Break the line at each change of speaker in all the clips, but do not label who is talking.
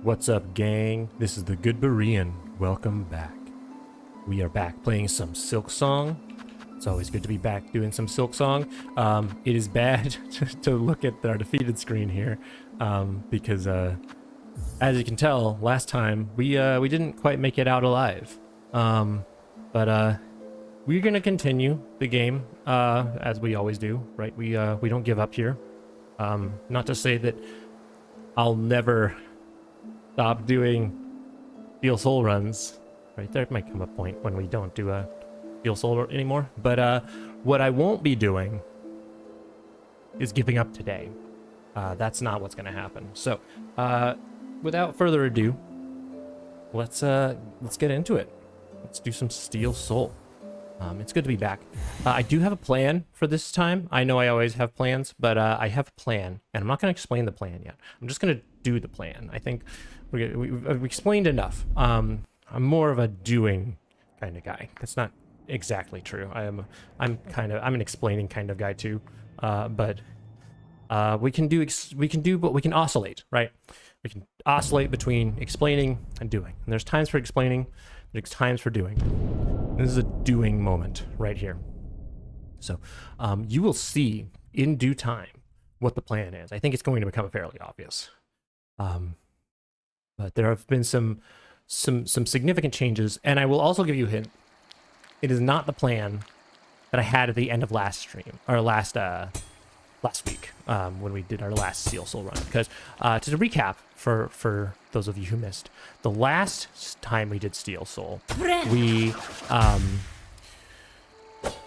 What's up, gang? This is the GoodBerean. Welcome back. We are back playing some Silksong. It's always good to be back doing some Silksong. It is bad to look at our defeated screen here because, as you can tell, last time we didn't quite make it out alive. But we're gonna continue the game as we always do, right? We don't give up here. Not to say that I'll never stop doing Steel Soul runs, right? There might come a point when we don't do a Steel Soul anymore, but what I won't be doing is giving up today. That's not what's gonna happen. So without further ado, let's get into it. Let's do some Steel Soul. It's good to be back. I do have a plan for this time. I know I always have plans, but I have a plan, and I'm not going to explain the plan yet. I'm just going to do the plan. I think we've explained enough. I'm more of a doing kind of guy. That's not exactly true. I'm an explaining kind of guy too. But we can oscillate, right? We can oscillate between explaining and doing. And there's times for explaining, there's times for doing. This is a doing moment right here. So you will see in due time what the plan is. I think it's going to become fairly obvious. But there have been some significant changes, and I will also give you a hint. It is not the plan that I had at the end of last stream, or last week, when we did our last Steel Soul run. Because to recap for those of you who missed, the last time we did Steel Soul, we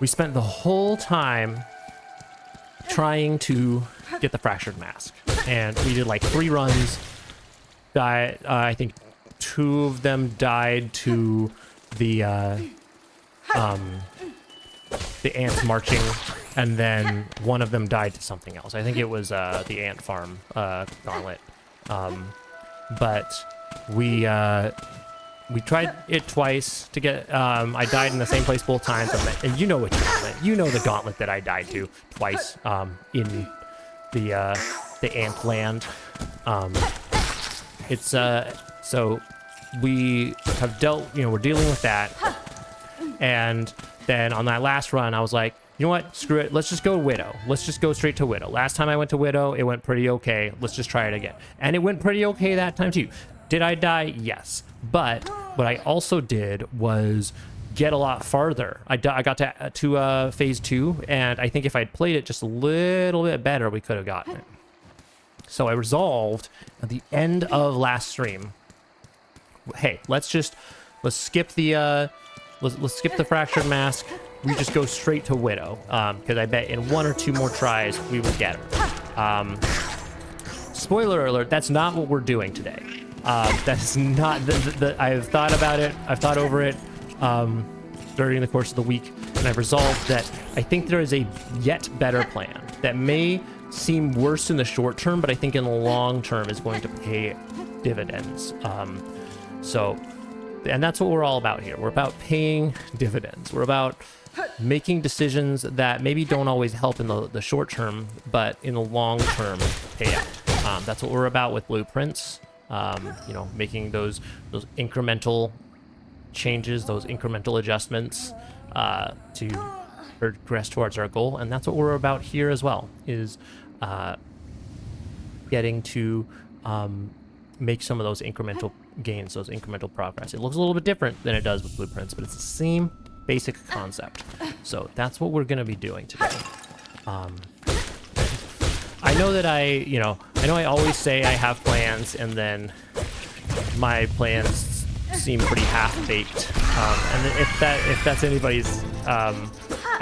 spent the whole time trying to get the fractured mask, and we did like 3 runs. I think 2 of them died to the ants marching, and then 1 of them died to something else. I think it was the ant farm gauntlet. But we tried it twice to get. I died in the same place both times, and you know which gauntlet. You know the gauntlet that I died to twice in the ant land. It's so we have dealt. We're dealing with that, and then on that last run, I was like, you know what? Screw it. Let's just go Widow. Let's just go straight to Widow. Last time I went to Widow, it went pretty okay. Let's just try it again. And it went pretty okay that time too. Did I die? Yes. But what I also did was get a lot farther. I got to phase 2, and I think if I'd played it just a little bit better, we could have gotten it. So I resolved at the end of last stream, hey, let's skip the let's skip the fractured mask. We just go straight to Widow, because I bet in 1 or 2 more tries we would get her. Spoiler alert, that's not what we're doing today. That's not I've thought about it. I've thought over it during the course of the week, and I've resolved that I think there is a yet better plan that may seem worse in the short term, but I think in the long term is going to pay dividends. And that's what we're all about here. We're about paying dividends. We're about making decisions that maybe don't always help in the short term, but in the long term pay out. That's what we're about with blueprints. Making those incremental changes, those incremental adjustments to progress towards our goal. And that's what we're about here as well, is getting to make some of those incremental gains, those incremental progress. It looks a little bit different than it does with blueprints, but it's the same basic concept. So that's what we're going to be doing today. I know that I always say I have plans, and then my plans seem pretty half-baked. And if that's anybody's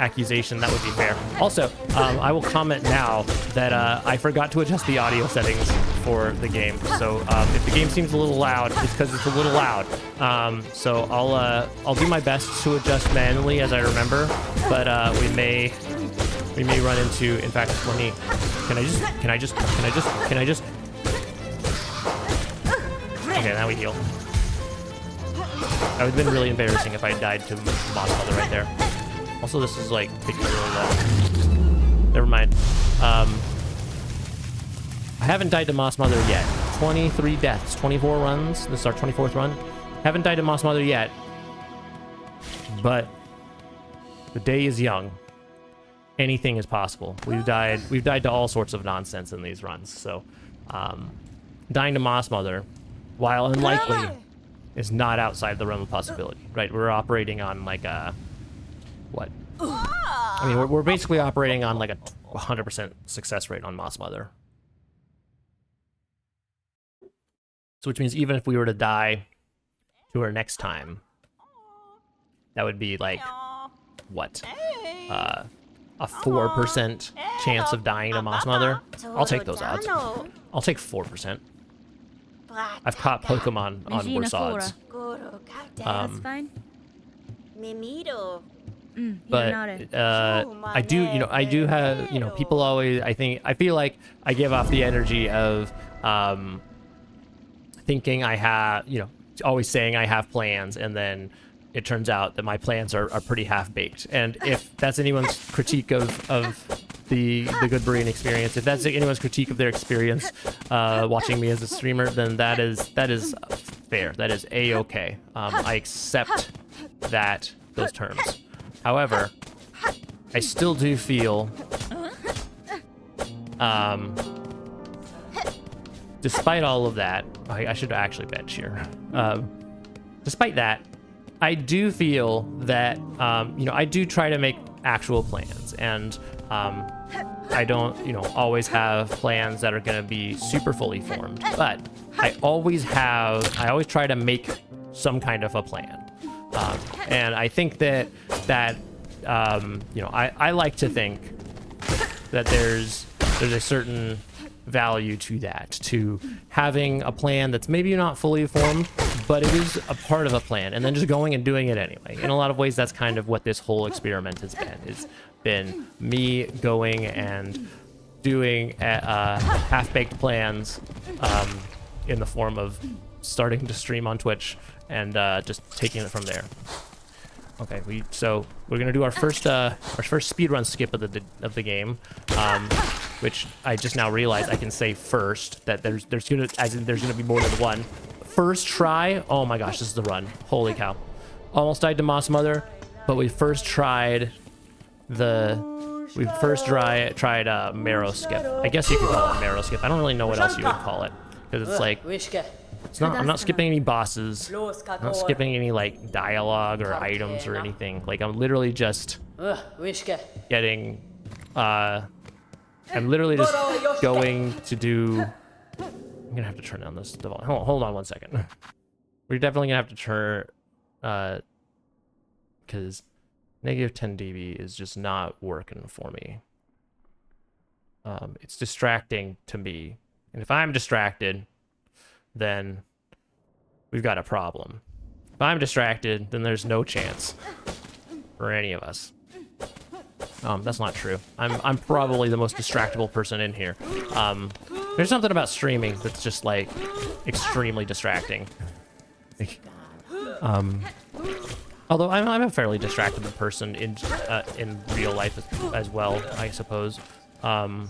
accusation, that would be fair. Also, I will comment now that I forgot to adjust the audio settings for the game. So if the game seems a little loud, it's because it's a little loud. So I'll do my best to adjust manually as I remember, but we may run into. In fact, Can I just? Okay, now we heal. That would have been really embarrassing if I died to Moss Mother right there. Also, this is like taking really long. Never mind. I haven't died to Moss Mother yet. 23 deaths, 24 runs. This is our 24th run. Haven't died to Moss Mother yet, but the day is young. Anything is possible. We've died to all sorts of nonsense in these runs. So, dying to Moss Mother, while unlikely, is not outside the realm of possibility. Right? We're operating on like a what? I mean, we're basically operating on like a 100% success rate on Moss Mother. So which means even if we were to die to her next time, that would be like, what? A 4% chance of dying to Moss Mother? I'll take those odds. I'll take 4%. I've caught Pokemon on worse odds.
That's fine.
But I do have, people always, I feel like I give off the energy of thinking I have, always saying I have plans, and then it turns out that my plans are pretty half-baked. And if that's anyone's critique of the GoodBerean experience, if that's anyone's critique of their experience watching me as a streamer, then that is fair. That is a-okay. I accept those terms. However, I still do feel, despite all of that, I should actually bench here. Despite that, I do feel that, I do try to make actual plans, and I don't, always have plans that are going to be super fully formed, but I always try to make some kind of a plan. And I think that I like to think that there's a certain value to that, to having a plan that's maybe not fully formed, but it is a part of a plan, and then just going and doing it anyway. In a lot of ways, that's kind of what this whole experiment has been. It's been me going and doing half-baked plans in the form of starting to stream on Twitch and just taking it from there. Okay, so we're gonna do our first speedrun skip of the game, which I just now realized I can say first, that there's gonna be more than one. First try, oh my gosh, this is the run. Holy cow. Almost died to Moss Mother, but we first tried Marrow Skip. I guess you could call it Marrow Skip. I don't really know what else you would call it, because it's like, I'm not skipping any bosses. I'm not skipping any like dialogue or items or anything. Like, I'm literally just getting I'm literally just going to do. I'm gonna have to turn down this device. Hold on one second. We're definitely gonna have to turn, because negative 10 dB is just not working for me. It's distracting to me, and if I'm distracted, then we've got a problem. If I'm distracted, then there's no chance for any of us. That's not true. I'm probably the most distractible person in here. There's something about streaming that's just like extremely distracting. Although I'm a fairly distractible person in real life as well, I suppose. While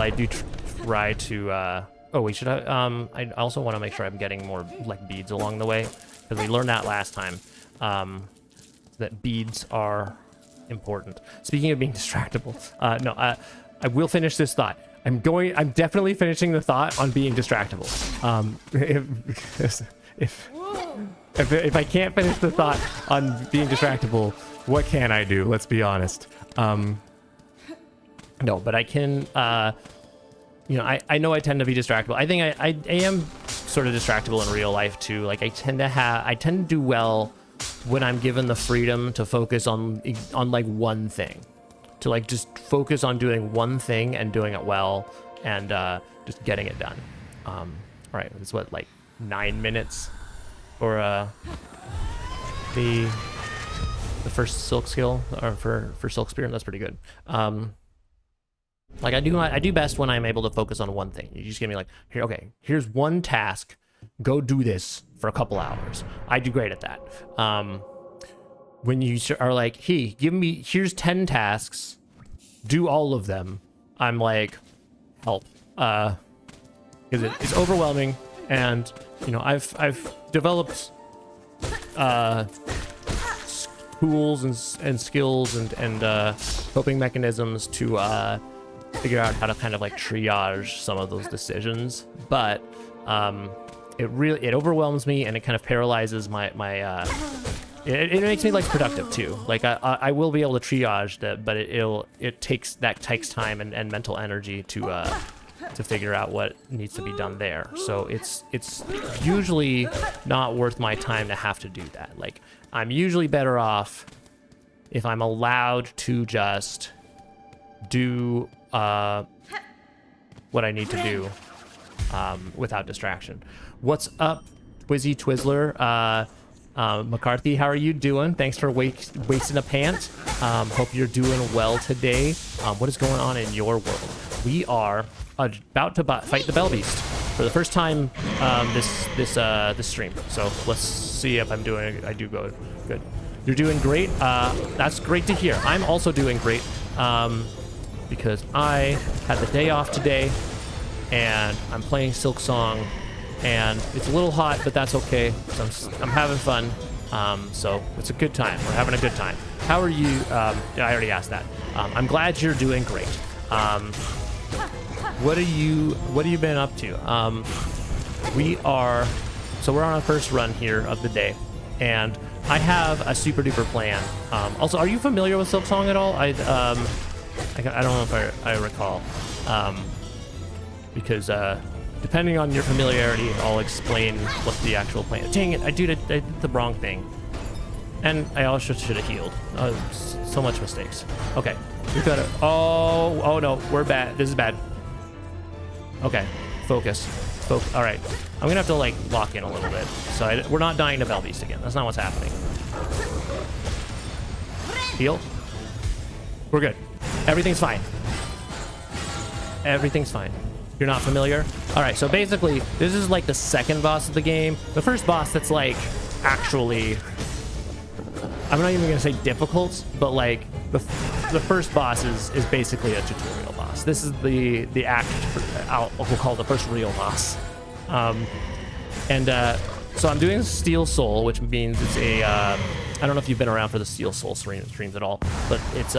I do try to, I also want to make sure I'm getting more like beads along the way, because we learned that last time, that beads are important. Speaking of being distractible, I will finish this thought. I'm definitely finishing the thought on being distractible. If I can't finish the thought on being distractible, what can I do? Let's be honest. No, but I can, I know I tend to be distractible. I think I am sort of distractible in real life too. Like, I tend to do well when I'm given the freedom to focus on like one thing, to like just focus on doing one thing and doing it well, and just getting it done. All right, it's what, like 9 minutes for the first Silk skill, or for Silk Spear, and that's pretty good. Like, I do best when I'm able to focus on one thing. You just give me like, here's one task, go do this for a couple hours. I do great at that. When you are like, hey, here's 10 tasks, do all of them, I'm like, help, because it's overwhelming, and you know I've developed tools and skills and coping mechanisms to figure out how to kind of like triage some of those decisions, but it overwhelms me, and it kind of paralyzes my it makes me less productive too. Like I will be able to triage that, but it takes time and mental energy to figure out what needs to be done there. So it's usually not worth my time to have to do that. Like I'm usually better off if I'm allowed to just do what I need to do without distraction. What's up, Twizzy Twizzler? McCarthy, how are you doing? Thanks for wasting a pant. Hope you're doing well today. What is going on in your world? We are about to fight the Bell Beast for the first time this stream. So let's see if I'm doing. I do go good. You're doing great. That's great to hear. I'm also doing great because I had the day off today, and I'm playing Silksong. And it's a little hot, but that's okay. So I'm having fun. So it's a good time. We're having a good time. How are you? I already asked that. I'm glad you're doing great. What have you been up to? We're on our first run here of the day, and I have a super duper plan. Also, are you familiar with Silksong at all? I don't know if I recall. Because depending on your familiarity, I'll explain what the actual plan is. Dang it, I did the wrong thing. And I also should have healed. So much mistakes. Okay, we got it. Oh no, we're bad. This is bad. Okay, focus. All right, I'm gonna have to like lock in a little bit. So we're not dying to Bell Beast again. That's not what's happening. Heal. We're good. Everything's fine. Everything's fine. You're not familiar? All right, so basically, this is like the second boss of the game. The first boss that's like actually, I'm not even gonna say difficult, but like the first boss is basically a tutorial boss. This is the we'll call it the first real boss. So I'm doing Steel Soul, which means it's I don't know if you've been around for the Steel Soul streams at all, but it's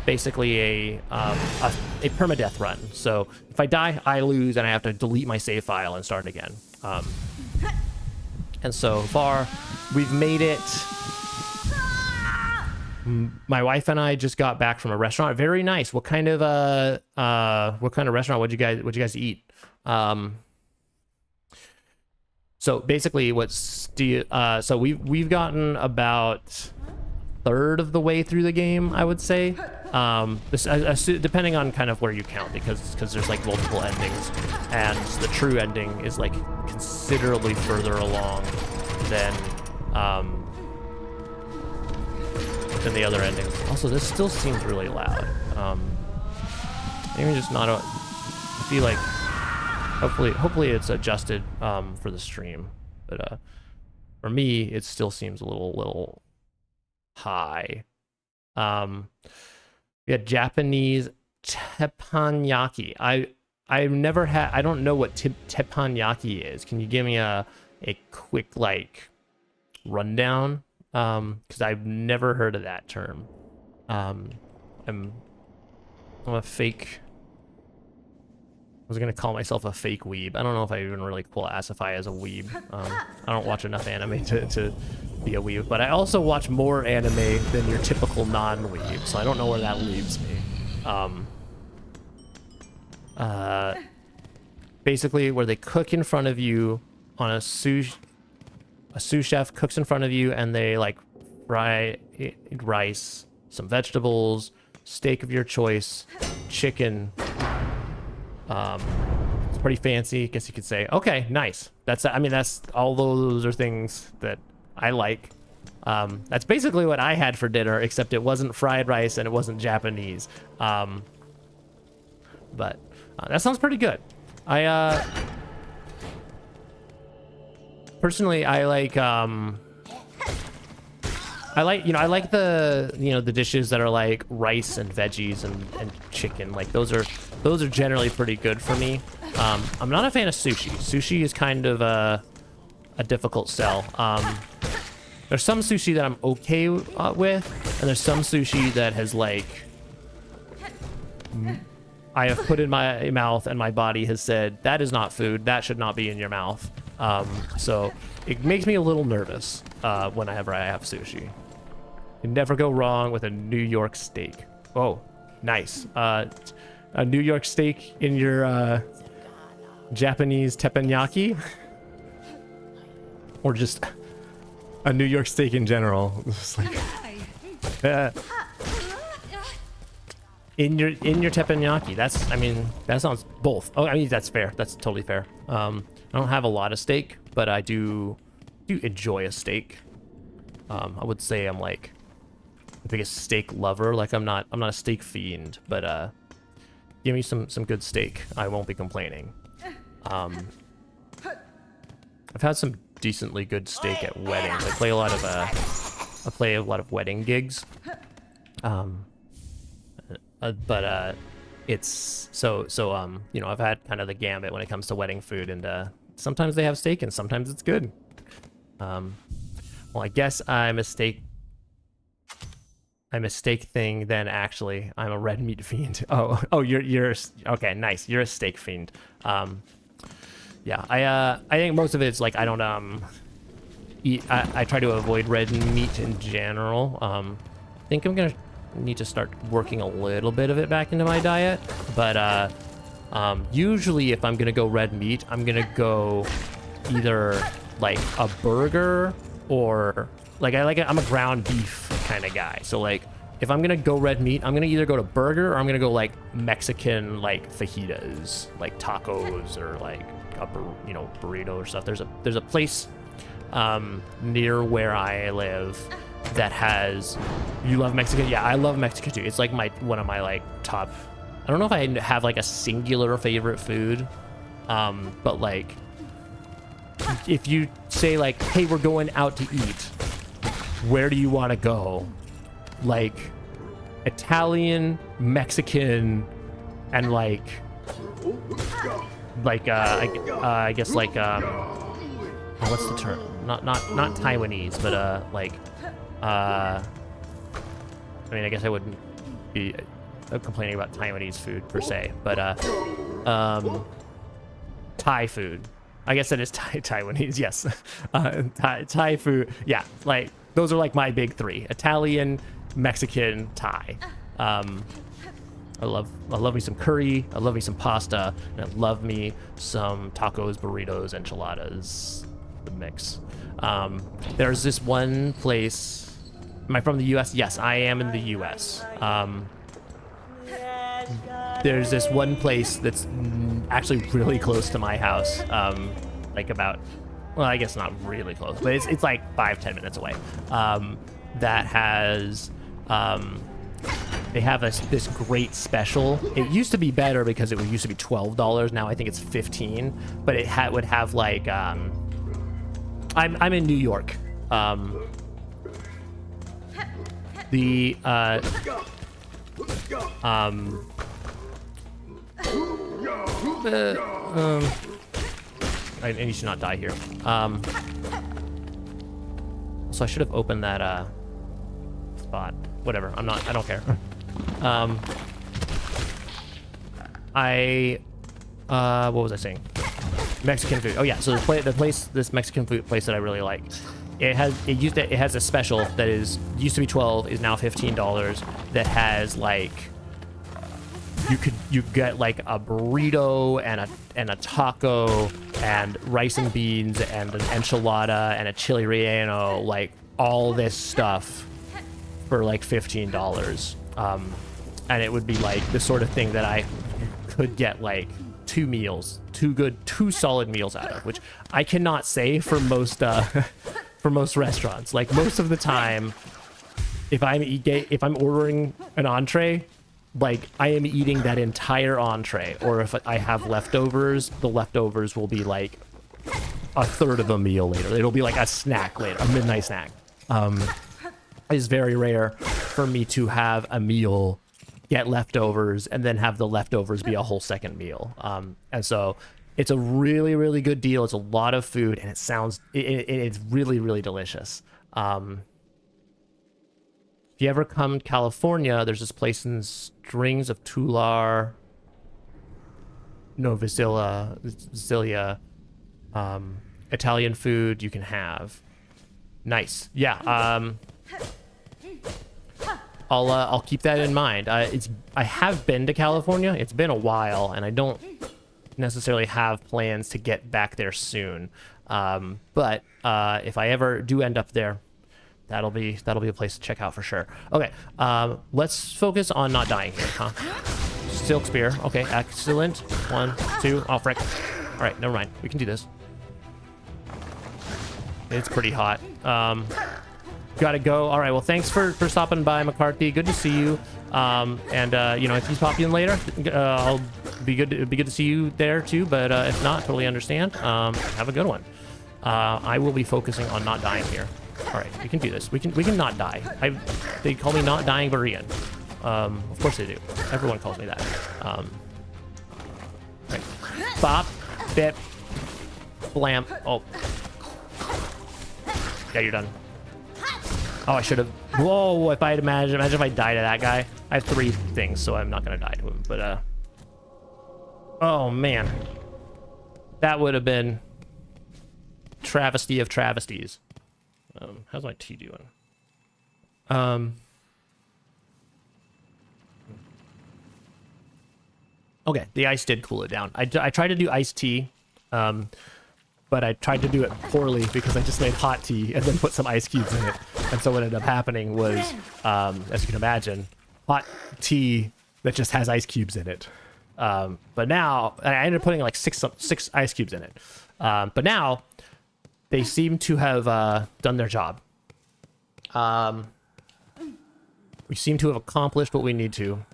basically a permadeath run. So if I die, I lose, and I have to delete my save file and start again. And so far, we've made it. My wife and I just got back from a restaurant. Very nice. What kind of restaurant? What'd you guys eat? So basically, so we've gotten about third of the way through the game, I would say. Depending on kind of where you count, because there's like multiple endings, and the true ending is like considerably further along than the other endings. Also, this still seems really loud. Maybe just not. I feel like hopefully it's adjusted for the stream, but for me it still seems a little high. We had Japanese teppanyaki. I've never had. I don't know what teppanyaki is. Can you give me a quick like rundown? Because I've never heard of that term. I'm a fake. I was gonna call myself a fake weeb. I don't know if I even really classify as a weeb. I don't watch enough anime to be a weeb, but I also watch more anime than your typical non-weeb, so I don't know where that leaves me. Basically, where they cook in front of you on a sous chef cooks in front of you, and they like fry rice, some vegetables, steak of your choice, chicken. It's pretty fancy, I guess you could say. Okay, nice. That's all those are things that I like. That's basically what I had for dinner, except it wasn't fried rice and it wasn't Japanese. But that sounds pretty good. Personally, I I like, I like the, the dishes that are like rice and veggies and chicken. Like those are generally pretty good for me. I'm not a fan of sushi. Sushi is kind of a difficult sell. There's some sushi that I'm okay with, and there's some sushi that has like, I have put in my mouth and my body has said, that is not food. That should not be in your mouth. So it makes me a little nervous whenever I have sushi. You never go wrong with a New York steak. Oh, nice. A New York steak in your Japanese teppanyaki? Or just a New York steak in general. Just like, in your teppanyaki. That sounds both. Oh, that's fair. That's totally fair. I don't have a lot of steak, but I do enjoy a steak. I would say I'm like the biggest steak lover. Like I'm not a steak fiend, but give me some good steak. I won't be complaining. I've had some decently good steak at weddings. I play a lot of wedding gigs. But it's so I've had kind of the gambit when it comes to wedding food, and sometimes they have steak and sometimes it's good. Well, I guess I'm a steak thing then. Actually, I'm a red meat fiend. Oh, you're okay. Nice. You're a steak fiend. Yeah, I think most of it's like I don't eat. I try to avoid red meat in general. I think I'm gonna need to start working a little bit of it back into my diet, but usually if I'm gonna go red meat, I'm gonna go either like a burger or like I'm a ground beef kind of guy. So like if I'm gonna go red meat, I'm gonna either go to burger or I'm gonna go like Mexican like fajitas, like tacos, or like a burrito or stuff. There's a place near where I live that has. You love Mexican? Yeah, I love Mexican too. It's like one of my like top. I don't know if I have like a singular favorite food, but like if you say like, hey, we're going out to eat, where do you want to go? Like Italian, Mexican, and like I guess like what's the term? Not Taiwanese, but like I guess I wouldn't be complaining about Taiwanese food per se, but Thai food. I guess that is Taiwanese, yes. Thai food, yeah. Like those are like my big three: Italian, Mexican, Thai. I love me some curry. I love me some pasta, and I love me some tacos, burritos, enchiladas. The mix. There's this one place. Am I from the U.S.? Yes, I am in the U.S. There's this one place that's actually really close to my house. Like about, well, I guess not really close, but it's like 5-10 minutes away. That has, they have this great special. It used to be better because it used to be $12. Now I think it's $15. But it would have like, I'm in New York. And you should not die here. So I should have opened that spot. Whatever. I don't care. What was I saying? Mexican food. Oh yeah. So this Mexican food place that I really like. It has a special that used to be $12, is now $15. That has like you get like a burrito and a taco and rice and beans and an enchilada and a chili relleno, like all this stuff for like $15. And it would be like the sort of thing that I could get like two solid meals out of, which I cannot say for most restaurants. Like most of the time, if I'm ordering an entree, like I am eating that entire entree, or if I have leftovers, the leftovers will be like a third of a meal later. It'll be like a snack later, a midnight snack. is very rare for me to have a meal, get leftovers, and then have the leftovers be a whole second meal. And so it's a really, really good deal. It's a lot of food, and it's really, really delicious. If you ever come to California, there's this place in Strings of Tular, no, Visalia, Italian food you can have. Nice. Yeah. I'll keep that in mind. I have been to California. It's been a while, and I don't necessarily have plans to get back there soon. But if I ever do end up there, that'll be a place to check out for sure. Okay. Let's focus on not dying here, huh? Silk spear. Okay, excellent. 1, 2. Oh, frick. All right, never mind. We can do this. It's pretty hot. Gotta go. All right, well, thanks for stopping by, McCarthy. Good to see you. You know, if he's popping in later, I'll be good. It'd be good to see you there too. But if not, totally understand. Have a good one. I will be focusing on not dying here. All right, we can do this. We can not die. They call me not dying Berean. Of course they do. Everyone calls me that. Right. Bop, bip, blam. Oh. Yeah, you're done. Oh, I should have. Whoa! If I had imagine if I died to that guy. I have 3 things, so I'm not gonna die to him. But oh man, that would have been travesty of travesties. How's my tea doing? Okay, the ice did cool it down. I tried to do iced tea, but I tried to do it poorly because I just made hot tea and then put some ice cubes in it. And so what ended up happening was, as you can imagine, hot tea that just has ice cubes in it. But now, I ended up putting like six ice cubes in it. But now, they seem to have done their job. We seem to have accomplished what we need to.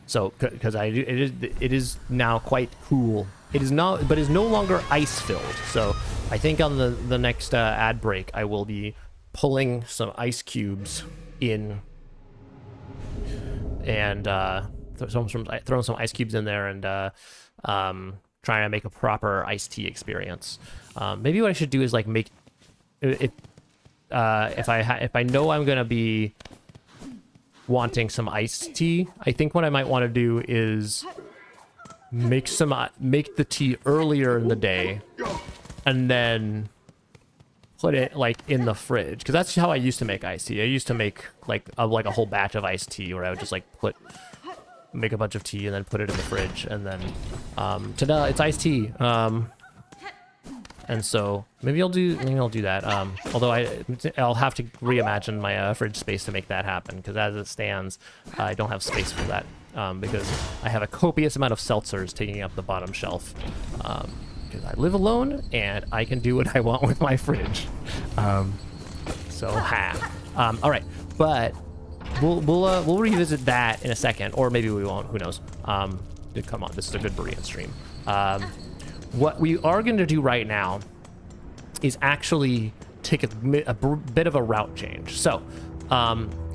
So, because it is now quite cool. It is not, but is no longer ice filled. So, I think on the next ad break, I will be pulling some ice cubes in, and throwing some ice cubes in there, and trying to make a proper iced tea experience. Maybe what I should do is like make if I know I'm gonna be wanting some iced tea, I think what I might want to do is make the tea earlier in the day and then put it like in the fridge, because that's how I used to make iced tea. I used to make like a whole batch of iced tea where I would just like make a bunch of tea and then put it in the fridge, and then ta-da, it's iced tea. And so maybe I'll do that. Although I'll have to reimagine my fridge space to make that happen, because as it stands, I don't have space for that, because I have a copious amount of seltzers taking up the bottom shelf. Because I live alone and I can do what I want with my fridge. All right, but we'll revisit that in a second, or maybe we won't. Who knows? Come on, this is a good Berean stream. What we are going to do right now is actually take a bit of a route change. So,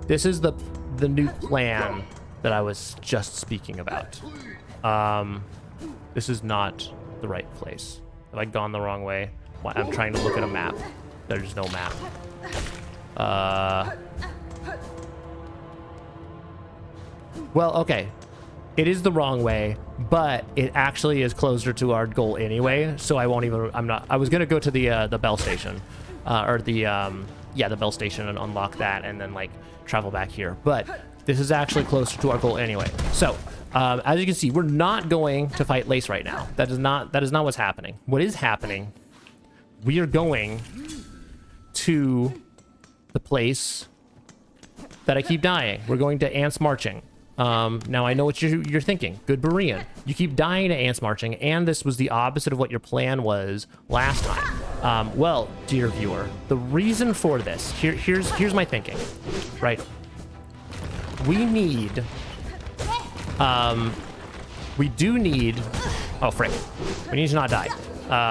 this is the new plan that I was just speaking about. This is not the right place. Have I gone the wrong way? I'm trying to look at a map. There's no map. Well, okay. It is the wrong way, but it actually is closer to our goal anyway, so I won't even, I was gonna go to the Bell Station, the Bell Station, and unlock that, and then like travel back here, but this is actually closer to our goal anyway. So, as you can see, we're not going to fight Lace right now. That is not what's happening. What is happening, we are going to the place that I keep dying. We're going to Ants Marching. Now I know what you're thinking. GoodBerean. You keep dying to Ants Marching, and this was the opposite of what your plan was last time. Well, dear viewer, the reason for this, here's my thinking, right? We need, we do need, oh frick, we need to not die,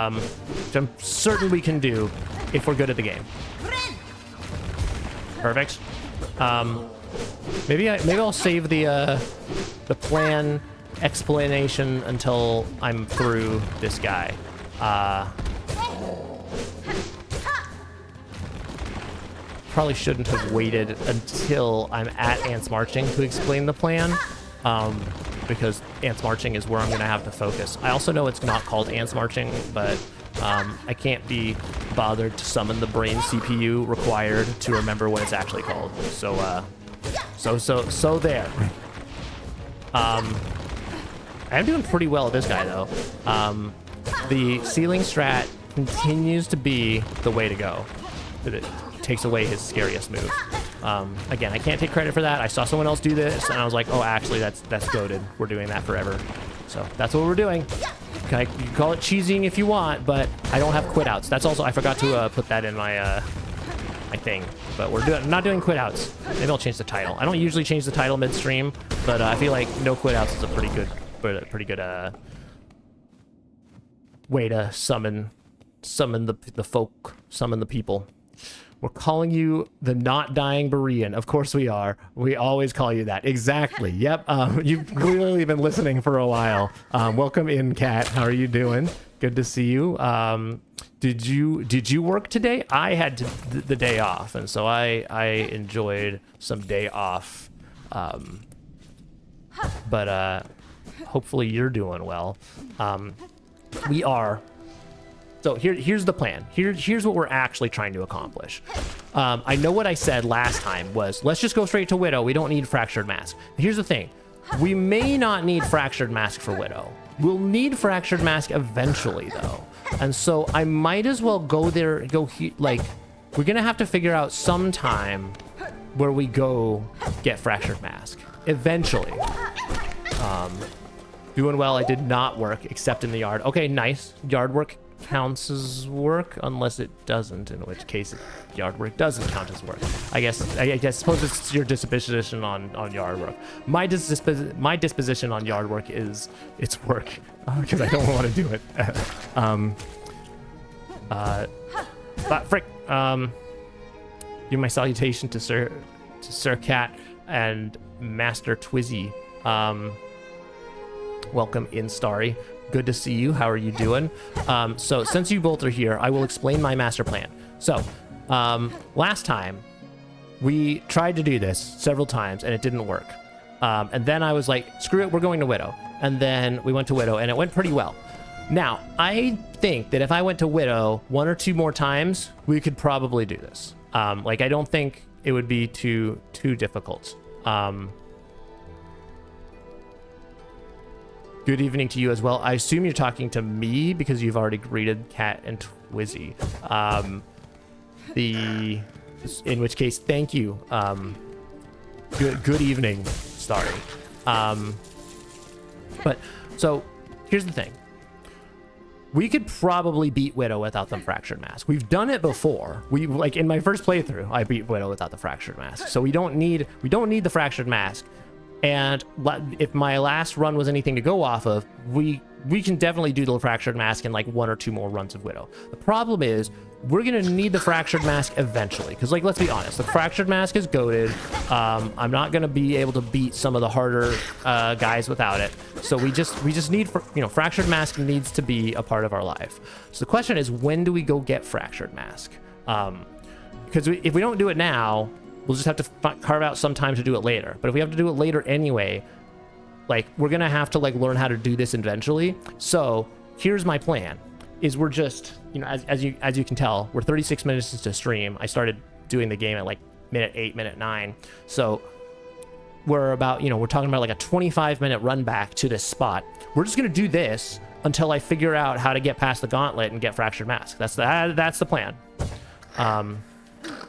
which I'm certain we can do if we're good at the game. Perfect. Maybe I'll save the plan explanation until I'm through this guy. Probably shouldn't have waited until I'm at Ants Marching to explain the plan, because Ants Marching is where I'm going to have to focus. I also know it's not called Ants Marching, but I can't be bothered to summon the brain CPU required to remember what it's actually called. So there. I'm doing pretty well at this guy, though. The ceiling strat continues to be the way to go. It takes away his scariest move. Again, I can't take credit for that. I saw someone else do this, and I was like, oh, actually, that's goated. We're doing that forever. So that's what we're doing. Okay, you can call it cheesing if you want, but I don't have quit outs. That's also, I forgot to put that in my my thing. But I'm not doing quit outs. Maybe I'll change the title. I don't usually change the title midstream, but I feel like no quit outs is a pretty good way to summon the folk, summon the people. We're calling you the not dying Berean. Of course we are. We always call you that. Exactly. Yep. You've clearly been listening for a while. Welcome in, Kat. How are you doing? Good to see you. Did you work today? I had the day off, and so I enjoyed some day off. But hopefully you're doing well. We are. So here's the plan. Here's what we're actually trying to accomplish. I know what I said last time was, let's just go straight to Widow. We don't need Fractured Mask. Here's the thing. We may not need Fractured Mask for Widow. We'll need Fractured Mask eventually, though. And so I might as well go there, like, we're going to have to figure out some time where we go get Fractured Mask. Eventually. Doing well. I did not work, except in the yard. Okay, nice. Yard work counts as work, unless it doesn't, in which case yard work doesn't count as work. I suppose it's your disposition on yard work. My disposition on yard work is it's work, because I don't want to do it. But frick, give my salutation to Sir Cat and Master Twizzy. Welcome in, Starry. Good to see you. How are you doing? So since you both are here, I will explain my master plan. So last time we tried to do this several times and it didn't work. And then I was like, screw it, we're going to Widow. And then we went to Widow and it went pretty well. Now, I think that if I went to Widow 1 or 2 more times, we could probably do this. Like, I don't think it would be too difficult. Good evening to you as well. I assume you're talking to me because you've already greeted Kat and Twizzy. In which case, thank you. Good evening, Starry. But so here's the thing. We could probably beat Widow without the Fractured Mask. We've done it before. Like in my first playthrough, I beat Widow without the Fractured Mask. So we don't need the Fractured Mask. And if my last run was anything to go off of, we can definitely do the Fractured Mask in like 1 or 2 more runs of Widow. The problem is we're going to need the Fractured Mask eventually. Because, like, let's be honest, the Fractured Mask is goated. I'm not going to be able to beat some of the harder guys without it. So we just need, Fractured Mask needs to be a part of our life. So the question is, when do we go get Fractured Mask? Because if we don't do it now, we'll just have to carve out some time to do it later. But if we have to do it later anyway, like, we're going to have to, like, learn how to do this eventually. So here's my plan, is we're just, as you can tell, we're 36 minutes into stream. I started doing the game at, like, minute 8, minute 9. So we're about, we're talking about, like, a 25-minute run back to this spot. We're just going to do this until I figure out how to get past the gauntlet and get Fractured Mask. That's the plan.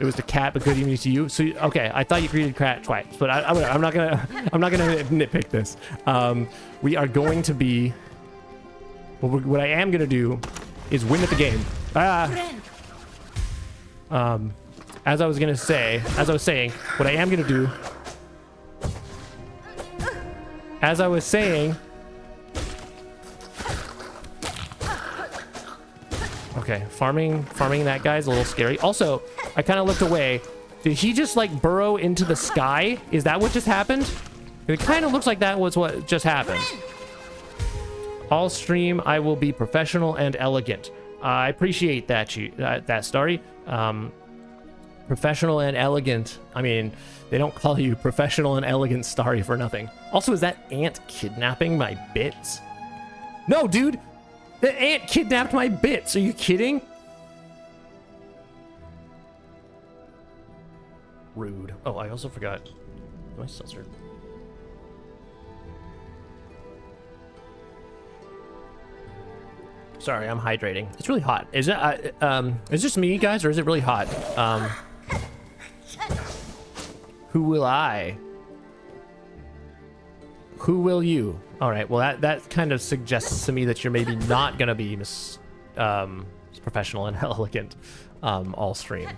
It was the cat, but good evening to you. So, okay, I thought you greeted Cat twice, but I'm not gonna nitpick this. We are going to be. What I am gonna do is win at the game. As I was saying, what I am gonna do. As I was saying. Okay, farming that guy's a little scary. Also, I kind of looked away. Did he just like burrow into the sky? Is that what just happened? It kind of looks like that was what just happened. All stream, I will be professional and elegant. I appreciate that, that Starry. Professional and elegant. I mean, they don't call you professional and elegant Starry for nothing. Also, is that ant kidnapping my bits? No, dude! The ant kidnapped my bits. Are you kidding? Rude. Oh, I also forgot my seltzer. Sorry, I'm hydrating. It's really hot. Is it? Is this me, guys, or is it really hot? Who will I? Who will you? All right. Well, that kind of suggests to me that you're maybe not gonna be professional and elegant all stream.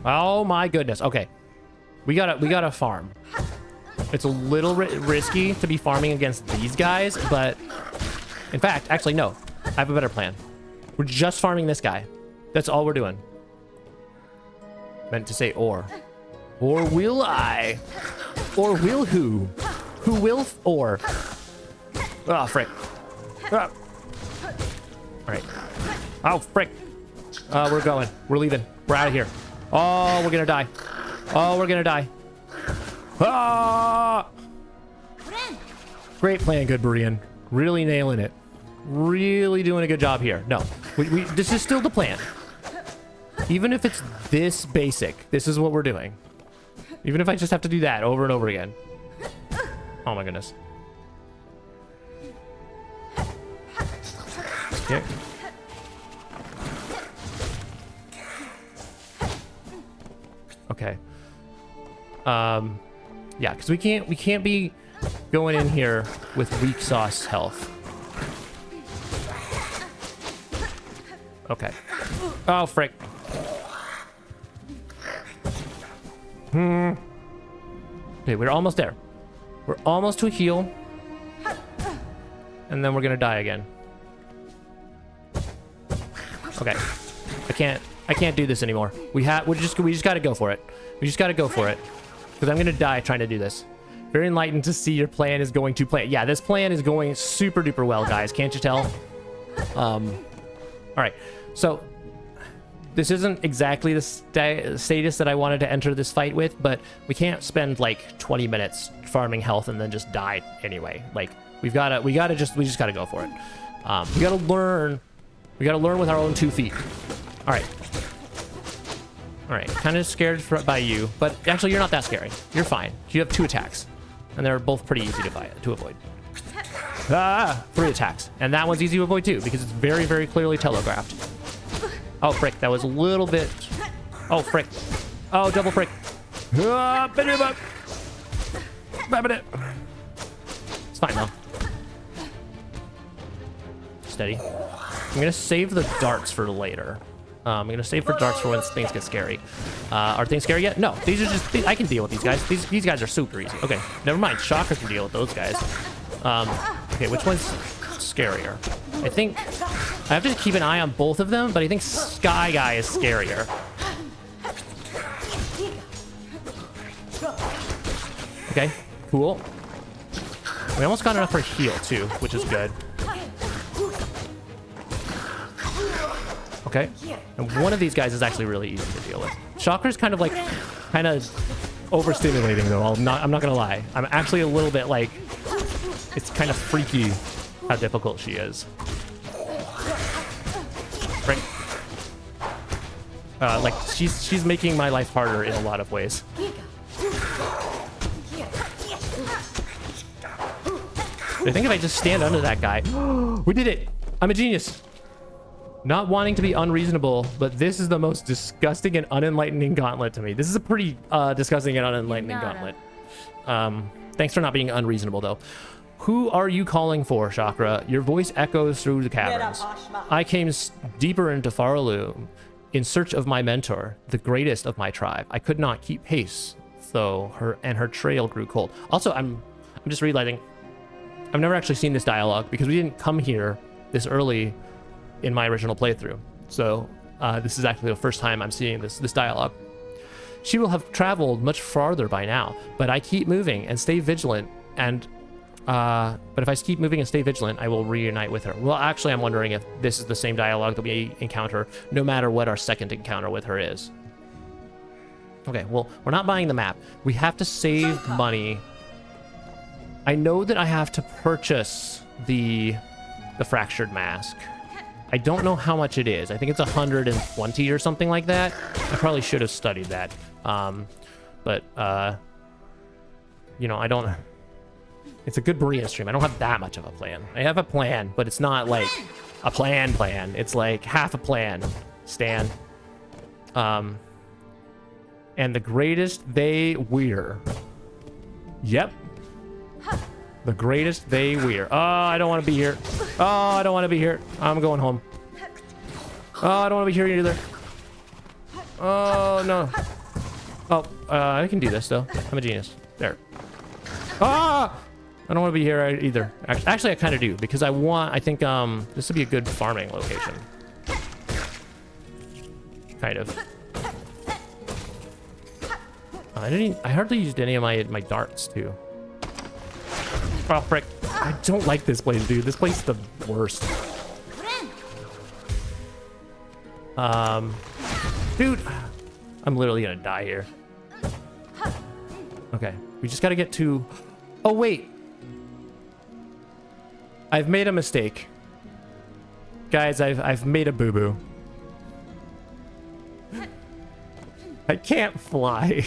Oh my goodness. Okay, we gotta farm. It's a little risky to be farming against these guys, but in fact, actually no. I have a better plan. We're just farming this guy. That's all we're doing. Meant to say or. Or will I? Or will who? Who will or? Oh, frick. Ah. All right. Oh, frick. We're going. We're leaving. We're out of here. Oh, we're gonna die. Oh, we're gonna die. Ah! Great plan, GoodBerean. Really nailing it. Really doing a good job here. No, this is still the plan. Even if it's this basic, this is what we're doing. Even if I just have to do that over and over again. Oh my goodness. Yeah. Okay. Yeah, because we can't be going in here with weak sauce health. Okay. Oh, frick. Okay, we're almost there. We're almost to a heal. And then we're gonna die again. Okay. I can't do this anymore. We just gotta go for it. We just gotta go for it. Because I'm gonna die trying to do this. Very enlightened to see your plan is going to plan. Yeah, this plan is going super duper well, guys. Can't you tell? All right. So this isn't exactly the status that I wanted to enter this fight with, but we can't spend like 20 minutes farming health and then just die anyway. Like we just gotta go for it. We gotta learn with our own 2 feet. All right. All right, kind of scared by you, but actually you're not that scary. You're fine. You have 2 attacks, and they're both pretty easy to avoid. 3 attacks, and that one's easy to avoid too because it's very, very clearly telegraphed. Oh frick, that was a little bit. Oh frick. Oh, double frick. It's fine though. Steady. I'm gonna save the darts for later. I'm gonna save for darts for when things get scary. Are things scary yet? No, these are just. I can deal with these guys. These guys are super easy. Okay, never mind. Shocker can deal with those guys. Okay, which one's scarier? I think I have to keep an eye on both of them, but I think Sky Guy is scarier. Okay, cool. We almost got enough for heal too, which is good. Okay, and one of these guys is actually really easy to deal with. Shocker's kind of overstimulating though. I'm not gonna lie. I'm actually a little bit like, it's kind of freaky how difficult she is. Right? Like she's making my life harder in a lot of ways. I think if I just stand under that guy, we did it. I'm a genius. Not wanting to be unreasonable, but this is the most disgusting and unenlightening gauntlet to me. This is a pretty disgusting and unenlightening gauntlet. Thanks for not being unreasonable, though. Who are you calling for, Chakra? Your voice echoes through the caverns. I came deeper into Faraloom in search of my mentor, the greatest of my tribe. I could not keep pace, though her trail grew cold. Also, I'm just realizing I've never actually seen this dialogue because we didn't come here this early in my original playthrough. So this is actually the first time I'm seeing this dialogue. she will have traveled much farther by now. But I keep moving and stay vigilant. And, but if I keep moving and stay vigilant, I will reunite with her. Well, actually, I'm wondering if this is the same dialogue that we encounter, no matter what our second encounter with her is. Okay, well, we're not buying the map. We have to save money. I know that I have to purchase the fractured mask. I don't know how much it is. I think it's 120 or something like that. I probably should have studied that. But you know, I don't... It's a GoodBerean stream. I don't have that much of a plan. I have a plan, but it's not like a plan. It's like half a plan, Stan. And the greatest we're. Yep. The greatest we're. Oh, I don't want to be here. Oh, I don't want to be here. I'm going home. Oh, I don't want to be here either. Oh, no. Oh, I can do this, though. I'm a genius. There. Ah! I don't want to be here either. Actually, I kind of do, because I think this would be a good farming location. Kind of. I hardly used any of my darts, too. Oh, frick. I don't like this place, dude. This place is the worst. Dude, I'm literally gonna die here. Okay, we just gotta get to... Oh, wait. I've made a mistake. Guys, I've made a boo-boo. I can't fly.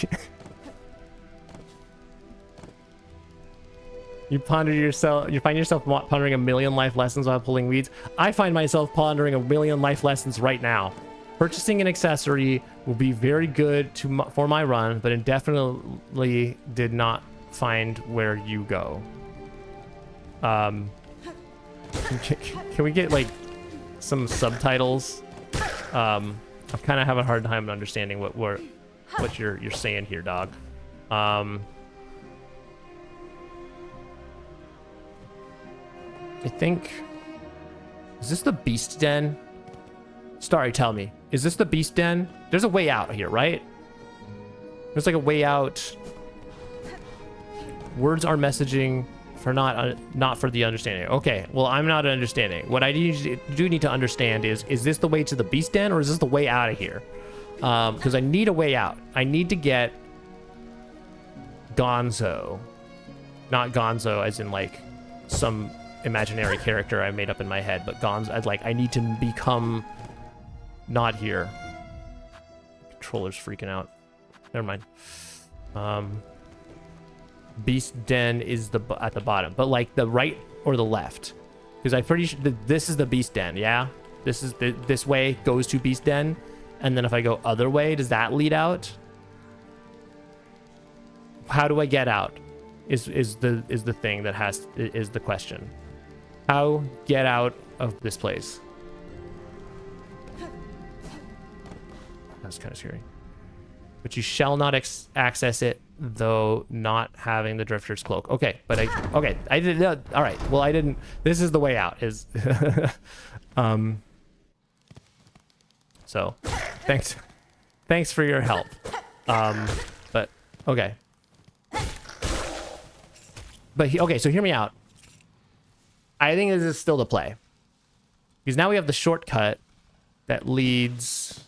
You find yourself pondering a million life lessons while pulling weeds. I find myself pondering a million life lessons right now. Purchasing an accessory will be very good for my run, but it definitely did not find where you go. Can we get like some subtitles? I'm kind of having a hard time understanding what you're saying here, dog. I think... Is this the beast den? Starry, tell me. Is this the beast den? There's a way out here, right? There's like a way out. Words are messaging for not for the understanding. Okay, well, I'm not understanding. What I do need to understand is this the way to the beast den, or is this the way out of here? Because I need a way out. I need to get Gonzo. Not Gonzo as in like some imaginary character I made up in my head, but Gonzo, I need to become not here. Controller's freaking out. Never mind. Beast Den is at the bottom, but like the right or the left, because I'm pretty sure this is the Beast Den. Yeah, this is this way goes to Beast Den, and then if I go other way, does that lead out? How do I get out? Is the thing that is the question. How get out of this place? That's kind of scary. But you shall not access it, though not having the Drifter's Cloak. Okay, but I did. All right. Well, I didn't. This is the way out. Is So, thanks for your help. But okay. But okay, so hear me out. I think this is still the play, because now we have the shortcut that leads.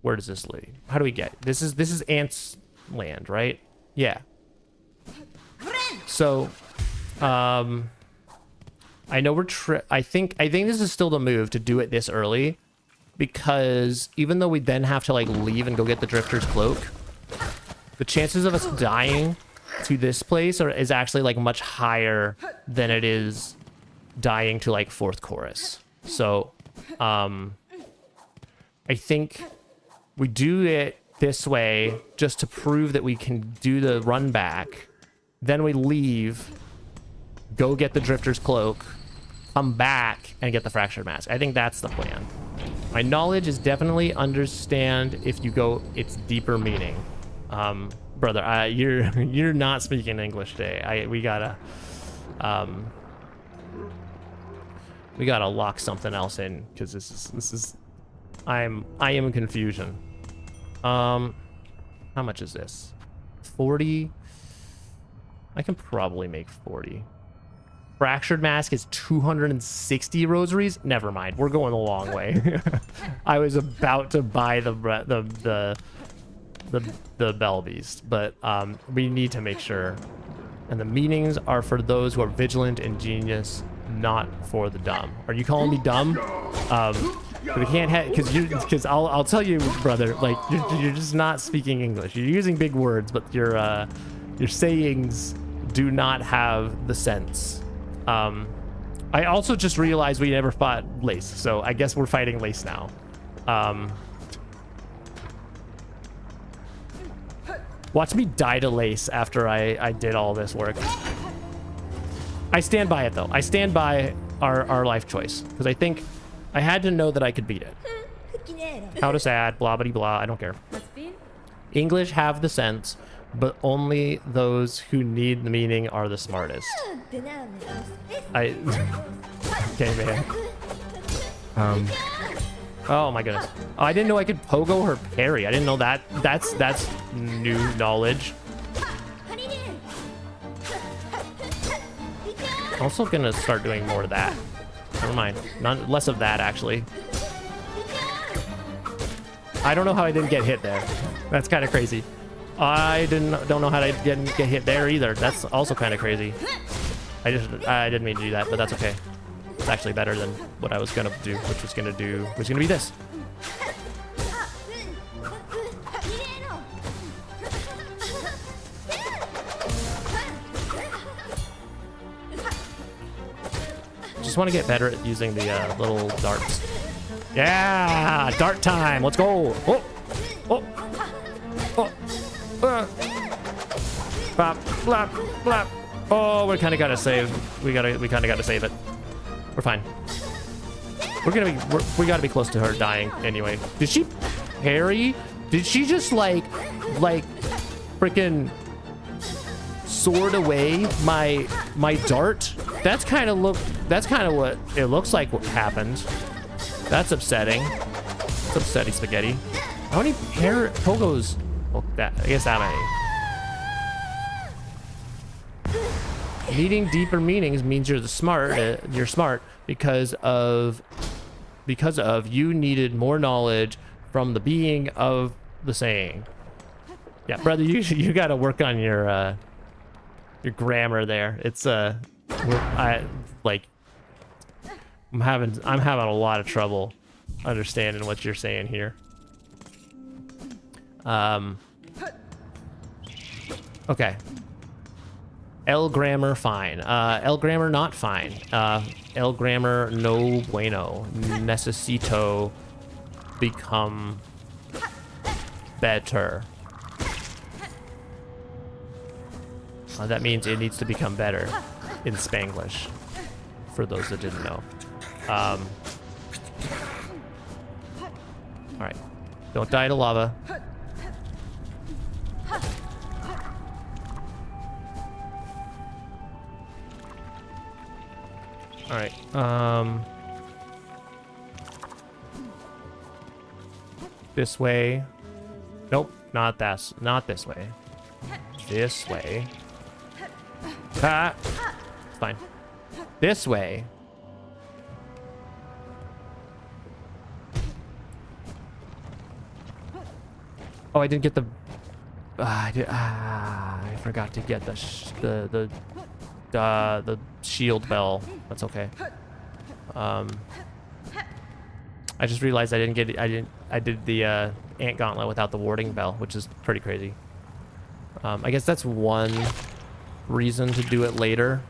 Where does this lead? How do we get? This is Ant's land, right? Yeah. So, I know I think this is still the move to do it this early, because even though we then have to like leave and go get the Drifter's Cloak, the chances of us dying to this place is actually like much higher than it is dying to like Fourth Chorus. So, I think we do it this way just to prove that we can do the run back. Then we leave, go get the Drifter's Cloak, come back, and get the Fractured Mask. I think that's the plan. My knowledge is definitely understand if you go its deeper meaning. Brother, you're not speaking English today. We gotta lock something else in, because this is I am in confusion. How much is this? 40. I can probably make 40. Fractured Mask is 260 rosaries. Never mind. We're going the long way. I was about to buy the Bell Beast, but we need to make sure. And the meanings are for those who are vigilant, ingenious, not for the dumb. Are you calling me dumb? We can't have, because I'll tell you, brother, like you're just not speaking English. You're using big words, but your sayings do not have the sense. I also just realized we never fought Lace, so I guess we're fighting Lace now. Watch me die to Lace after I did all this work. I stand by it though. I stand by our life choice because I think I had to know that I could beat it. How to sad, blah blah blah. I don't care. English have the sense, but only those who need the meaning are the smartest. Okay, man. Oh my goodness. Oh, I didn't know I could pogo her parry. I didn't know that. That's new knowledge. Also gonna start doing more of that. Never mind. Less of that actually. I don't know how I didn't get hit there. That's kind of crazy. I don't know how I didn't get hit there either. That's also kind of crazy. I didn't mean to do that, but that's okay. It's actually better than what I was gonna do, which was gonna be this. Just want to get better at using the little darts. Yeah, dart time. Let's go. Oh, oh, oh. Bop, blop, blop. Oh, we kind of gotta save. We kind of gotta save it. We're fine. We gotta be close to her dying anyway. Did she parry? Did she just like freaking sword away my dart? That's kind of what it looks like what happened. That's upsetting. It's upsetting spaghetti. How many pogos? Oh, I guess that many. Needing deeper meanings means you're smart because of you needed more knowledge from the being of the saying. Yeah, brother, you got to work on your grammar there. It's I'm having a lot of trouble understanding what you're saying here. Okay. L grammar fine. L grammar not fine. L grammar no bueno. Necesito become better. That means it needs to become better in Spanglish, for those that didn't know. All right, don't die to lava. All right. This way. Nope, not this. Not this way. This way. Ah, it's fine. This way. Oh, I didn't get the. I forgot to get the shield bell. That's okay. I just realized I did the ant gauntlet without the warding bell, which is pretty crazy. I guess that's one reason to do it later.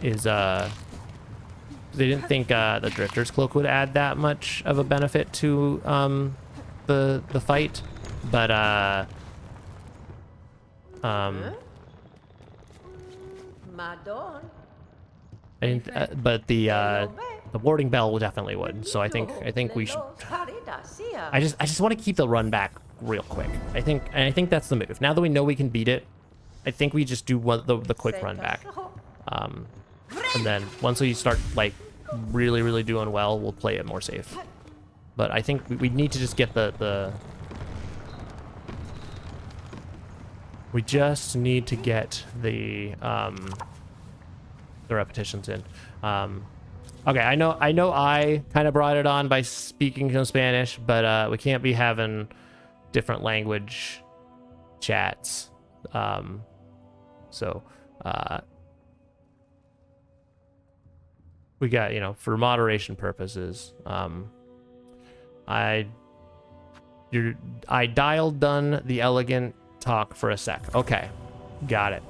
Is they didn't think the Drifter's Cloak would add that much of a benefit to the fight, but but the warding bell definitely would. So I think we should. I just want to keep the run back real quick. I think that's the move. Now that we know we can beat it, I think we just do the quick run back. And then once we start like really doing well, we'll play it more safe. But I think we need to just get the We just need to get the repetitions in. Okay, I know I kind of brought it on by speaking some Spanish, but we can't be having different language chats. So we got, you know, for moderation purposes, I dialed done the elegant talk for a sec. Okay, got it.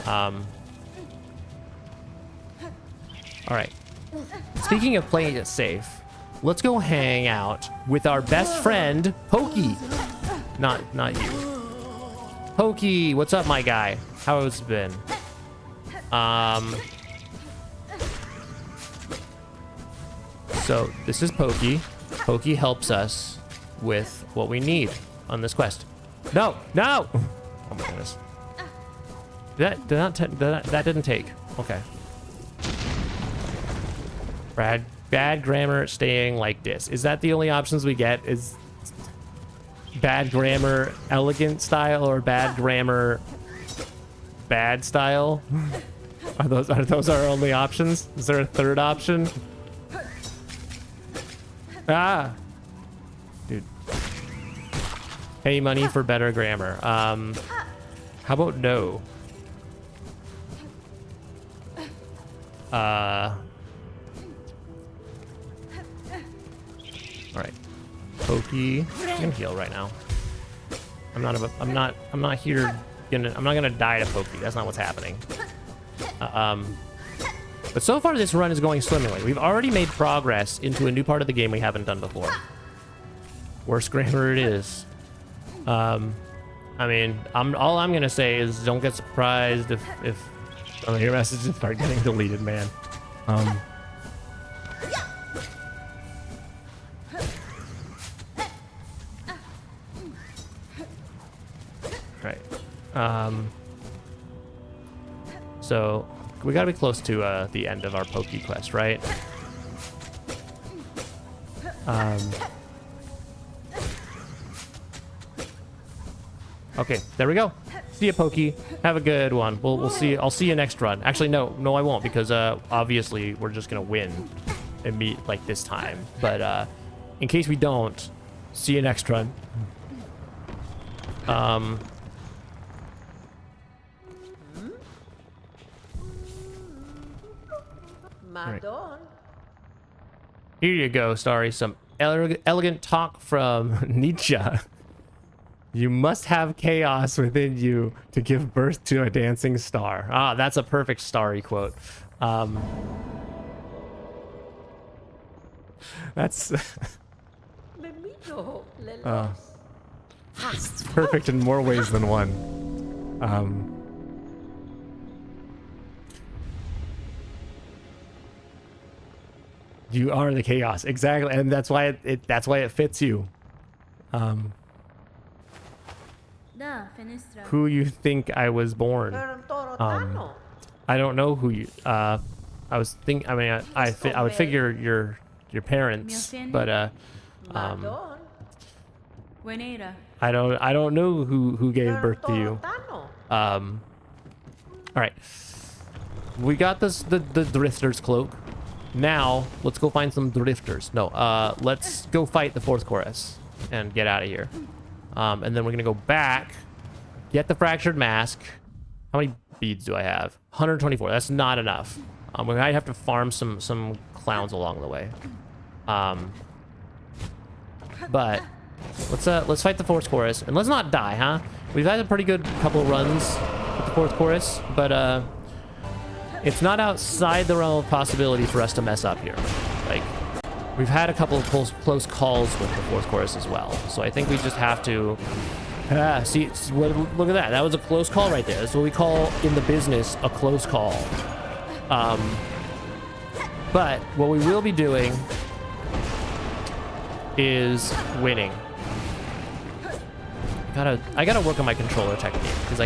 All right. Speaking of playing it safe, let's go hang out with our best friend, Pokey. Not you. Pokey, what's up, my guy? How has it been? So this is Pokey. Pokey helps us with what we need on this quest. No, no! Oh my goodness. That didn't take. Okay. Bad grammar staying like this. Is that the only options we get? Is bad grammar elegant style or bad grammar bad style? Are those our only options? Is there a third option? Ah, dude. Pay money for better grammar. How about no? All right. Pokey, you can heal right now. I'm not here. I'm not gonna die to Pokey. That's not what's happening. But so far this run is going swimmingly. We've already made progress into a new part of the game we haven't done before. Worst grammar it is. I mean, all I'm gonna say is don't get surprised if some of your messages start getting deleted, man. Right. So we gotta be close to the end of our Pokey quest, right? Okay, there we go. See ya, Pokey. Have a good one. We'll see. I'll see you next run. Actually, no, I won't, because obviously we're just gonna win and meet like this time. But in case we don't, see you next run. Right. Here you go, Starry. Some elegant talk from Nietzsche. You must have chaos within you to give birth to a dancing star. Ah, that's a perfect Starry quote. That's it's perfect in more ways than one. You are the chaos, exactly, and that's why it fits you. Who you think I was born? I don't know who you. I was think. I mean, I would figure your parents, but I don't know who gave birth to you. All right, we got the drifter's cloak. Now let's go find some drifters. No, let's go fight the fourth chorus and get out of here. And then we're gonna go back, get the fractured mask. How many beads do I have? 124. That's not enough. We might have to farm some clowns along the way. But let's fight the fourth chorus and let's not die, huh? We've had a pretty good couple runs with the fourth chorus, but it's not outside the realm of possibility for us to mess up here. Like, we've had a couple of close calls with the fourth chorus as well. So I think we just have to... see, look at that. That was a close call right there. That's what we call in the business a close call. But what we will be doing is winning. I gotta work on my controller technique because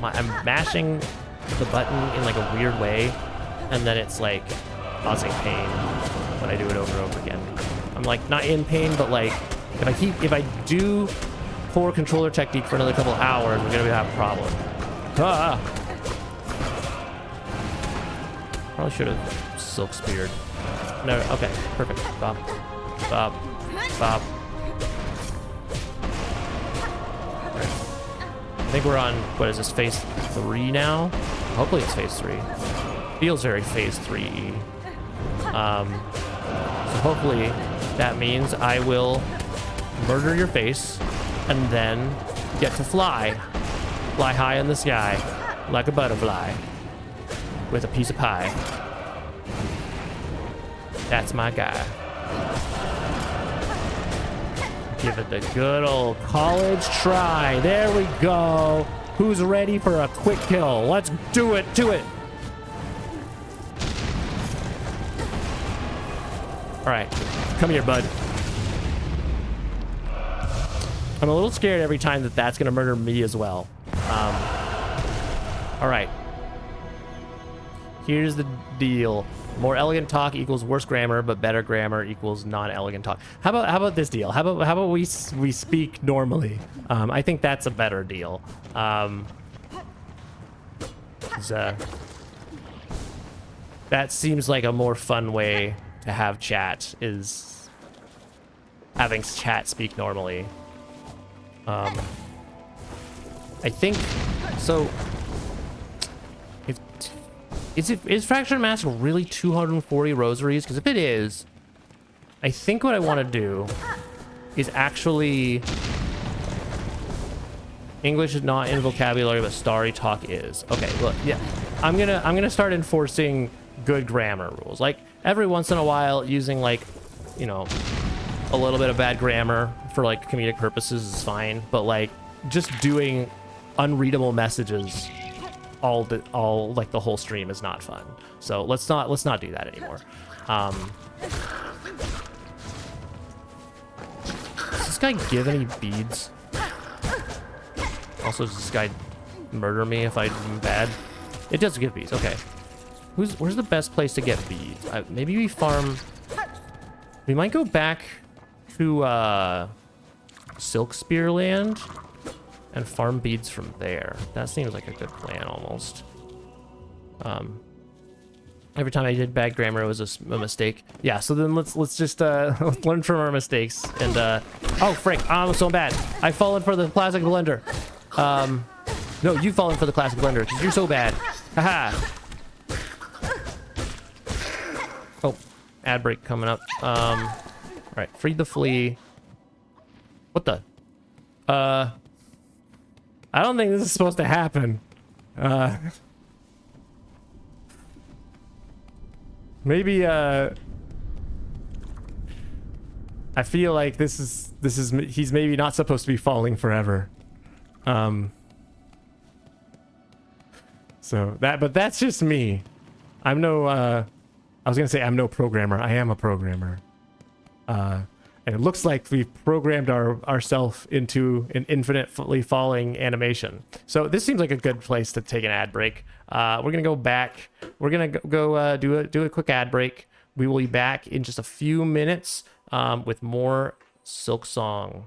I'm mashing the button in like a weird way, and then it's like causing pain when I do it over and over again. I'm like not in pain, but like if I do poor controller technique for another couple hours, we're gonna have a problem. Ah! Probably should have silk speared. No, okay, perfect. Bop, bop, bop. I think we're on, what is this, phase 3 now? Hopefully it's phase 3. Feels very phase 3-y. So hopefully that means I will murder your face and then get to fly. Fly high in the sky like a butterfly with a piece of pie. That's my guy. Give it the good old college try. There we go. Who's ready for a quick kill? Let's do it to it. All right, come here, bud. I'm a little scared every time that that's gonna murder me as well. All right. Here's the deal. More elegant talk equals worse grammar, but better grammar equals non-elegant talk. How about this deal? How about we speak normally? I think that's a better deal. That seems like a more fun way to have chat, is having chat speak normally. I think so. Is Fractured Mask really 240 rosaries? Because if it is, I think what I want to do is actually... English is not in vocabulary, but starry talk is. Okay, look, yeah. I'm gonna start enforcing good grammar rules. Like, every once in a while, using, like, you know, a little bit of bad grammar for, like, comedic purposes is fine. But, like, just doing unreadable messages all like the whole stream is not fun. So let's not do that anymore. Does this guy give any beads? Also, does this guy murder me if I'm bad? It does give beads. Okay. Where's the best place to get beads? Maybe we farm. We might go back to Silk Spear Land and farm beads from there. That seems like a good plan almost. Every time I did bad grammar, it was a mistake. Yeah, so then let's just let's learn from our mistakes. And oh frick, I'm so bad. I've fallen for the classic blender. No, you've fallen for the classic blender because you're so bad. Haha. Oh, ad break coming up. All right, free the flea. What the? I don't think this is supposed to happen. Maybe I feel like this is he's maybe not supposed to be falling forever. So but that's just me. I'm no I was gonna say I'm no programmer. I am a programmer. And it looks like we've programmed ourselves into an infinitely falling animation. So this seems like a good place to take an ad break. We're gonna go back. We're gonna go do a quick ad break. We will be back in just a few minutes with more Silksong.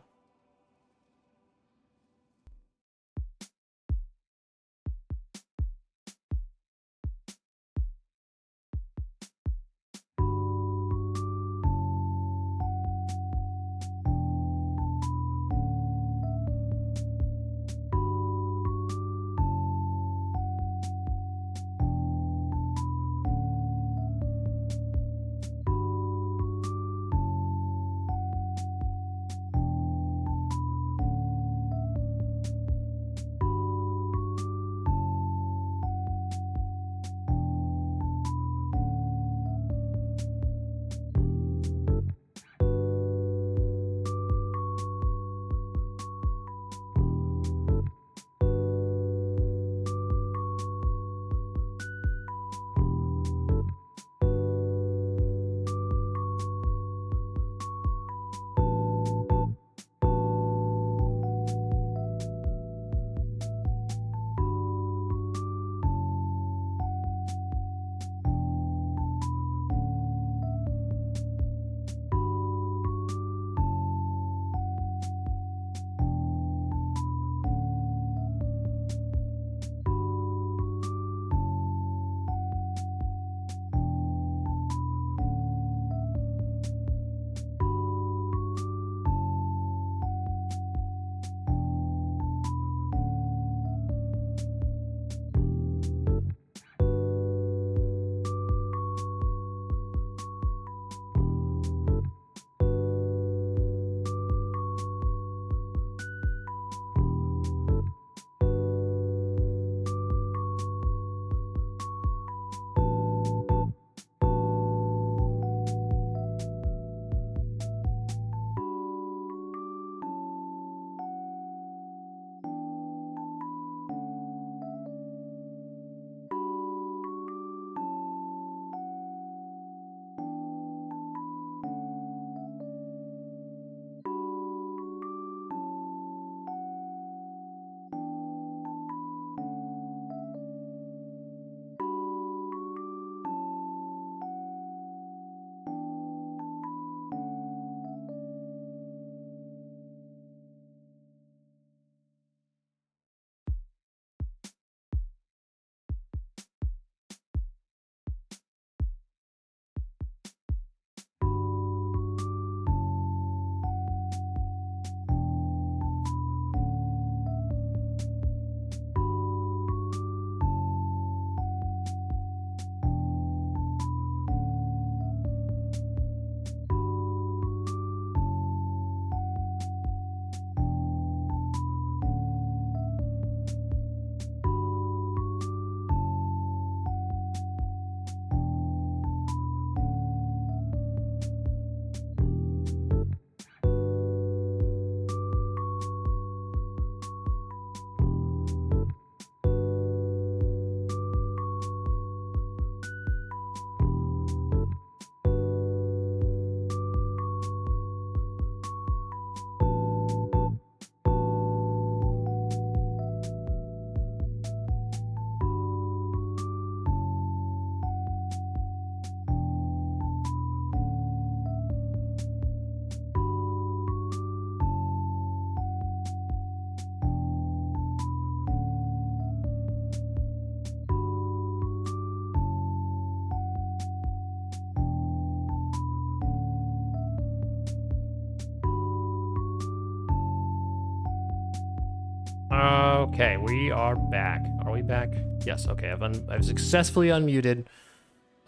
Okay, we are back. Are we back? Yes. Okay, I've successfully unmuted.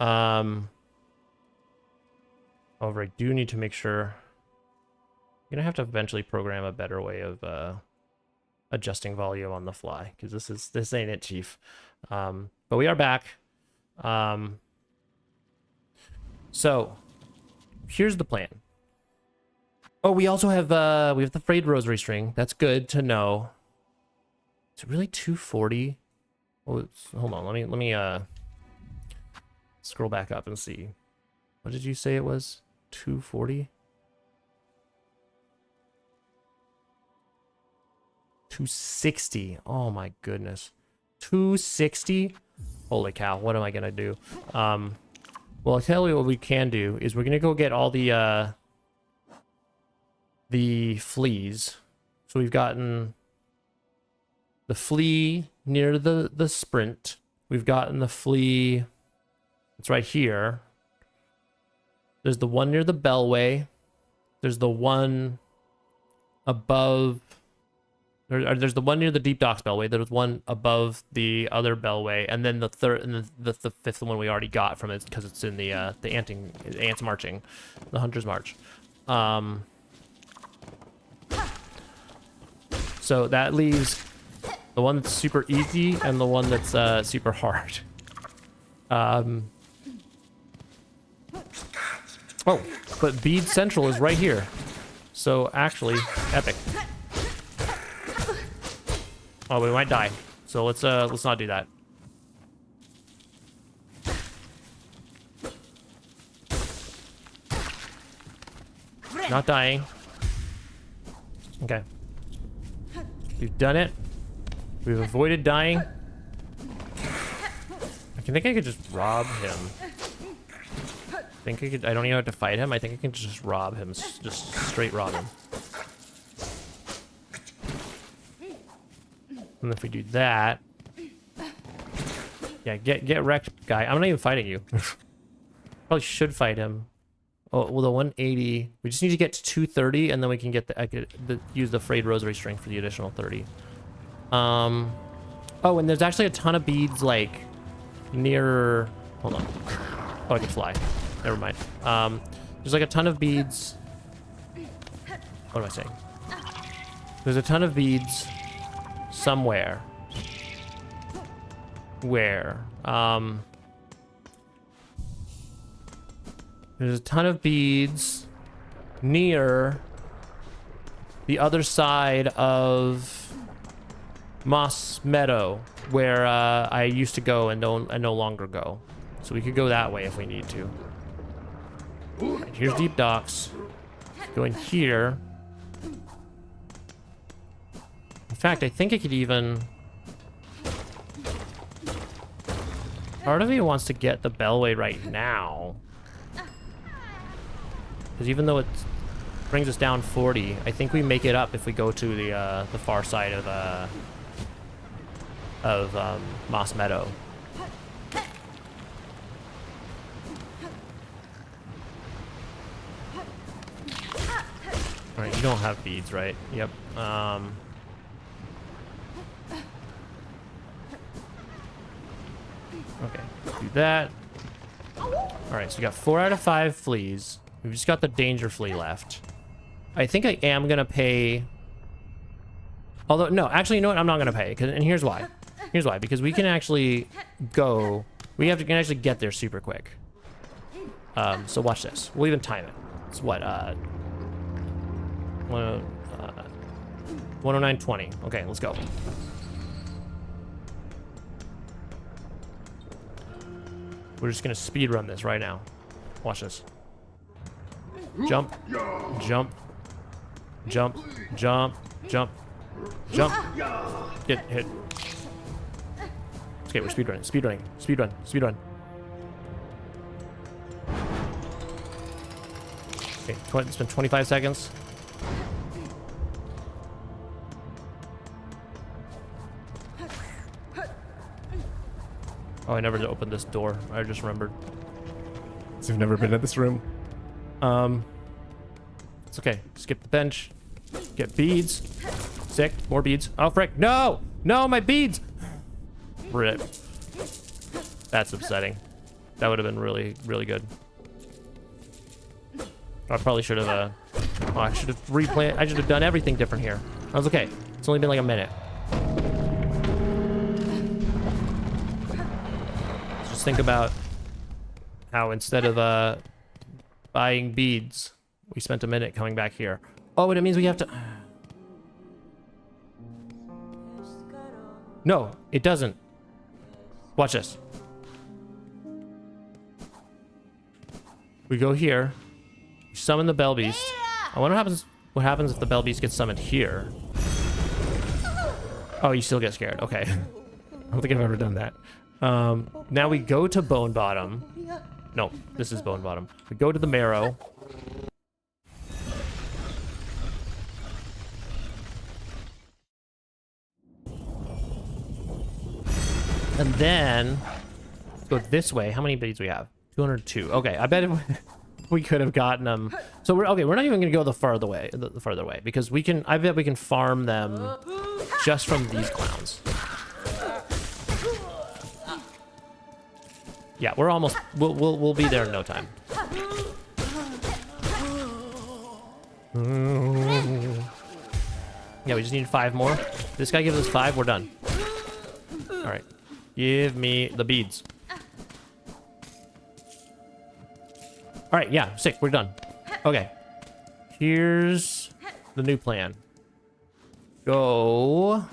However, I do need to make sure. I'm gonna have to eventually program a better way of adjusting volume on the fly, because this ain't it, Chief. But we are back. So here's the plan. Oh, we also have we have the frayed rosary string. That's good to know. Is it really 240? Oh, hold on. Let me scroll back up and see. What did you say it was? 240? 260. Oh my goodness. 260? Holy cow, what am I gonna do? Well, I'll tell you what we can do is we're gonna go get all the fleas. So we've gotten the flea near the sprint. We've gotten the flea. It's right here. There's the one near the bellway. There's the one above. There's the one near the deep docks bellway. There's one above the other bellway, and then the third and the fifth one we already got from it because it's in the ants marching, the hunters march. So that leaves the one that's super easy and the one that's super hard. Oh, but Bead Central is right here. So actually, epic. Oh, we might die. So let's not do that. Not dying. Okay. We've done it. We've avoided dying. I think I could just rob him. I don't even have to fight him. I think I can just rob him. Just straight rob him. And if we do that... Yeah, get wrecked, guy. I'm not even fighting you. Probably should fight him. Oh, well, the 180... We just need to get to 230, and then we can get use the frayed rosary string for the additional 30. Oh, and there's actually a ton of beads, like, near... Hold on. Oh, I can fly. Never mind. There's like a ton of beads. What am I saying? There's a ton of beads somewhere. Where? There's a ton of beads near the other side of Moss Meadow, where I used to go and no longer go. So we could go that way if we need to. Right, here's deep docks. Go in here. In fact, I think I could even... Part of me wants to get the bellway right now. Because even though it brings us down 40, I think we make it up if we go to the far side of Moss Meadow. Alright, you don't have beads, right? Yep. Okay, do that. Alright, so we got 4 out of 5 fleas. We've just got the danger flea left. I think I am gonna pay... Although, no, actually, you know what? I'm not gonna pay. And here's why. Here's why. Because we can actually go... We can actually get there super quick. So watch this. We'll even time it. It's what, 109.20. Okay, let's go. We're just gonna speed run this right now. Watch this. Jump, jump, jump, jump, jump, jump. Get hit. Okay, we're speed running, speed running, speed run, speed run. Okay, it's been 25 seconds. Oh, I never opened this door. I just remembered. So you've never been in this room. It's okay. Skip the bench. Get beads. Sick. More beads. Oh, frick. No! No, my beads! Rip. That's upsetting. That would have been really, really good. I probably should have, oh, I should have replanted. I should have done everything different here. That was okay. It's only been like a minute. Just think about how instead of, buying beads, we spent a minute coming back here. Oh, but it means we have to... No, it doesn't. Watch this. We go here. We summon the Bell Beast. I wonder what happens if the Bell Beast gets summoned here. Oh, you still get scared. Okay. I don't think I've ever done that. Now we go to Bone Bottom. No, this is Bone Bottom. We go to the Marrow. And then go this way. How many beads do we have? 202. Okay, I bet we could have gotten them. So we're okay. We're not even gonna go the farther way, because we can. I bet we can farm them just from these clowns. Yeah, we're almost. We'll be there in no time. Yeah, we just need 5 more. This guy gives us 5. We're done. All right. Give me the beads. All right, yeah, sick. We're done. Okay. Here's the new plan. Go.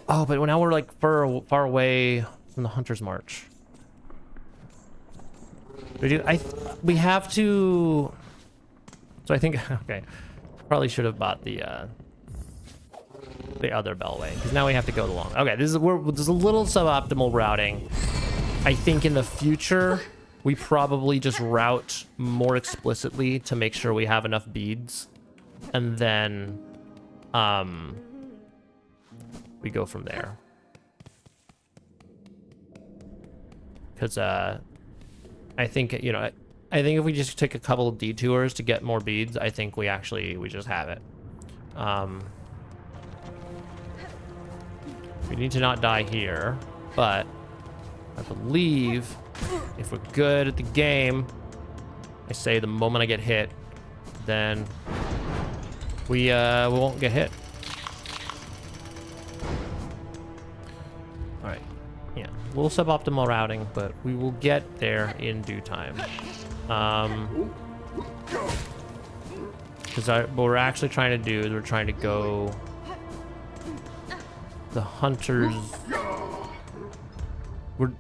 Oh, but now we're like far away from the Hunter's March. We have to. So I think okay. Probably should have bought the other Bellway, because now we have to go the long. Okay, this is a little suboptimal routing. I think in the future we probably just route more explicitly to make sure we have enough beads, and then we go from there. Because I think, you know, I think if we just take a couple of detours to get more beads, I think we just have it. We need to not die here, but I believe if we're good at the game, I say the moment I get hit, then we won't get hit. All right, yeah, a little suboptimal routing, but we will get there in due time. Because what we're actually trying to do is we're trying to go the Hunters.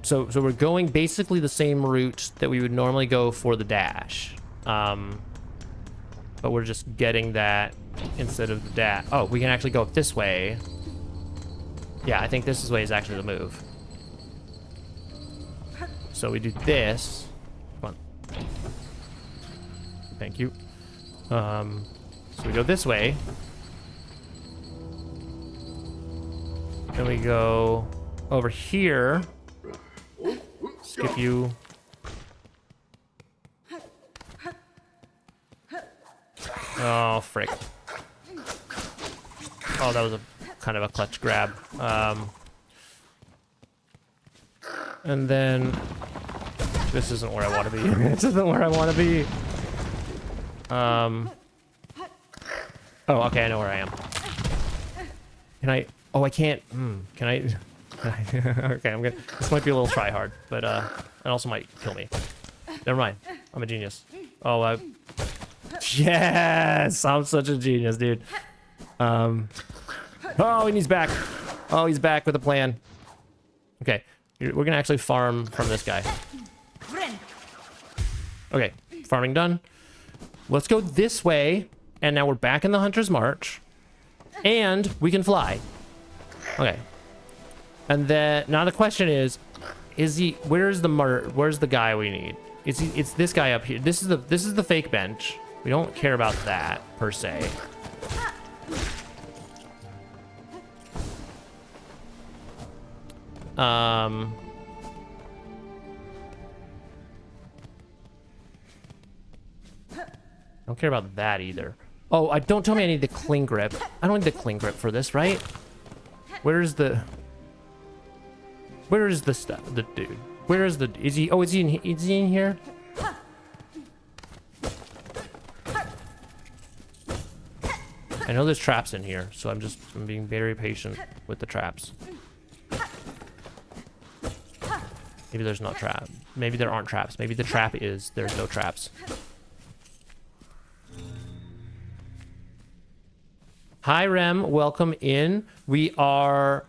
So we're going basically the same route that we would normally go for the dash, but we're just getting that instead of the dash. Oh, we can actually go up this way. Yeah, I think this way is actually the move. So we do this. Come on. Thank you. So we go this way. Then we go over here. Skip you. Oh, frick. Oh, that was a kind of a clutch grab. And then this isn't where I want to be. This isn't where I want to be. Oh, okay, I know where I am. Can I? Oh, I can't. Can I? Okay, I'm gonna. This might be a little try hard, but it also might kill me. Never mind. I'm a genius. Oh, yes, I'm such a genius, dude. Oh, and he's back. Oh, he's back with a plan. Okay, we're gonna actually farm from this guy. Okay, farming done. Let's go this way, and now we're back in the Hunter's March, and we can fly. Okay. And then now the question is he? Where's the guy we need? Is he? It's this guy up here. This is the fake bench. We don't care about that per se. Don't care about that either. Oh, don't tell me I need the cling grip. I don't need the cling grip for this, right? Where's the stuff? The dude. Where is the? Is he? Oh, is he in here? I know there's traps in here, so I'm being very patient with the traps. Maybe there's not trap. Maybe there aren't traps. Maybe the trap is there's no traps. Hi, Rem. Welcome in. We are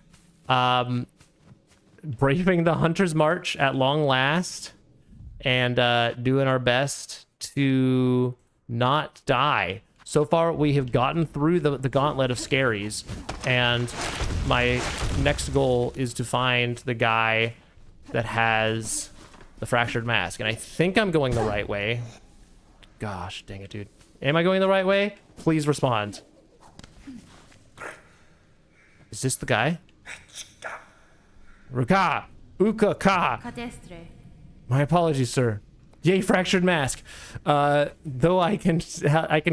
braving the Hunter's March at long last and doing our best to not die. So far, we have gotten through the gauntlet of scaries, and my next goal is to find the guy that has the fractured mask. And I think I'm going the right way. Gosh, dang it, dude. Am I going the right way? Please respond. Is this the guy? Ruka! Uka ka! My apologies, sir. Yay, fractured mask. Though I can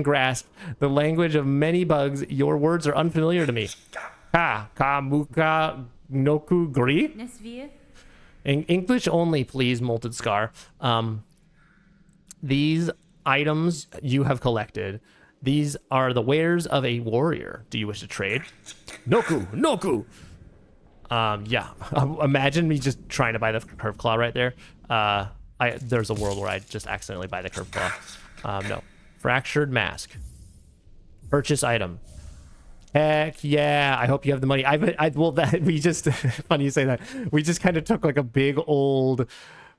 grasp the language of many bugs, your words are unfamiliar to me. Ka muka noku gri? In English only, please, Molted Scar. These items you have collected, these are the wares of a warrior. Do you wish to trade? Noku! Noku! Yeah. Imagine me just trying to buy the curve claw right there. There's a world where I just accidentally buy the curve claw. No. Fractured mask. Purchase item. Heck yeah! I hope you have the money. We just funny you say that. We just kind of took like a big old,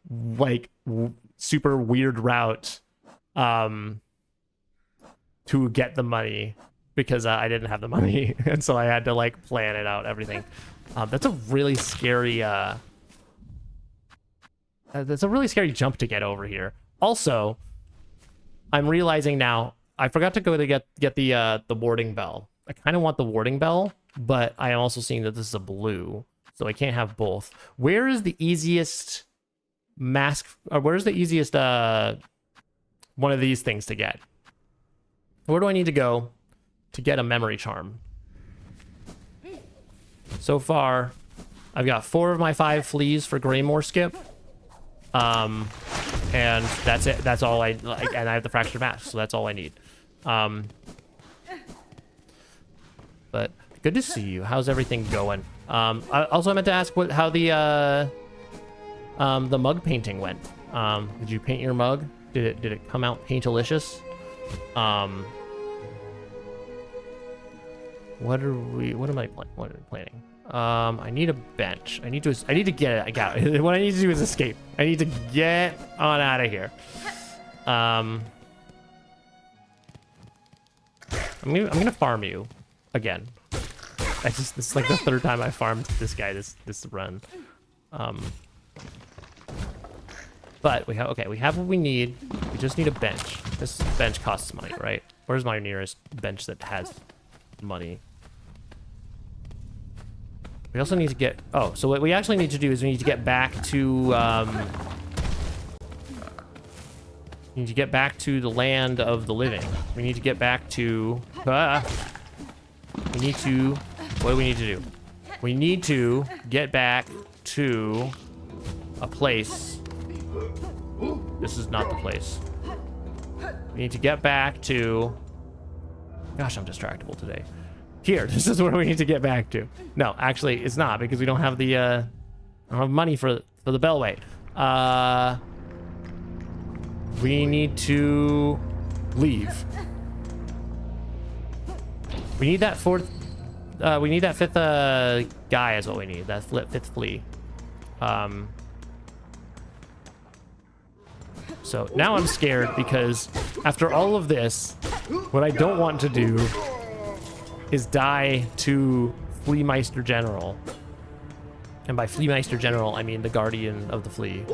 like super weird route, to get the money because I didn't have the money, and so I had to like plan it out everything. That's a really scary. That's a really scary jump to get over here. Also, I'm realizing now I forgot to go to get the warding bell. I kind of want the warding bell, but I am also seeing that this is a blue, so I can't have both. Where is the easiest mask, or where's the easiest one of these things to get? Where do I need to go to get a memory charm? So far, I've got 4 of my 5 fleas for Greymore skip. And that's it. That's all I like, and I have the fractured mask, so that's all I need. But good to see you. How's everything going? I meant to ask how the mug painting went. Did you paint your mug? Did it come out paintalicious? What am I planning? I need a bench. I need to get it. I got it. What I need to do is escape. I need to get on out of here. I'm gonna farm you again. This is like the 3rd time I farmed this guy this run. But we have what we need. We just need a bench. This bench costs money, right? Where's my nearest bench that has money? We also need to get... Oh, so what we actually need to do is we need to get back to... we need to get back to the land of the living. We need to get back to... we need to... What do we need to do? We need to get back to a place. This is not the place. We need to get back to... Gosh, I'm distractible today. Here, this is where we need to get back to. No, actually, it's not, because we don't have the I don't have money for the bellway. We need to leave. We need that 4th. We need that 5th guy is what we need. That 5th flea. So now I'm scared because after all of this, what I don't want to do is die to Fleameister General. And by Fleameister General, I mean the Guardian of the Flea.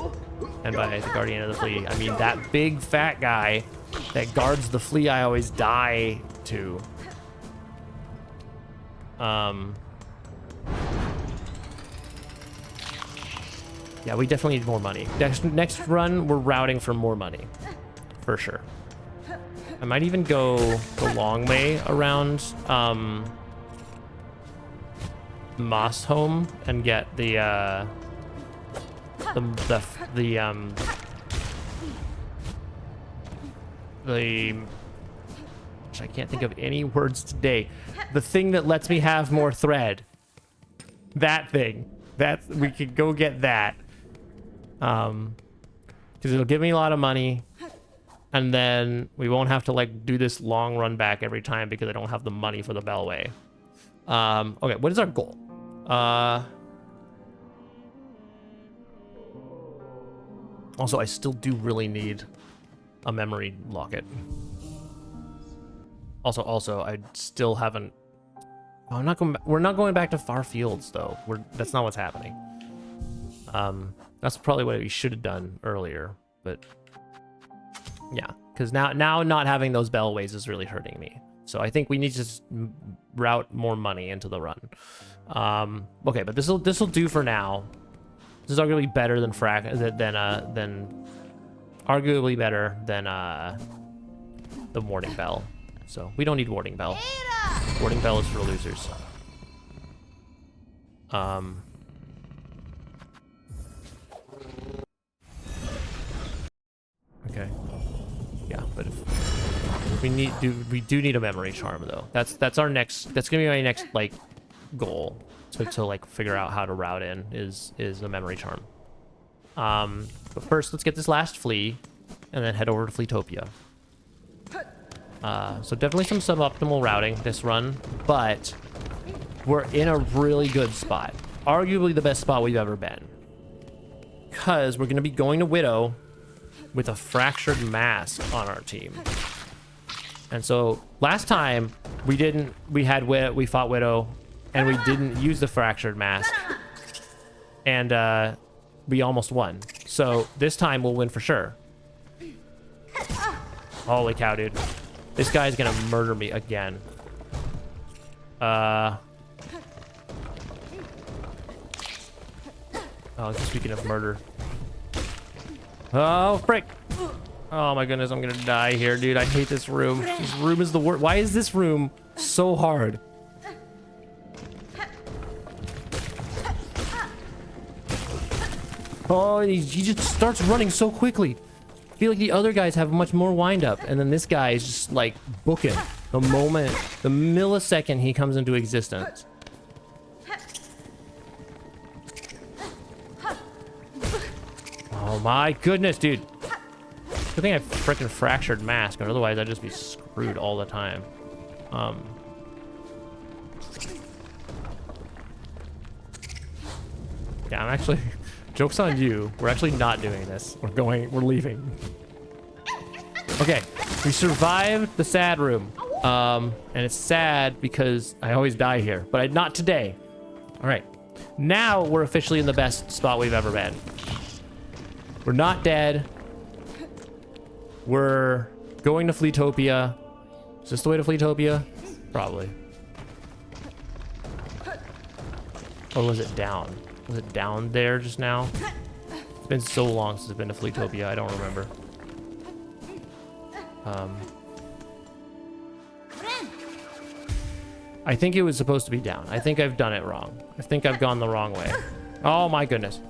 And by the Guardian of the Flea, I mean that big fat guy that guards the flea I always die to. Yeah, we definitely need more money. Next run, we're routing for more money. For sure. I might even go the long way around Moss Home and get the I can't think of any words today. The thing that lets me have more thread. That thing. We could go get that. Because it'll give me a lot of money. And then we won't have to like do this long run back every time because I don't have the money for the Bellway. Okay, what is our goal? Also, I still do really need a memory locket. Also, I still haven't. Oh, I'm not going. We're not going back to Far Fields though. That's not what's happening. That's probably what we should have done earlier, but yeah, because now not having those bellways is really hurting me. So I think we need to just route more money into the run. Okay, but this'll do for now. This is arguably better than arguably better than the Warning Bell. So we don't need Warning Bell. Warning Bell is for losers. Okay. Yeah, but if we do need a memory charm though. That's our next. That's gonna be my next like goal to like figure out how to route in is a memory charm. But first let's get this last flea, and then head over to Fleetopia. So definitely some suboptimal routing this run, but we're in a really good spot. Arguably the best spot we've ever been. Because we're gonna be going to Widow with a fractured mask on our team. And so last time we fought Widow and we didn't use the fractured mask, and we almost won. So this time we'll win for sure. Holy cow, dude. This guy's gonna murder me again. Oh, speaking of murder. Oh, frick. Oh my goodness, I'm gonna die here, dude. I hate this room. This room is the worst. Why is this room so hard? Oh, he just starts running so quickly. I feel like the other guys have much more wind up, and then this guy is just like booking the millisecond he comes into existence. Oh my goodness, dude. Good thing I freaking fractured mask, or otherwise I'd just be screwed all the time. Yeah, I'm actually... Joke's on you. We're actually not doing this. We're leaving. Okay, we survived the sad room. And it's sad because I always die here, but not today. All right, now we're officially in the best spot we've ever been. We're not dead. We're going to Fleetopia. Is this the way to Fleetopia? Probably. Or was it down? Was it down there just now? It's been so long since I've been to Fleetopia, I don't remember. I think it was supposed to be down. I think I've done it wrong. I think I've gone the wrong way. Oh my goodness.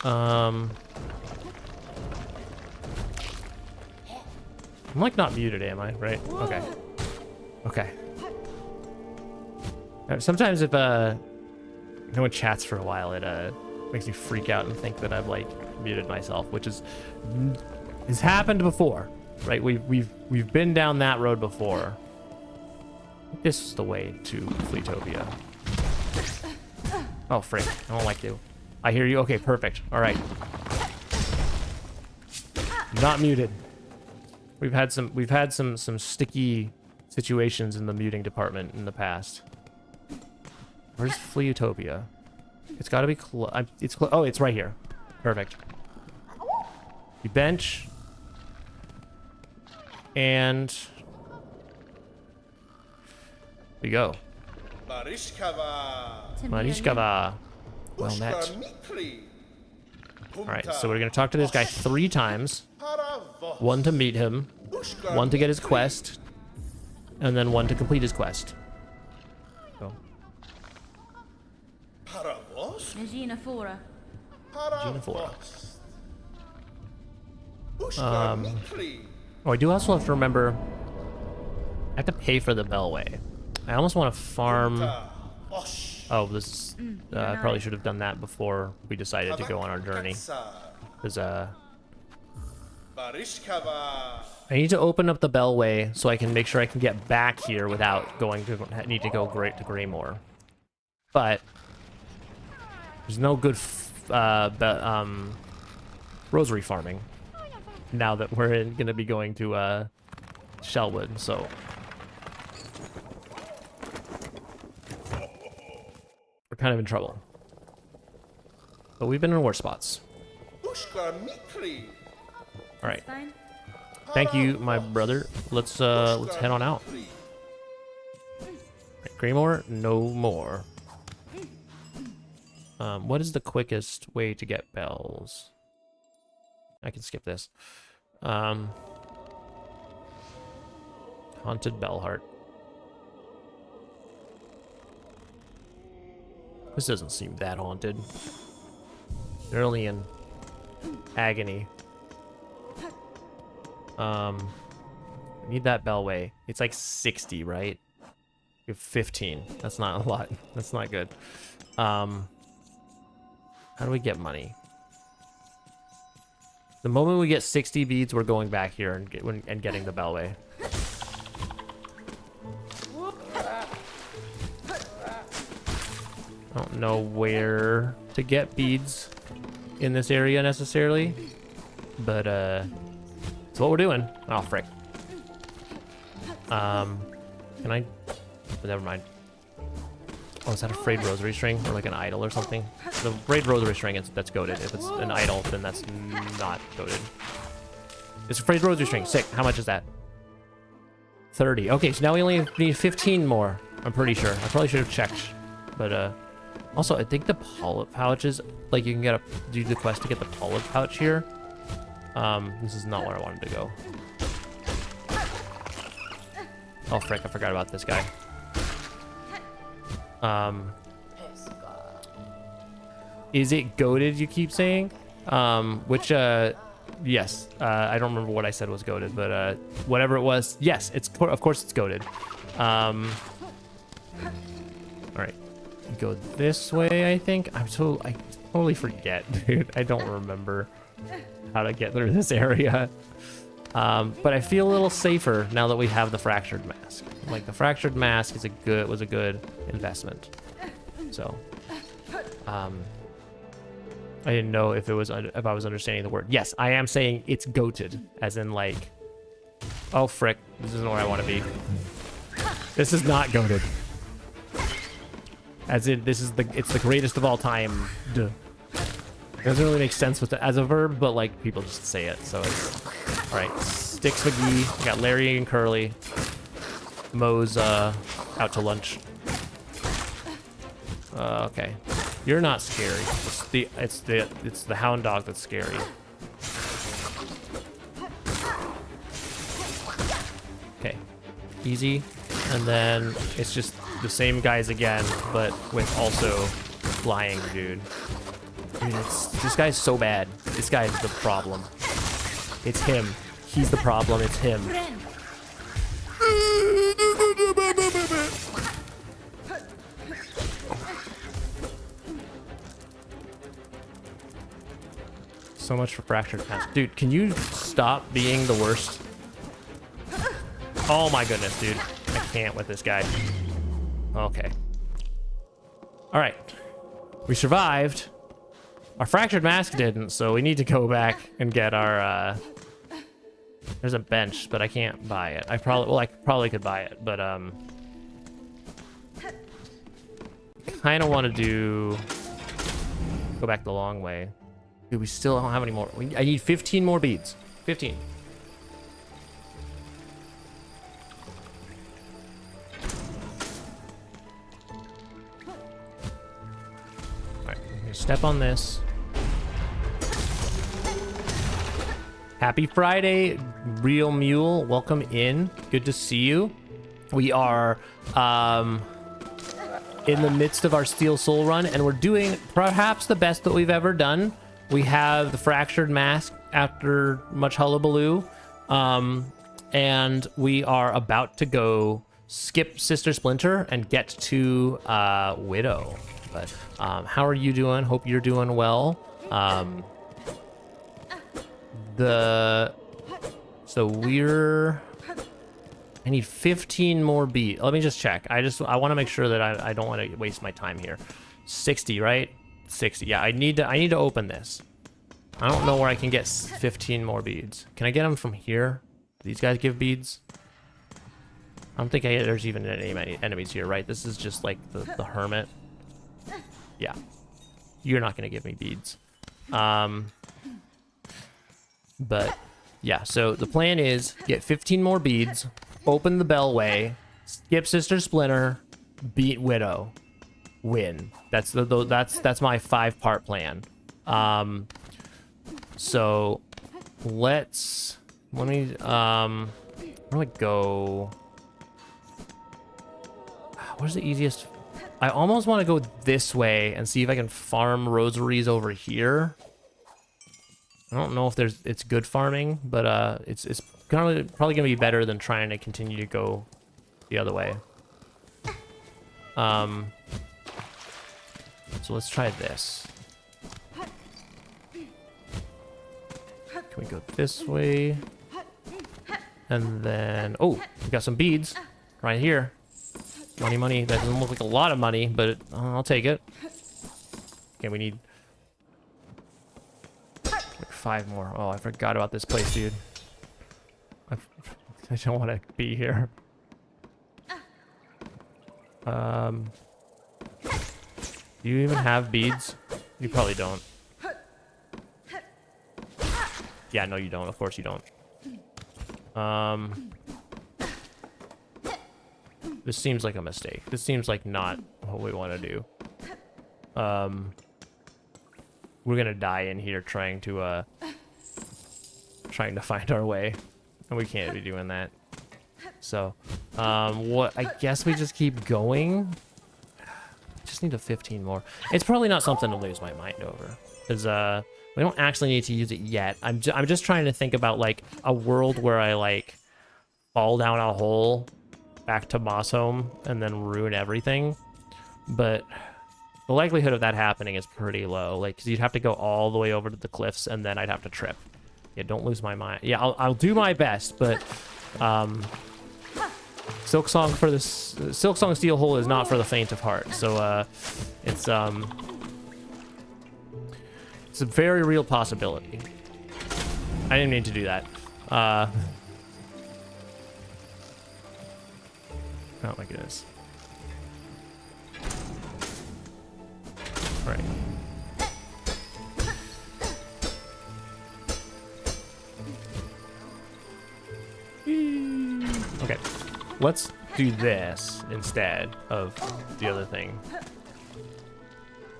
I'm like not muted, am I? Right? Okay. Okay. Sometimes if no one chats for a while, it makes me freak out and think that I've like muted myself, which has happened before, right? We've been down that road before. This is the way to Fleetopia. Oh frick! I don't like you. I hear you. Okay, perfect. All right. Not muted. We've had some sticky situations in the muting department in the past. Where's Fleetopia? It's got to be close. Oh, it's right here. Perfect. You bench. And we go. Marishkava. Well met. Alright, so we're gonna talk to this guy 3 times. 1 to meet him, 1 to get his quest, and then 1 to complete his quest. So.
Regina Fora.
Oh, I do also have to remember, I have to pay for the Bellway. I almost want to farm. Oh, this. I probably should have done that before we decided to go on our journey. Because I need to open up the Bellway so I can make sure I can get back here without going to need to go to Greymore. But there's no good rosary farming now that we're gonna be going to Shellwood, so we're kind of in trouble. But we've been in worse spots. All right. Thank you, my brother. Let's head on out. Right, Greymore, no more. What is the quickest way to get bells? I can skip this. Haunted Bellheart. This doesn't seem that haunted. They're only in agony. I need that Bellway. It's like 60, right? You have 15. That's not a lot. That's not good. How do we get money? The moment we get 60 beads, we're going back here and getting the Bellway. I don't know where to get beads in this area necessarily, but it's what we're doing. Oh frick. Can I? Never mind. Oh, is that a frayed rosary string or like an idol or something? The frayed rosary string that's goated. If it's an idol, then that's not goated. It's a frayed rosary string. Sick. How much is that? 30. Okay, so now we only need 15 more. I'm pretty sure. I probably should have checked, but also I think the polyp pouches, like you can do the quest to get the polyp pouch here. This is not where I wanted to go. Oh frick! I forgot about this guy. Is it goated, you keep saying? Yes. I don't remember what I said was goated, but whatever it was, yes, of course it's goated. All right, go this way, I think. I totally forget, dude. I don't remember how to get through this area. But I feel a little safer now that we have the fractured mask. Like the fractured mask was a good investment. So, I didn't know if I was understanding the word. Yes, I am saying it's goated, as in like, oh frick, this isn't where I want to be. This is not goated. As in, it's the greatest of all time. Duh. It doesn't really make sense as a verb, but like people just say it, so it's all right. Sticks McGee, we got Larry and Curly. Mo's out to lunch. Okay, you're not scary. It's the hound dog that's scary. Okay, easy, and then it's just the same guys again, but with also flying dude. Dude, this guy's so bad. This guy's the problem. It's him. He's the problem. It's him. So much for fractured mask. Dude, can you stop being the worst? Oh my goodness, dude. I can't with this guy. Okay. All right. We survived. Our fractured mask didn't, so we need to go back and get our, there's a bench, but I can't buy it. I probably could buy it, but, kind of want to go back the long way. Dude, we still don't have any more. I need 15 more beads. 15. All right, I'm gonna step on this. Happy Friday, Real Mule. Welcome in. Good to see you. We are in the midst of our Steel Soul run, and we're doing perhaps the best that we've ever done. We have the Fractured Mask after much hullabaloo, and we are about to go skip Sister Splinter and get to Widow. But how are you doing? Hope you're doing well. I need 15 more beats. Let me just check. I want to make sure that I don't want to waste my time here. 60, right? 60. Yeah, I need to open this. I don't know where I can get 15 more beads. Can I get them from here? These guys give beads? I don't think there's even any enemies here, right? This is just like the hermit. Yeah. You're not going to give me beads. But yeah, so the plan is get 15 more beads, open the Bellway, skip Sister Splinter, beat Widow, win. That's my 5-part plan. So let me where do I go? Where's the easiest? I almost want to go this way and see if I can farm rosaries over here. I don't know if it's good farming, but it's probably gonna be better than trying to continue to go the other way. So let's try this. Can we go this way? And then, oh, we got some beads right here. Money. That doesn't look like a lot of money, but I'll take it. Okay, we need 5 more. Oh, I forgot about this place, dude. I don't want to be here. Do you even have beads? You probably don't. Yeah, no, you don't. Of course you don't. This seems like a mistake. This seems like not what we want to do. We're gonna die in here trying to find our way, and we can't be doing that. So, what? I guess we just keep going. Just need a 15 more. It's probably not something to lose my mind over, because we don't actually need to use it yet. I'm just trying to think about like a world where I like fall down a hole back to Moss Home and then ruin everything, but the likelihood of that happening is pretty low. Like, cause you'd have to go all the way over to the cliffs, and then I'd have to trip. Yeah, don't lose my mind. Yeah, I'll do my best, but Silksong Steel Hole is not for the faint of heart. So it's a very real possibility. I didn't mean to do that. Oh my goodness. Right. Okay, let's do this instead of the other thing.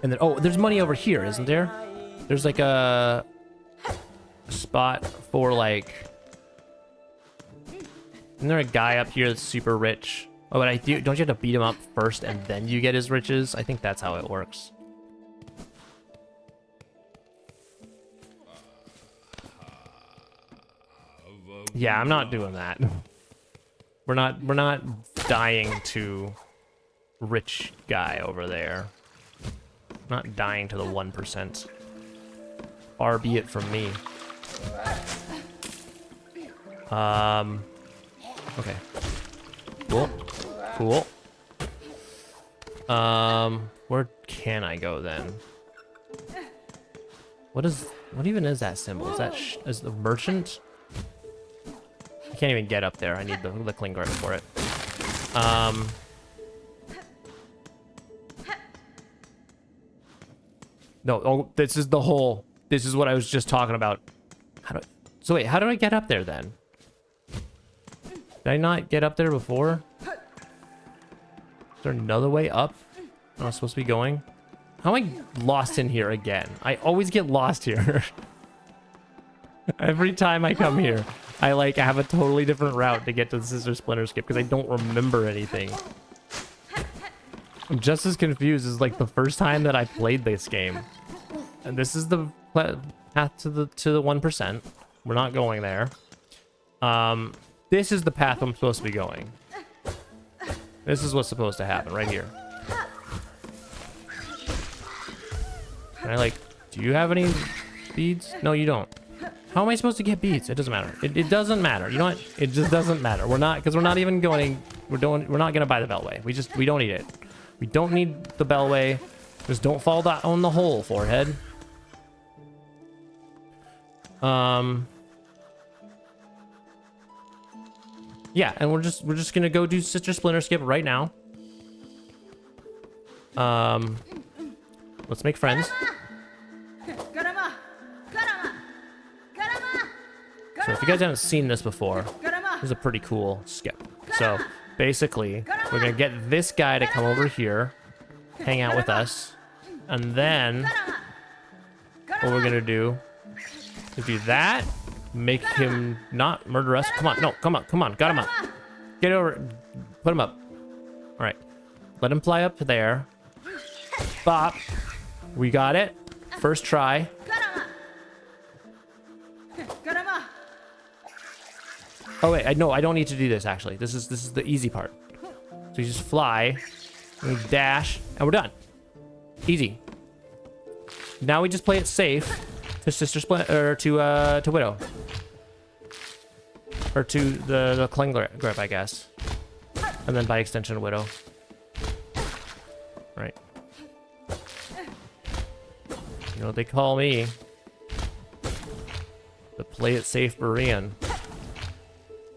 And then, oh, there's money over here, isn't there? There's like a spot for like... Isn't there a guy up here that's super rich? Oh, but don't you have to beat him up first and then you get his riches? I think that's how it works. Yeah, I'm not doing that. We're not dying to rich guy over there. Not dying to the 1%. Far be it from me. Okay. Cool. Where can I go then? What even is that symbol? Is the merchant? I can't even get up there. I need the Klingard for it. No, oh, this is the hole. This is what I was just talking about. So wait, how do I get up there then? Did I not get up there before? Is there another way up? I'm supposed to be going? How am I lost in here again? I always get lost here. Every time I come here, I like have a totally different route to get to the Sister Splinter skip because I don't remember anything. I'm just as confused as like the first time that I played this game. And this is the path to the 1%. We're not going there. This is the path I'm supposed to be going. This is what's supposed to happen right here. And I like, do you have any beads? No, you don't. How am I supposed to get beads? It doesn't matter. It doesn't matter. You know what? It just doesn't matter. We're not, because we're not even going, we're not gonna buy the Bellway. We don't need it. We don't need the Bellway. Just don't fall down the hole, forehead. Yeah, and we're just gonna go do Sister Splinter skip right now. Let's make friends. So if you guys haven't seen this before, this is a pretty cool skip. So basically, we're gonna get this guy to come over here, hang out with us, and then what we're gonna do is do that, make him not murder us. Come on, no, come on, got him up. Get over, put him up. All right, let him fly up there. Bop, we got it. First try. Oh wait, no, I don't need to do this actually. This is the easy part. So you just fly, and we dash, and we're done. Easy. Now we just play it safe to Sister Splinter, or to Widow, or to the Cling grip, I guess, and then by extension Widow. Right. You know what they call me? The play it safe Berean.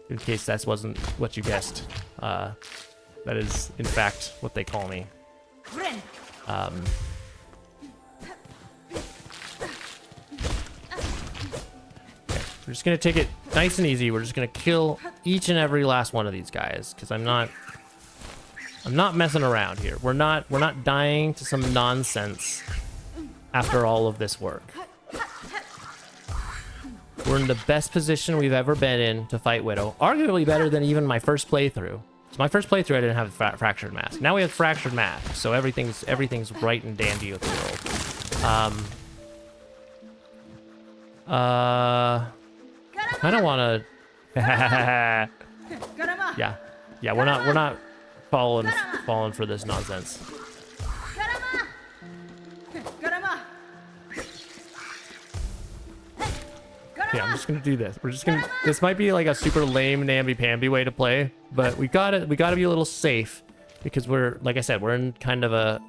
In case that wasn't what you guessed, that is in fact what they call me. Okay, we're just gonna take it nice and easy. We're just gonna kill each and every last one of these guys because I'm not messing around here. We're not dying to some nonsense after all of this work. We're in the best position we've ever been in to fight Widow. Arguably better than even my first playthrough. So my first playthrough, I didn't have Fractured Mask. Now we have Fractured Mask, so everything's right and dandy with the world. I don't want to. Yeah. We're not falling for this nonsense. Yeah, I'm just gonna do this. This might be like a super lame namby-pamby way to play, but we gotta be a little safe because we're, like I said, we're in kind of a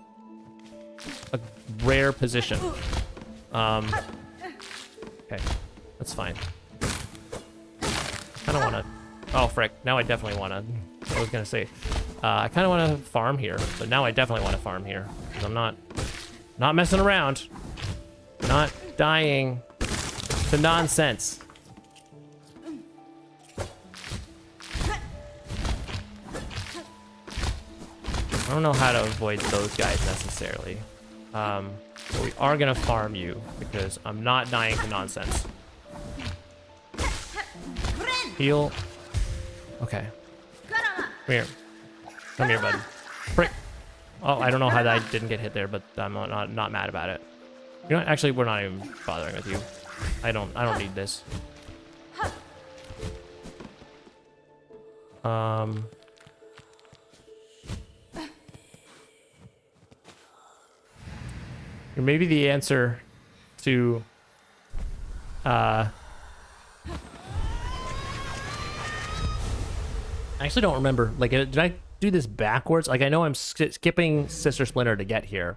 rare position. Okay, that's fine. Kind of wanna. Oh frick! Now I definitely wanna. I was gonna say, I kind of wanna farm here, but now I definitely wanna farm here because I'm not messing around, not dying to nonsense. I don't know how to avoid those guys necessarily. But we are gonna farm you because I'm not dying to nonsense. Heal. Okay. Come here, bud. Frick. Oh, I don't know how that didn't get hit there, but I'm not mad about it. You know what? Actually, we're not even bothering with you. I don't need this. Or maybe the answer to I actually don't remember. Like, did I do this backwards? Like, I know I'm skipping Sister Splinter to get here.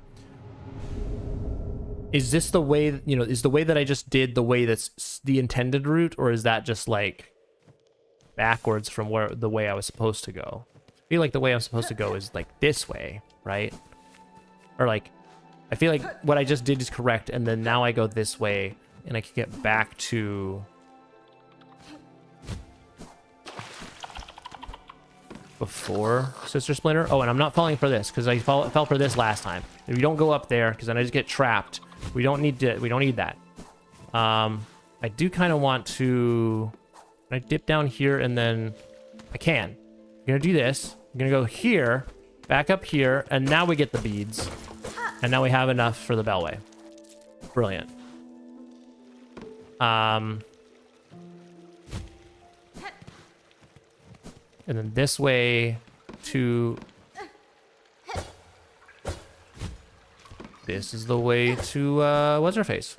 Is this the way, you know, is the way that I just did the way that's the intended route, or is that just like backwards from the way I was supposed to go? I feel like the way I'm supposed to go is like this way, right? Or like, I feel like what I just did is correct, and then now I go this way, and I can get back to before Sister Splinter. Oh, and I'm not falling for this because I fell for this last time. If you don't go up there, because then I just get trapped. We don't need that. I do kind of want to... Can I dip down here and then... I can. I'm gonna do this. I'm gonna go here, back up here, and now we get the beads. And now we have enough for the bellway. Brilliant. And then this way to... This is the way to, what's her face?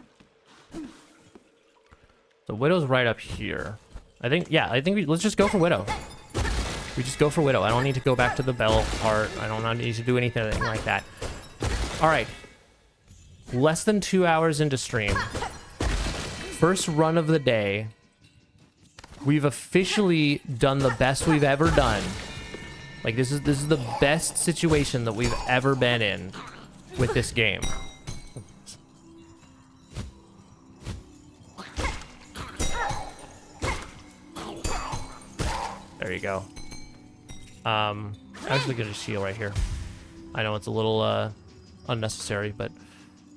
The Widow's right up here. I think let's just go for Widow. We just go for Widow. I don't need to go back to the bell part. I don't need to do anything like that. All right. Less than 2 hours into stream. First run of the day. We've officially done the best we've ever done. Like, this is the best situation that we've ever been in with this game. There you go. I'm actually gonna heal right here. I know it's a little unnecessary, but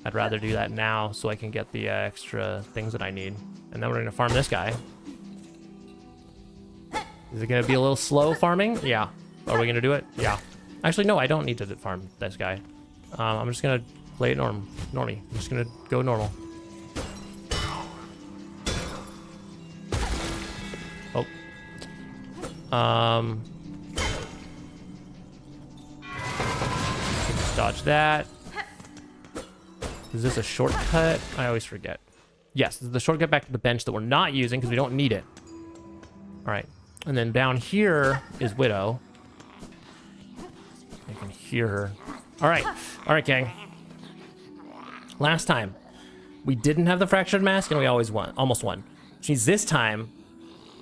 I'd rather do that now so I can get the extra things that I need. And then we're gonna farm this guy. Is it gonna be a little slow farming? Yeah. Are we gonna do it? Yeah. Actually, no, I don't need to farm this guy. I'm just gonna play it normie. I'm just gonna go normal. Oh. Just dodge that. Is this a shortcut? I always forget. Yes, this is the shortcut back to the bench that we're not using because we don't need it. All right. And then down here is Widow. I can hear her. All right, gang. Last time, we didn't have the fractured mask and we almost won. Which means this time,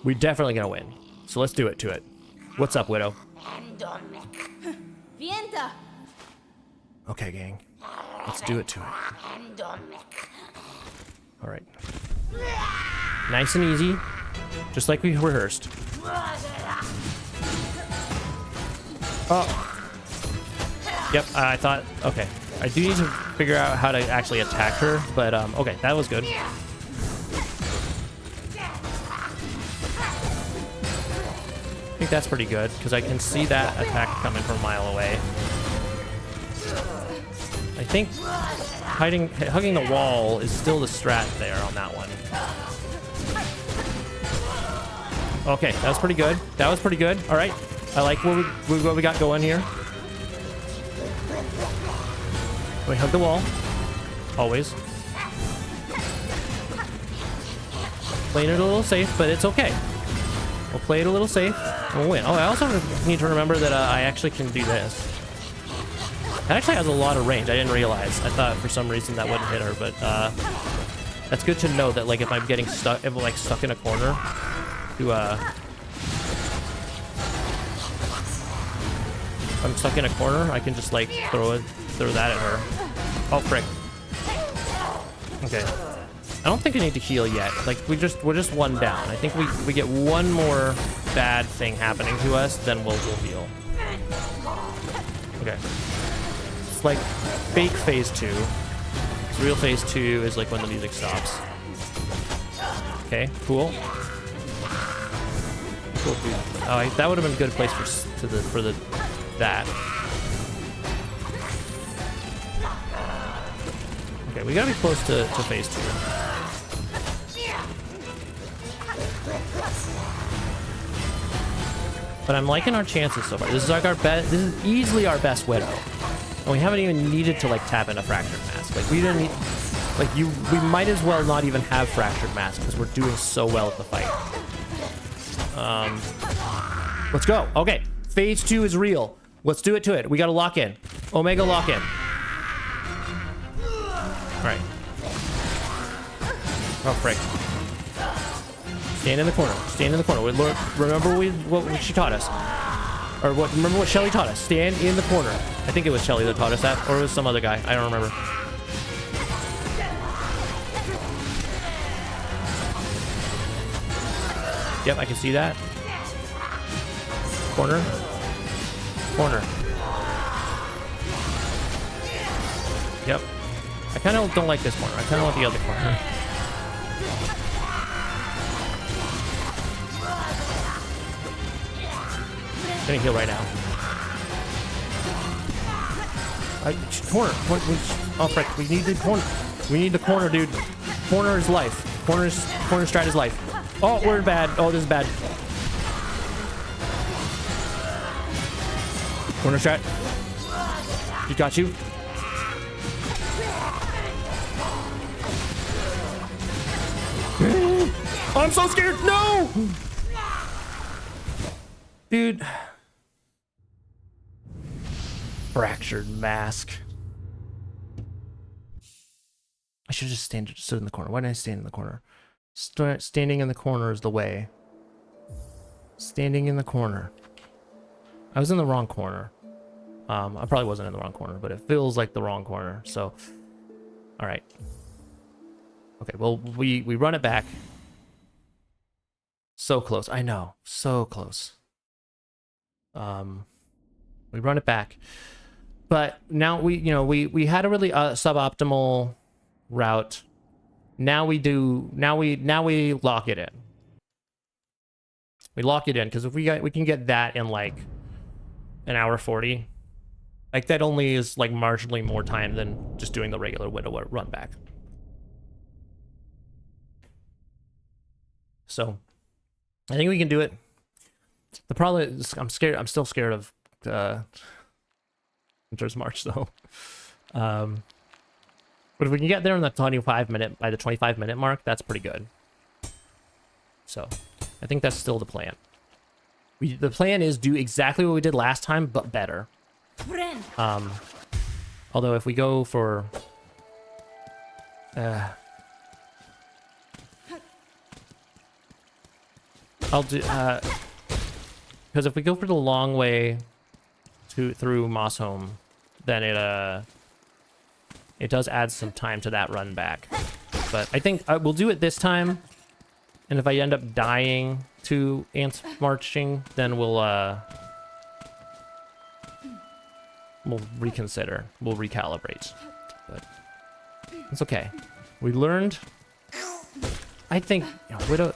we're definitely gonna win. So let's do it to it. What's up, Widow? Okay, gang. Let's do it to it. All right. Nice and easy, just like we rehearsed. Oh. Yep, I thought, okay. I do need to figure out how to actually attack her, but okay, that was good. I think that's pretty good, because I can see that attack coming from a mile away. I think hugging the wall is still the strat there on that one. Okay, that was pretty good. That was pretty good. All right, I like what we got going here. We hug the wall. Always. Playing it a little safe, but it's okay. We'll play it a little safe, and we'll win. Oh, I also need to remember that I actually can do this. That actually has a lot of range. I didn't realize. I thought for some reason that wouldn't hit her, but that's good to know that, like, if I'm getting stuck, if I'm, like, stuck in a corner, to if I'm stuck in a corner, I can just, like, throw that at her. Oh, frick. Okay. I don't think I need to heal yet. Like, we're just one down. I think we get one more bad thing happening to us, then we'll heal. Okay. It's like fake phase 2. Real phase 2 is like when the music stops. Okay, cool. Cool, dude. Oh, that would have been a good place for that. Okay, we gotta be close to phase 2. But I'm liking our chances so far. This is like our best. This is easily our best Widow, and we haven't even needed to, like, tap in a fractured mask. Like, we didn't need. Like, we might as well not even have fractured mask because we're doing so well at the fight. Let's go. Okay, phase 2 is real. Let's do it to it. We gotta lock in. Omega lock in. All right. Oh, frick. Stand in the corner. Stand in the corner. Remember what she taught us. Or remember what Shelly taught us. Stand in the corner. I think it was Shelly that taught us that. Or it was some other guy. I don't remember. Yep, I can see that. Corner. Corner. Yep. I kind of don't like this corner. I kind of want the other corner. Gonna heal right now. Corner. Oh frick! We need the corner. We need the corner, dude. Corner is life. Corner strat is life. Oh, we're bad. Oh, this is bad. Corner strat. He got you. Oh, I'm so scared. No, dude. Fractured mask. I should just stood in the corner. Why didn't I stand in the corner? Standing in the corner is the way. Standing in the corner. I was in the wrong corner. I probably wasn't in the wrong corner, but it feels like the wrong corner. So, all right. Okay, well, we run it back. So close. I know. So close. We run it back. But now we had a really suboptimal route. Now we lock it in. We lock it in because if we can get that in like an hour 40. Like that only is like marginally more time than just doing the regular Widow run back. So I think we can do it. The problem is I'm scared. I'm still scared of Winter's March though. But if we can get there in the 25 minute mark, that's pretty good. So I think that's still the plan. The plan is do exactly what we did last time, but better. Although if we go for I'll do because if we go for the long way through Mossholm, then it does add some time to that run back. But I think we'll do it this time, and if I end up dying to ants marching, then we'll reconsider. We'll recalibrate. But it's okay. We learned. I think Widow.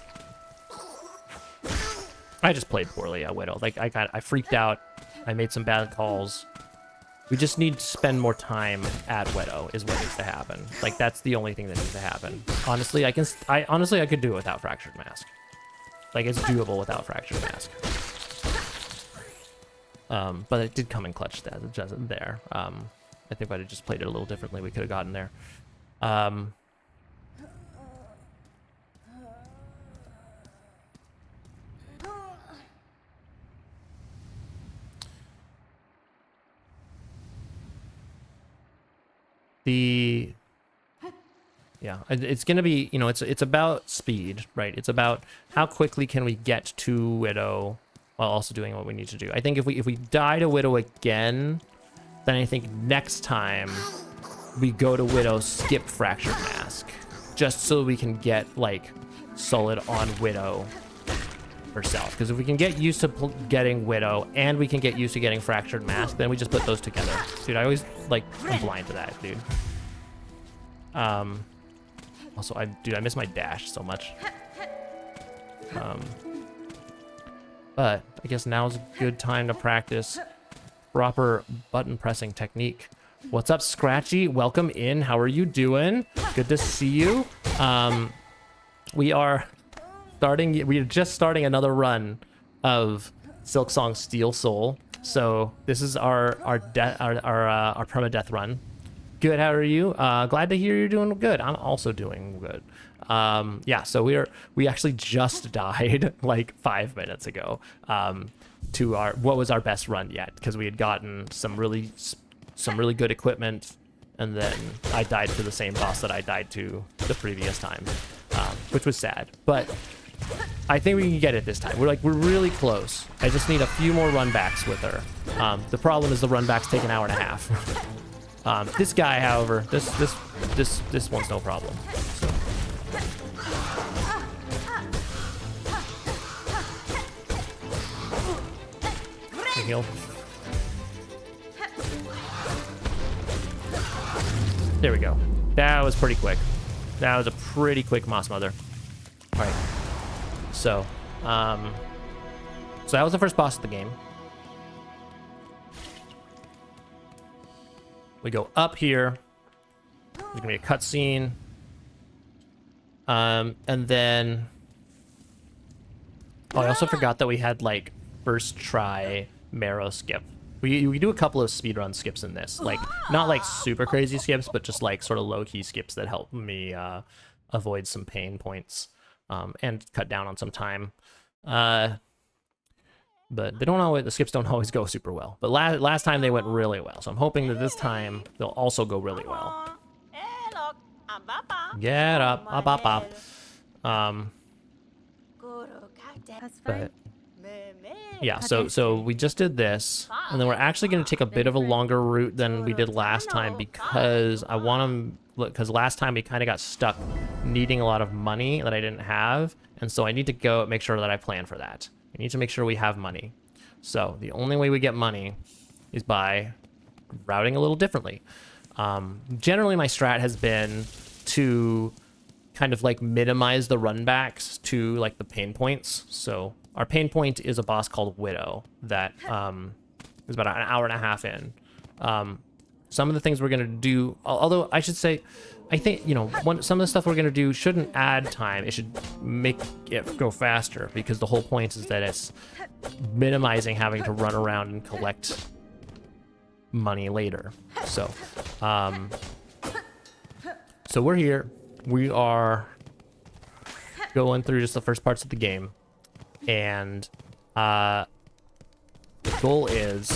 I just played poorly at Widow. Like I freaked out. I made some bad calls. We just need to spend more time at Widow is what needs to happen. Like that's the only thing that needs to happen. Honestly, I could do it without Fractured Mask. Like it's doable without Fractured Mask. But it did come in clutch there. I think if I'd have just played it a little differently, we could have gotten there. It's gonna be, it's about speed, right? It's about how quickly can we get to Widow while also doing what we need to do. I think if we die to Widow again, then I think next time we go to Widow, skip Fractured Mask, just so we can get like solid on Widow herself. Because if we can get used to getting Widow and we can get used to getting Fractured Mask, then we just put those together. Dude, I always I'm blind to that, dude. Also, I miss my dash so much. But I guess now is a good time to practice proper button pressing technique. What's up, Scratchy? Welcome in. How are you doing? Good to see you. We are just starting another run of Silksong Steel Soul. So this is our permadeath run. Good, how are you? Glad to hear you're doing good. I'm also doing good. Yeah, so we actually just died like 5 minutes ago to what was our best run yet, because we had gotten some really good equipment, and then I died to the same boss that I died to the previous time, which was sad. But I think we can get it this time. We're really close. I just need a few more run backs with her. The problem is the run backs take an hour and a half. This guy, however, this one's no problem. So. Heal. There we go. That was pretty quick. That was a pretty quick Moss Mother. All right. So that was the first boss of the game. We go up here. There's gonna be a cutscene. And then... Oh, I also forgot that we had, like, first try marrow skip. We do a couple of speedrun skips in this. Like, not like super crazy skips, but just like sort of low-key skips that help me avoid some pain points and cut down on some time. But they don't always, the skips don't always go super well. But last time they went really well, so I'm hoping that this time they'll also go really well. Get up, up. But yeah, so we just did this, and then we're actually going to take a bit of a longer route than we did last time because I want to, because last time we kind of got stuck needing a lot of money that I didn't have, and so I need to go make sure that I plan for that. I need to make sure we have money. So the only way we get money is by routing a little differently. Generally, my strat has been to kind of like minimize the runbacks to like the pain points. So our pain point is a boss called Widow that is about an hour and a half in. Some of the things we're going to do, although I should say, I think, you know, some of the stuff we're going to do shouldn't add time. It should make it go faster because the whole point is that it's minimizing having to run around and collect money later. So, so we're here. We are going through just the first parts of the game. And the goal is,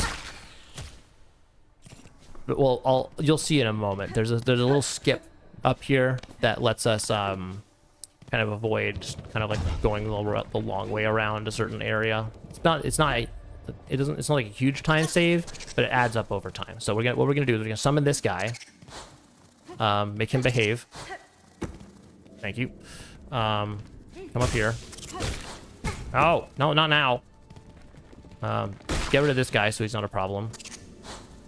well, you'll see in a moment. There's a little skip up here that lets us kind of avoid just kind of like going the long way around a certain area. It's not like a huge time save, but it adds up over time. So what we're gonna do is we're gonna summon this guy, make him behave. Thank you. Come up here. Oh, no, not now. Get rid of this guy so he's not a problem.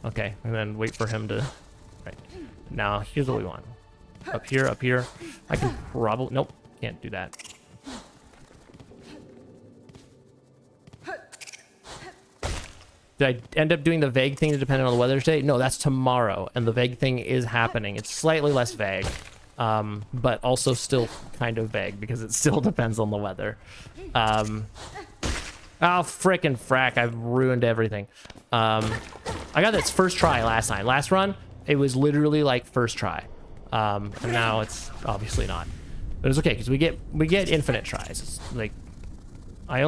Okay, and then wait for him to... Right. Now, here's what we want. Up here. I can probably... Nope, can't do that. Did I end up doing the vague thing depending on the weather today? No, that's tomorrow, and the vague thing is happening. It's slightly less vague, but also still kind of vague because it still depends on the weather. Oh, frickin' frack, I've ruined everything. I got this first try last time. Last run, it was literally like first try. And now it's obviously not. But it's okay, because we get infinite tries. It's like, the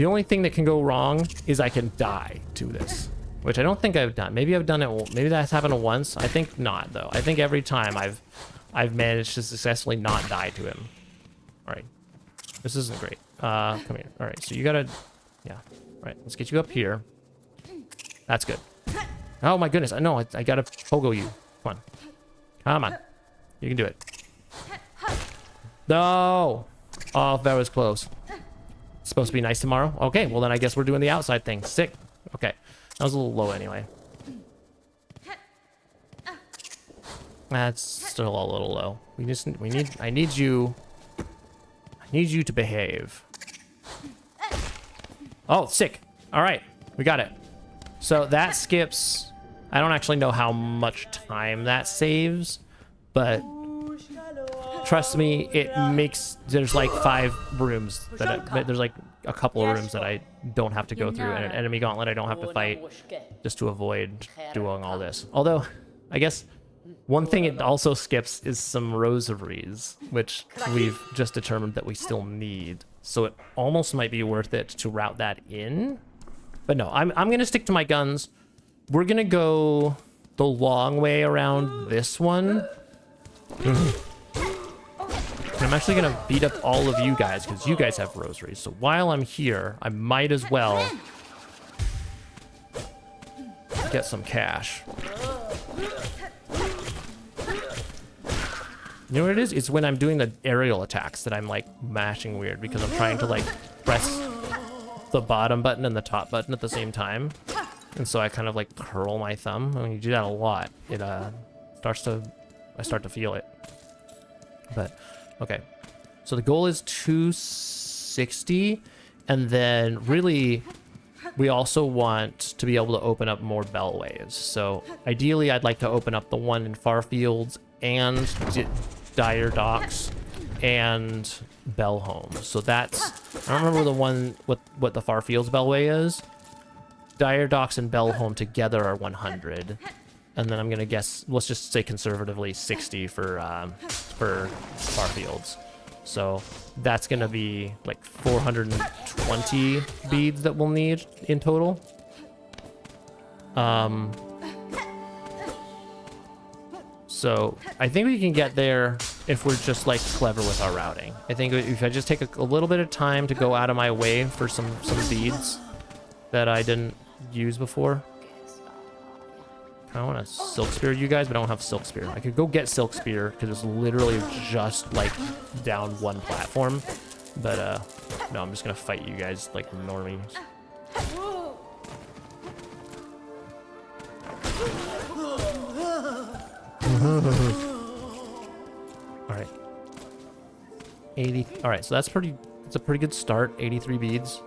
only thing that can go wrong is I can die to this, which I don't think I've done. Maybe I've done it, maybe that's happened once. I think not, though. I think every time I've managed to successfully not die to him. All right. This isn't great. Come here. All right, so you gotta... Yeah. All right, let's get you up here. That's good. Oh, my goodness. I know. I gotta pogo you. Come on. Come on. You can do it. No! Oh, that was close. It's supposed to be nice tomorrow? Okay, well then I guess we're doing the outside thing. Sick. Okay. That was a little low anyway. That's still a little low. I need you to behave. Oh, sick. All right, we got it. So that skips, I don't actually know how much time that saves, but trust me, it makes, there's like 5 rooms there's like a couple of rooms that I don't have to go through, and an enemy gauntlet I don't have to fight just to avoid doing all this. Although, I guess one thing it also skips is some rosaries, which we've just determined that we still need. So it almost might be worth it to route that in. But no, I'm going to stick to my guns. We're going to go the long way around this one. And I'm actually going to beat up all of you guys because you guys have rosaries. So while I'm here, I might as well get some cash. You know what it is? It's when I'm doing the aerial attacks that I'm like mashing weird because I'm trying to like press the bottom button and the top button at the same time. And so I kind of like curl my thumb. When you do that a lot, it I start to feel it. But okay. So the goal is 260, and then really we also want to be able to open up more bellways. So ideally, I'd like to open up the one in Farfields and Dire Docks and Bellholm. So that's, I don't remember the one what the Farfields bellway is. Dire Docks and Bellholm together are 100. And then I'm gonna guess, let's just say conservatively 60 for Farfields. So that's gonna be like 420 beads that we'll need in total. So I think we can get there if we're just like clever with our routing. I think if I just take a little bit of time to go out of my way for some beads that I didn't use before. I want a Silk Spear, you guys, but I don't have Silk Spear. I could go get Silk Spear because it's literally just like down one platform. But no, I'm just gonna fight you guys like normies. All right, 80. All right, so that's pretty. It's a pretty good start. 83 beads.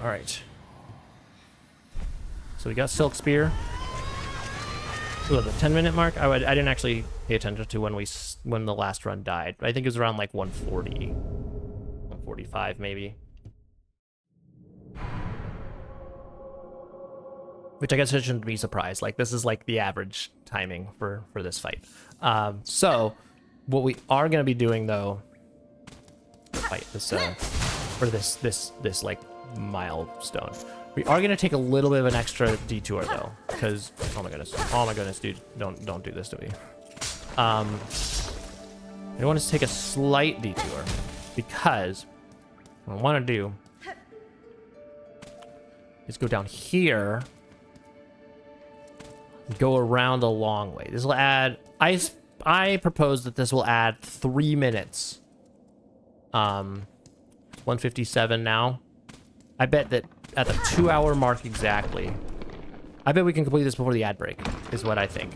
All right. So we got Silk Spear. So the 10-minute mark. I didn't actually pay attention to when the last run died. I think it was around like 140, 145 maybe. Which I guess I shouldn't be surprised. Like this is like the average timing for this fight. So what we are gonna be doing though, fight this for this like milestone. We are gonna take a little bit of an extra detour though, because oh my goodness, dude, don't do this to me. I want to take a slight detour because what I want to do is go down here, go around a long way. This will add. I propose that this will add 3 minutes. 157 now. I bet that at the 2-hour mark exactly, I bet we can complete this before the ad break, is what I think.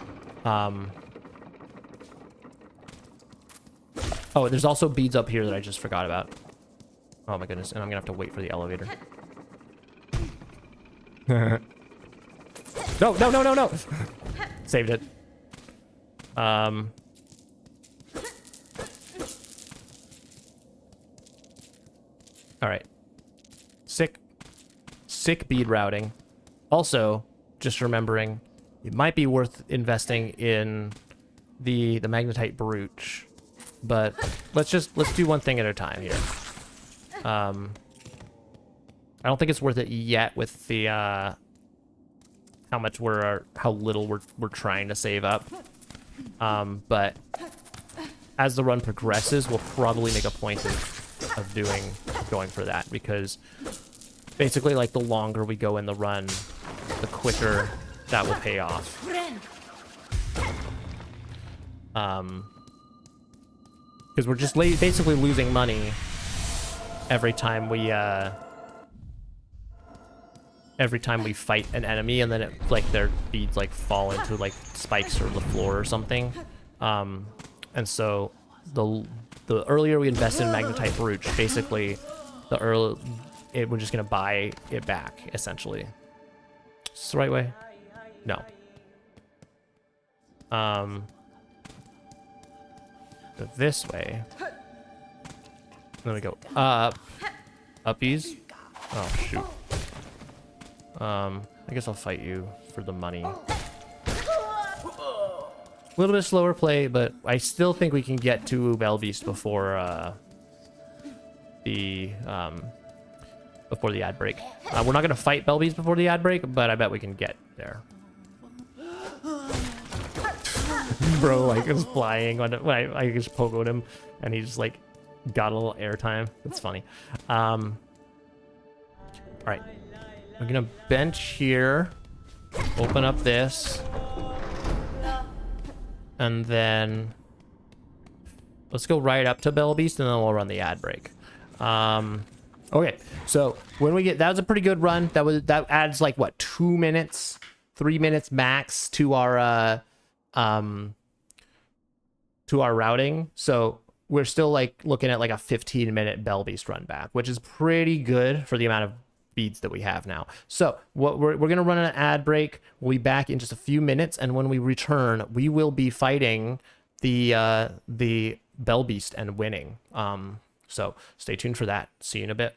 Oh, there's also beads up here that I just forgot about. Oh my goodness, and I'm gonna have to wait for the elevator. No. Saved it. All right. Sick bead routing. Also, just remembering, it might be worth investing in the magnetite brooch, but let's do one thing at a time here. I don't think it's worth it yet with the how little we're trying to save up. But as the run progresses, we'll probably make a point of going for that, because basically, like, the longer we go in the run, the quicker that will pay off. Because we're just basically losing money every time we fight an enemy, and then it, like, their beads like fall into like spikes or the floor or something. And so the earlier we invest in magnetite brooch, basically we're just gonna buy it back, essentially. Is this the right way? No. Go this way. Then we go up. Uppies. Oh shoot. I guess I'll fight you for the money. A little bit slower play, but I still think we can get to Belbeast before the ad break. We're not gonna fight Belbeast before the ad break, but I bet we can get there. Bro, like, is flying when I just pogoed him, and he just like got a little airtime. That's funny. All right, we're gonna bench here, open up this, and then let's go right up to Belbeast, and then we'll run the ad break. Okay, so when we get, that was a pretty good run. That adds like what, 2 minutes, 3 minutes max to our routing. So we're still like looking at like a 15-minute Bell Beast run back, which is pretty good for the amount of beads that we have now. So what we're gonna run an ad break. We'll be back in just a few minutes, and when we return, we will be fighting the Bell Beast and winning. So stay tuned for that. See you in a bit.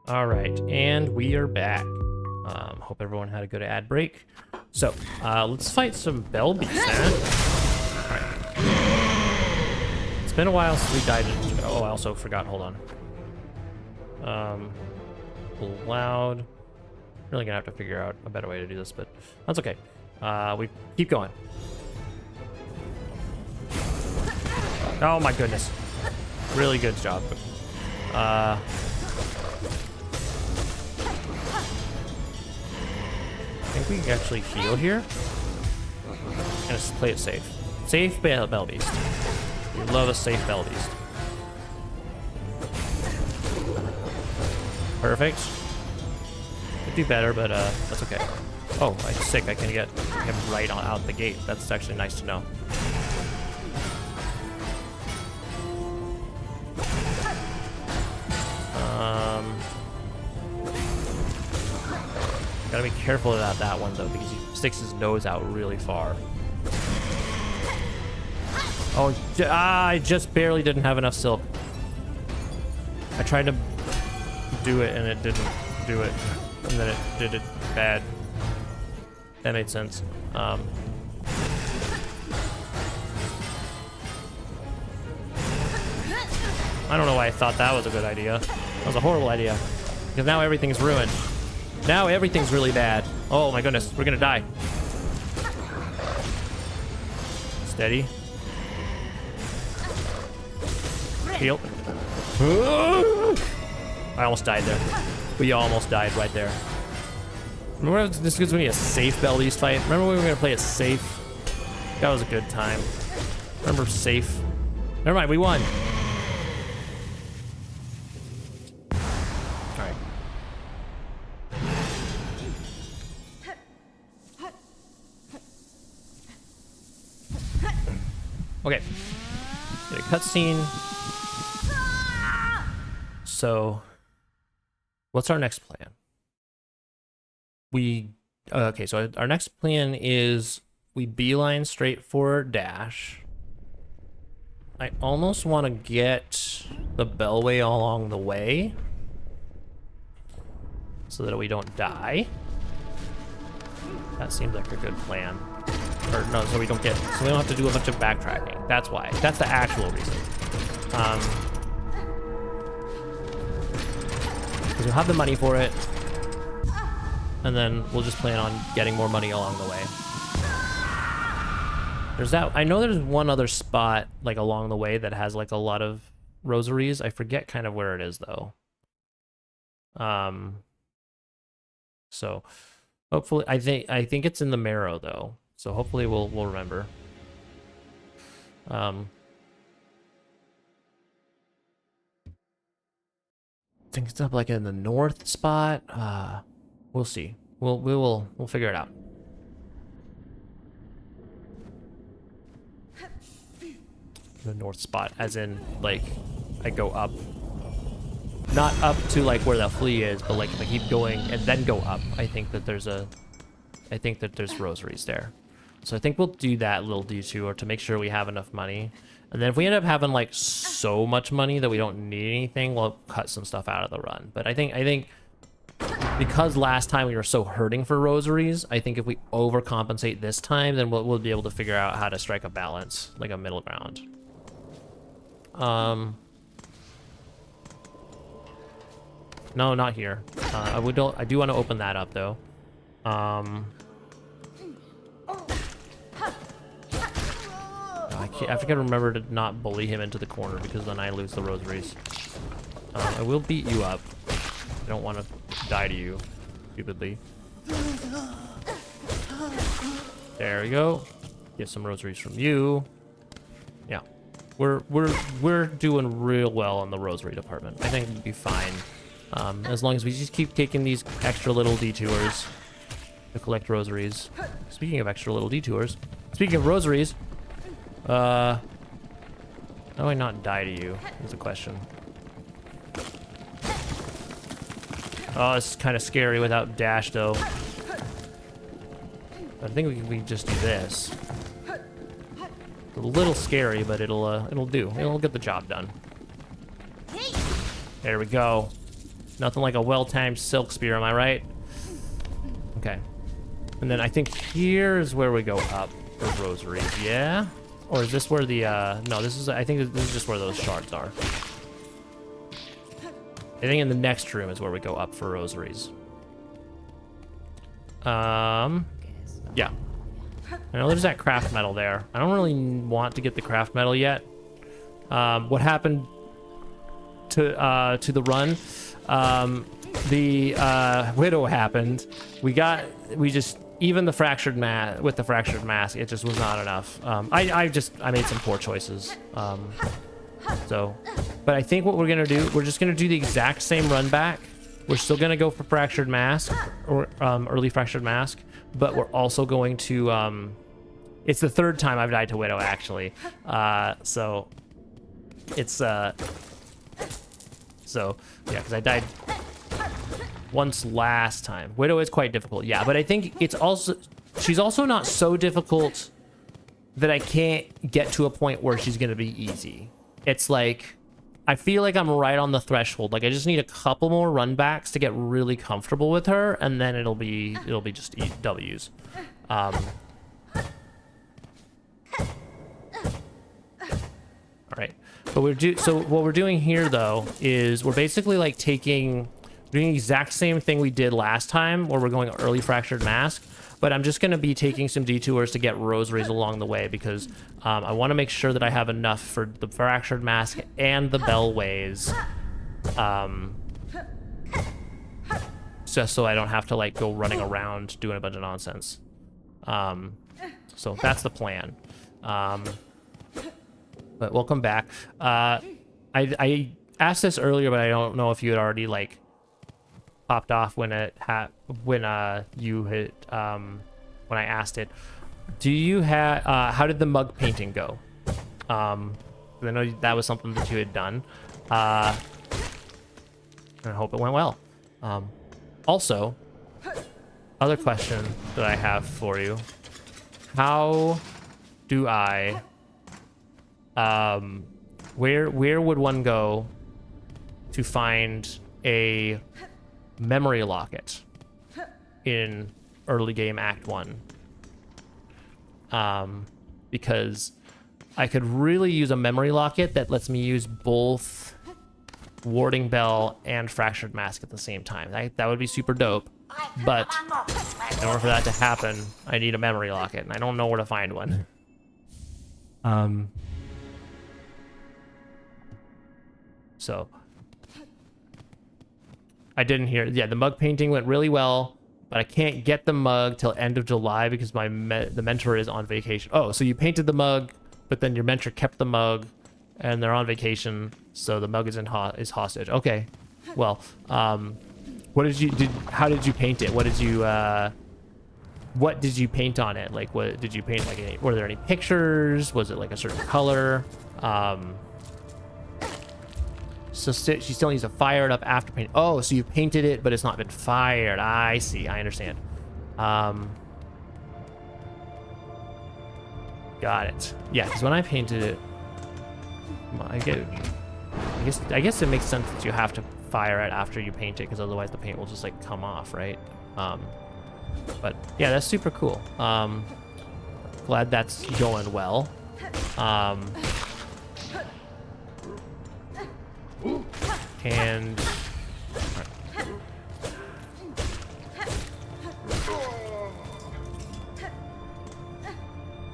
All right, and we are back. Hope everyone had a good ad break. So, let's fight some Bell Beasts, man. All right. It's been a while since we died into... Oh, I also forgot. Hold on. Loud. Really gonna have to figure out a better way to do this, but that's okay. We keep going. Oh my goodness. Really good job. I think we can actually heal here. And just play it safe. Safe Bell Beast. We love a safe Bell Beast. Perfect. Could do better, but that's okay. Oh, I'm sick. I can get him right on out the gate. That's actually nice to know. Gotta be careful about that one though, because he sticks his nose out really far. Oh, I just barely didn't have enough silk. I tried to do it and it didn't do it, and then it did it bad. That made sense. I don't know why I thought that was a good idea. That was a horrible idea. Because now everything's ruined. Now everything's really bad. Oh my goodness, we're gonna die. Steady. Heal. I almost died there. We almost died right there. Remember this was gonna be a safe Bellies fight? Remember when we were gonna play it safe? That was a good time. Remember safe? Never mind, we won. Alright. Okay. Get a cutscene. So, what's our next plan? Okay, so our next plan is we beeline straight for dash. I almost want to get the bellway along the way so that we don't die. That seems like a good plan. Or no, so we don't have to do a bunch of backtracking. That's why. That's the actual reason. Because we'll have the money for it, and then we'll just plan on getting more money along the way. There's that. I know there's one other spot like along the way that has like a lot of rosaries. I forget kind of where it is though. So hopefully, I think it's in the marrow though. So hopefully we'll remember. I think it's up like in the north spot. We'll see. We'll figure it out. The north spot, as in like I go up, not up to like where the flea is, but like if I keep going and then go up. I think that there's rosaries there. So I think we'll do that little detour to make sure we have enough money. And then if we end up having like so much money that we don't need anything, we'll cut some stuff out of the run. But I think because last time we were so hurting for rosaries, I think if we overcompensate this time, then we'll be able to figure out how to strike a balance, like a middle ground. No, not here. I do want to open that up though. I have to remember to not bully him into the corner because then I lose the rosaries. I will beat you up. I don't want to die to you, stupidly. There we go. Get some rosaries from you. Yeah, we're doing real well on the rosary department. I think we'll be fine as long as we just keep taking these extra little detours to collect rosaries. Speaking of extra little detours, speaking of rosaries. How do I not die to you? Is the question. Oh, it's kind of scary without dash, though. I think we can just do this. It's a little scary, but it'll do. It'll get the job done. There we go. Nothing like a well-timed silk spear, am I right? Okay. And then I think here's where we go up for rosaries, yeah? Or is this where the, no, I think this is just where those shards are. I think in the next room is where we go up for rosaries. Yeah. I know there's that craft metal there. I don't really want to get the craft metal yet. What happened to the run? The widow happened. Even the fractured mask, it just was not enough. I made some poor choices. But I think what we're gonna do, we're just gonna do the exact same run back. We're still gonna go for fractured mask or early fractured mask, but we're also going to. It's the third time I've died to widow actually. So yeah, because I died once last time. Widow is quite difficult, yeah, but I think she's also not so difficult that I can't get to a point where she's gonna be easy. It's like I feel like I'm right on the threshold. Like I just need a couple more run backs to get really comfortable with her, and then it'll be just W's. All right. But so what we're doing here though is we're basically like doing the exact same thing we did last time, where we're going early fractured mask. But I'm just going to be taking some detours to get rosaries along the way, because I want to make sure that I have enough for the fractured mask and the bellways. Just so I don't have to like go running around doing a bunch of nonsense. So that's the plan. But welcome back. I asked this earlier, but I don't know if you had already like popped off when when I asked it. Do you have how did the mug painting go? I know that was something that you had done. I hope it went well. Also, other question that I have for you: how do I where would one go to find a memory locket in early game Act 1? Because I could really use a memory locket that lets me use both Warding Bell and Fractured Mask at the same time. That would be super dope. But in order for that to happen, I need a memory locket, and I don't know where to find one. So I didn't hear. Yeah, the mug painting went really well, but I can't get the mug till end of July because the mentor is on vacation. Oh, so you painted the mug, but then your mentor kept the mug, and they're on vacation, so the mug is hostage. Okay, well, what did you how did you paint it? What did you paint on it? Like, what did you paint? Like, were there any pictures? Was it like a certain color? So she still needs to fire it up after paint. Oh, so you painted it, but it's not been fired. I see. I understand. Got it. Yeah, because when I painted it, I guess it makes sense that you have to fire it after you paint it, because otherwise the paint will just like come off, right? But yeah, that's super cool. Glad that's going well. And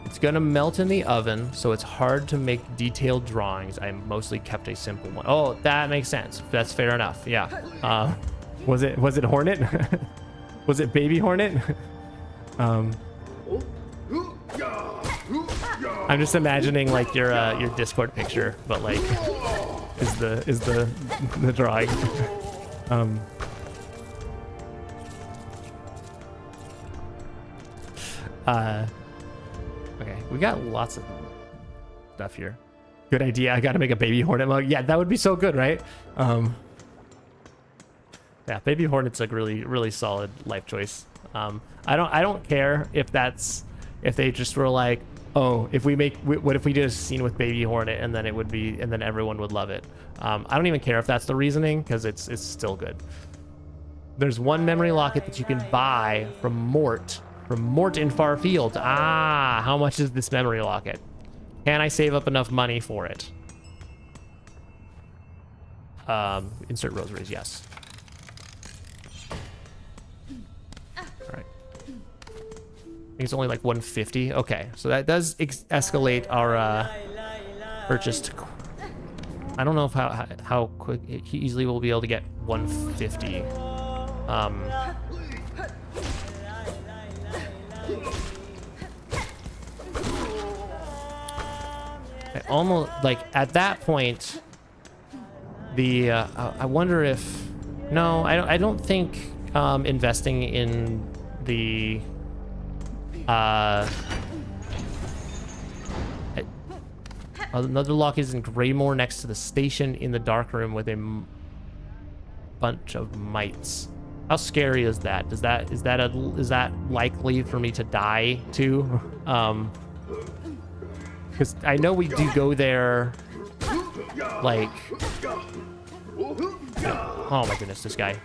it's gonna melt in the oven, so it's hard to make detailed drawings. I mostly kept a simple one. Oh, that makes sense. That's fair enough. Yeah. Was it Hornet? Was it Baby Hornet? I'm just imagining like your Discord picture, but like is the drawing. Okay, we got lots of stuff here. Good idea. I gotta make a Baby Hornet mug. Yeah, that would be so good, right? Yeah, Baby Hornet's like really solid life choice. I don't care if they just were like, oh, what if we did a scene with Baby Hornet and then and then everyone would love it. I don't even care if that's the reasoning, because it's still good. There's one memory locket that you can buy from Mort in Far Fields. How much is this memory locket? Can I save up enough money for it? Insert rosaries, yes. I think it's only like 150. Okay, so that does escalate our purchase to... I don't know if how quick easily we'll be able to get 150. I almost like at that point. I wonder if no, I don't think investing in the another lock is in Greymore next to the station in the dark room with a bunch of mites. How scary is that? Is that likely for me to die too? Because I know we do go there like oh my goodness, this guy.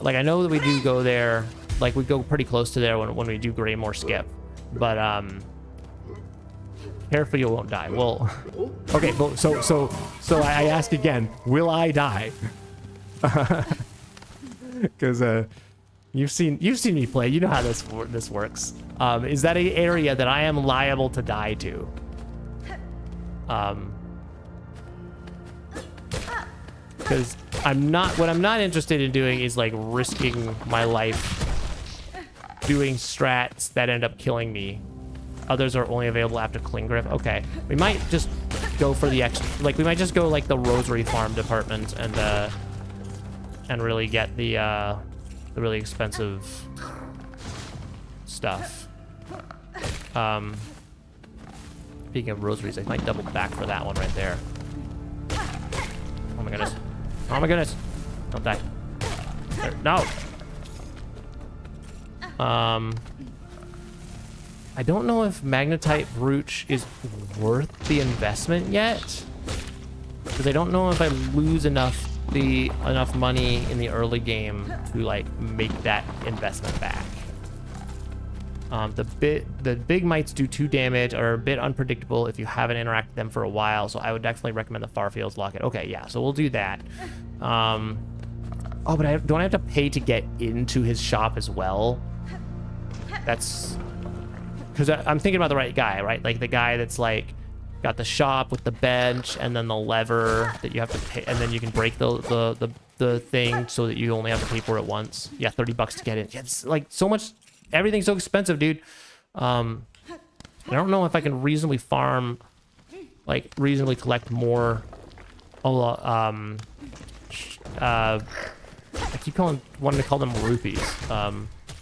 Like I know that we do go there. Like, we go pretty close to there when we do Greymore skip. But, Careful, you won't die. Well, okay, but so I ask again, will I die? Because you've seen me play. You know how this works. Is that an area that I am liable to die to? Because what I'm not interested in doing is like risking my life doing strats that end up killing me. Others are only available after Cling Grip. Okay, we might just go for the extra, like we might just go like the Rosary Farm department and really get the really expensive stuff. Speaking of rosaries, I might double back for that one right there. Oh my goodness. Oh my goodness. Don't die. There. No. I don't know if Magnetite Brooch is worth the investment yet, because I don't know if I lose enough money in the early game to like make that investment back. The big mites do 2 damage, are a bit unpredictable if you haven't interacted with them for a while, so I would definitely recommend the Farfields Locket. Okay, yeah, so we'll do that. Oh, but don't I have to pay to get into his shop as well? That's because I'm thinking about the right guy, right? Like the guy that's like got the shop with the bench and then the lever that you have to pay, and then you can break the thing so that you only have to pay for it once. Yeah, $30 to get in. Yeah, it's like so much. Everything's so expensive, dude. I don't know if I can reasonably farm, like reasonably collect more. I keep wanting to call them rupees.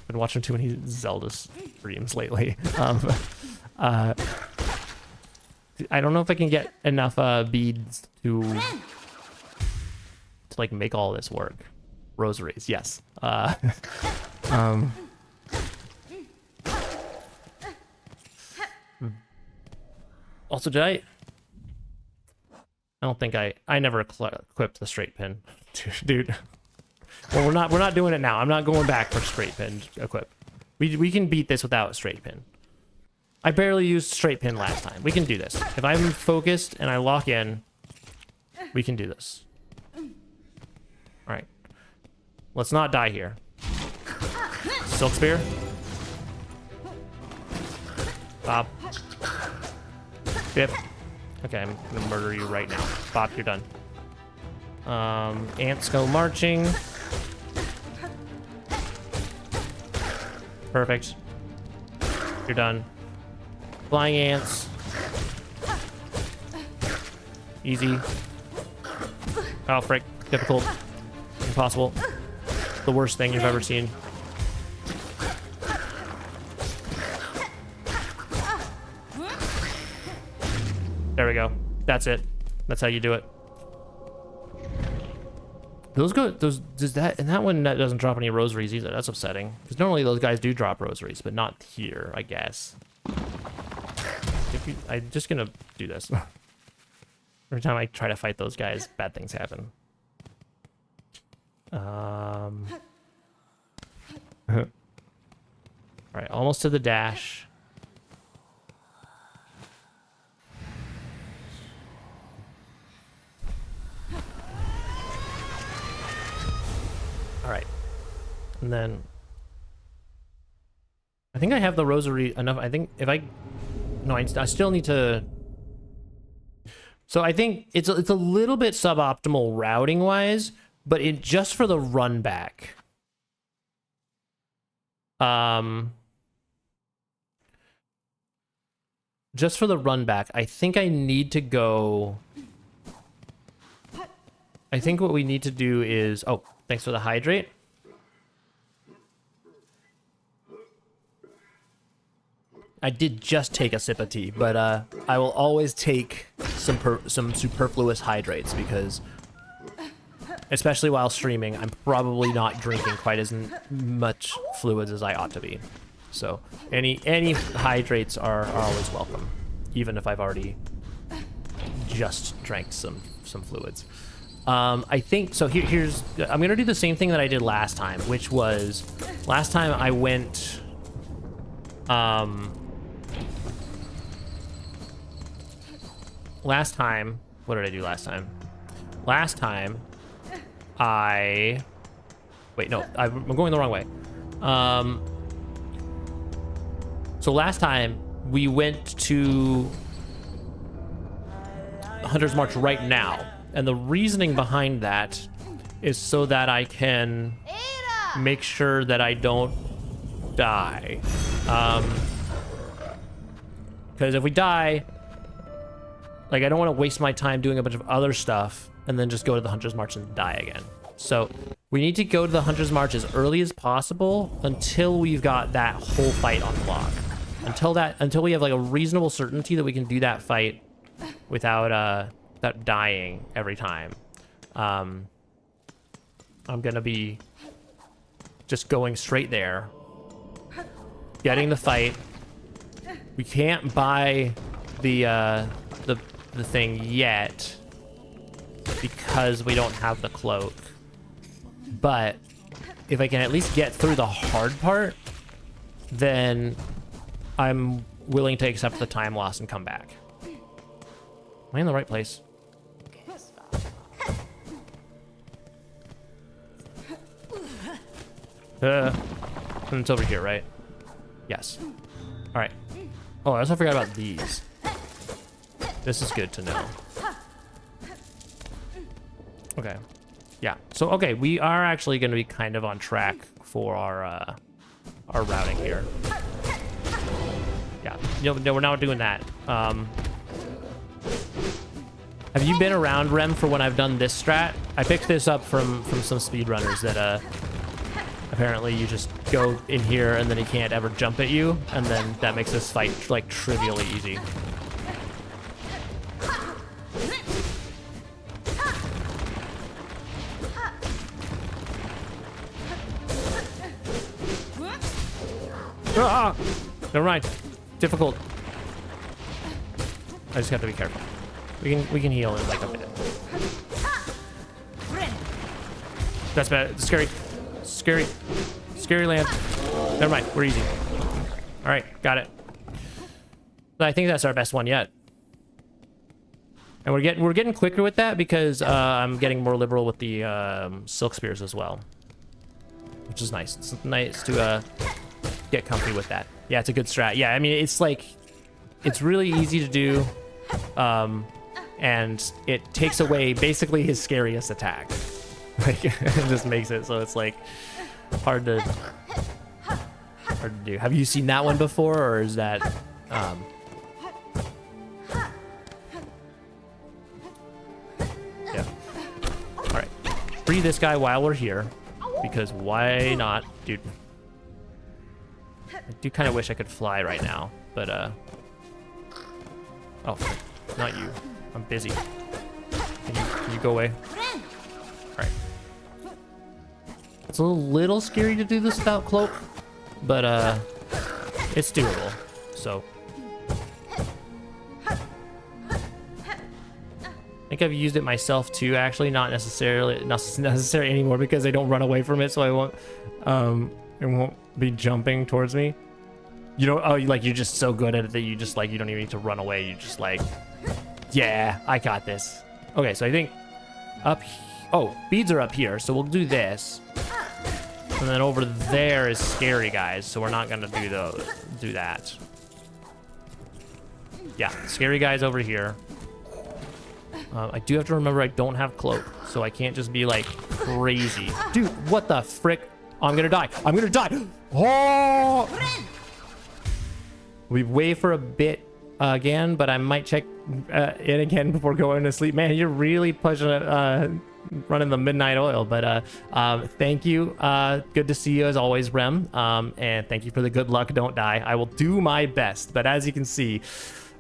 Been watching too many Zelda streams lately. I don't know if I can get enough beads to like make all this work. Rosaries, yes. Also, I don't think I never equipped the straight pin, dude. Well, we're not doing it now. I'm not going back for straight pin equip. We can beat this without a straight pin. I barely used straight pin last time. We can do this. If I'm focused and I lock in, we can do this. All right. Let's not die here. Silk Spear. Bob. Bip. Okay, I'm gonna murder you right now. Bob, you're done. Ants go marching. Perfect. You're done. Flying ants. Easy. Oh, frick. Difficult. Impossible. The worst thing you've ever seen. There we go. That's it. That's how you do it. Does that, and that one that doesn't drop any rosaries either. That's upsetting. Because normally those guys do drop rosaries, but not here, I guess. I'm just gonna do this. Every time I try to fight those guys, bad things happen. Alright, almost to the dash. All right, and then I think I have the rosary enough. I think if I still need to. So I think it's a little bit suboptimal routing wise, but just for the run back. Just for the run back, I think I need to go. I think what we need to do is, oh, thanks for the hydrate. I did just take a sip of tea, but I will always take some superfluous hydrates because, especially while streaming, I'm probably not drinking quite as much fluids as I ought to be. So any hydrates are always welcome, even if I've already just drank some fluids. I think so. Here's I'm gonna do the same thing that I did last time, which was last time I went last time, what did I do last time? Last time, wait, no, I'm going the wrong way. So last time we went to Hunter's March right now, and the reasoning behind that is so that I can make sure that I don't die. Because if we die, like, I don't want to waste my time doing a bunch of other stuff and then just go to the Hunter's March and die again. So we need to go to the Hunter's March as early as possible until we've got that whole fight on lock. Until we have like a reasonable certainty that we can do that fight without dying every time. I'm gonna be just going straight there, getting the fight. We can't buy the thing yet because we don't have the cloak. But if I can at least get through the hard part, then I'm willing to accept the time loss and come back. Am I in the right place? And it's over here, right? Yes. All right. Oh, I also forgot about these. This is good to know. Okay. Yeah. So, okay, we are actually going to be kind of on track for our routing here. Yeah. No, we're not doing that. Have you been around, Rem, for when I've done this strat? I picked this up from some speedrunners that apparently you just go in here and then he can't ever jump at you, and then that makes this fight like trivially easy. Ah! Never mind. Difficult. I just have to be careful. We can heal in like a minute. That's bad. Scary. Scary. Scary land. Never mind. We're easy. All right. Got it. I think that's our best one yet. And we're getting quicker with that because I'm getting more liberal with the silk spears as well, which is nice. It's nice to get comfy with that. Yeah, it's a good strat. Yeah, I mean, it's like, it's really easy to do, and it takes away basically his scariest attack. Like, it just makes it so it's like hard to do. Have you seen that one before, or is that yeah. All right, free this guy while we're here, because why not, dude? I do kind of wish I could fly right now, but oh, not you. I'm busy. Can you go away? All right. It's a little scary to do this without cloak, but it's doable. So I think I've used it myself too. Actually, not necessarily necessary anymore because I don't run away from it, so I won't. It won't be jumping towards me. You know, oh, like you're just so good at it that you just like, you don't even need to run away. You just like, yeah, I got this. Okay, so I think oh, beads are up here, so we'll do this. And then over there is scary guys, so we're not gonna do that. Yeah, scary guys over here. I do have to remember I don't have cloak, so I can't just be like crazy. Dude, what the frick? Oh, I'm gonna die. I'm gonna die. Oh! We wait for a bit again, but I might check in again before going to sleep. Man, you're really pushing it, running the midnight oil. But thank you. Good to see you as always, Rem. And thank you for the good luck. Don't die. I will do my best. But as you can see,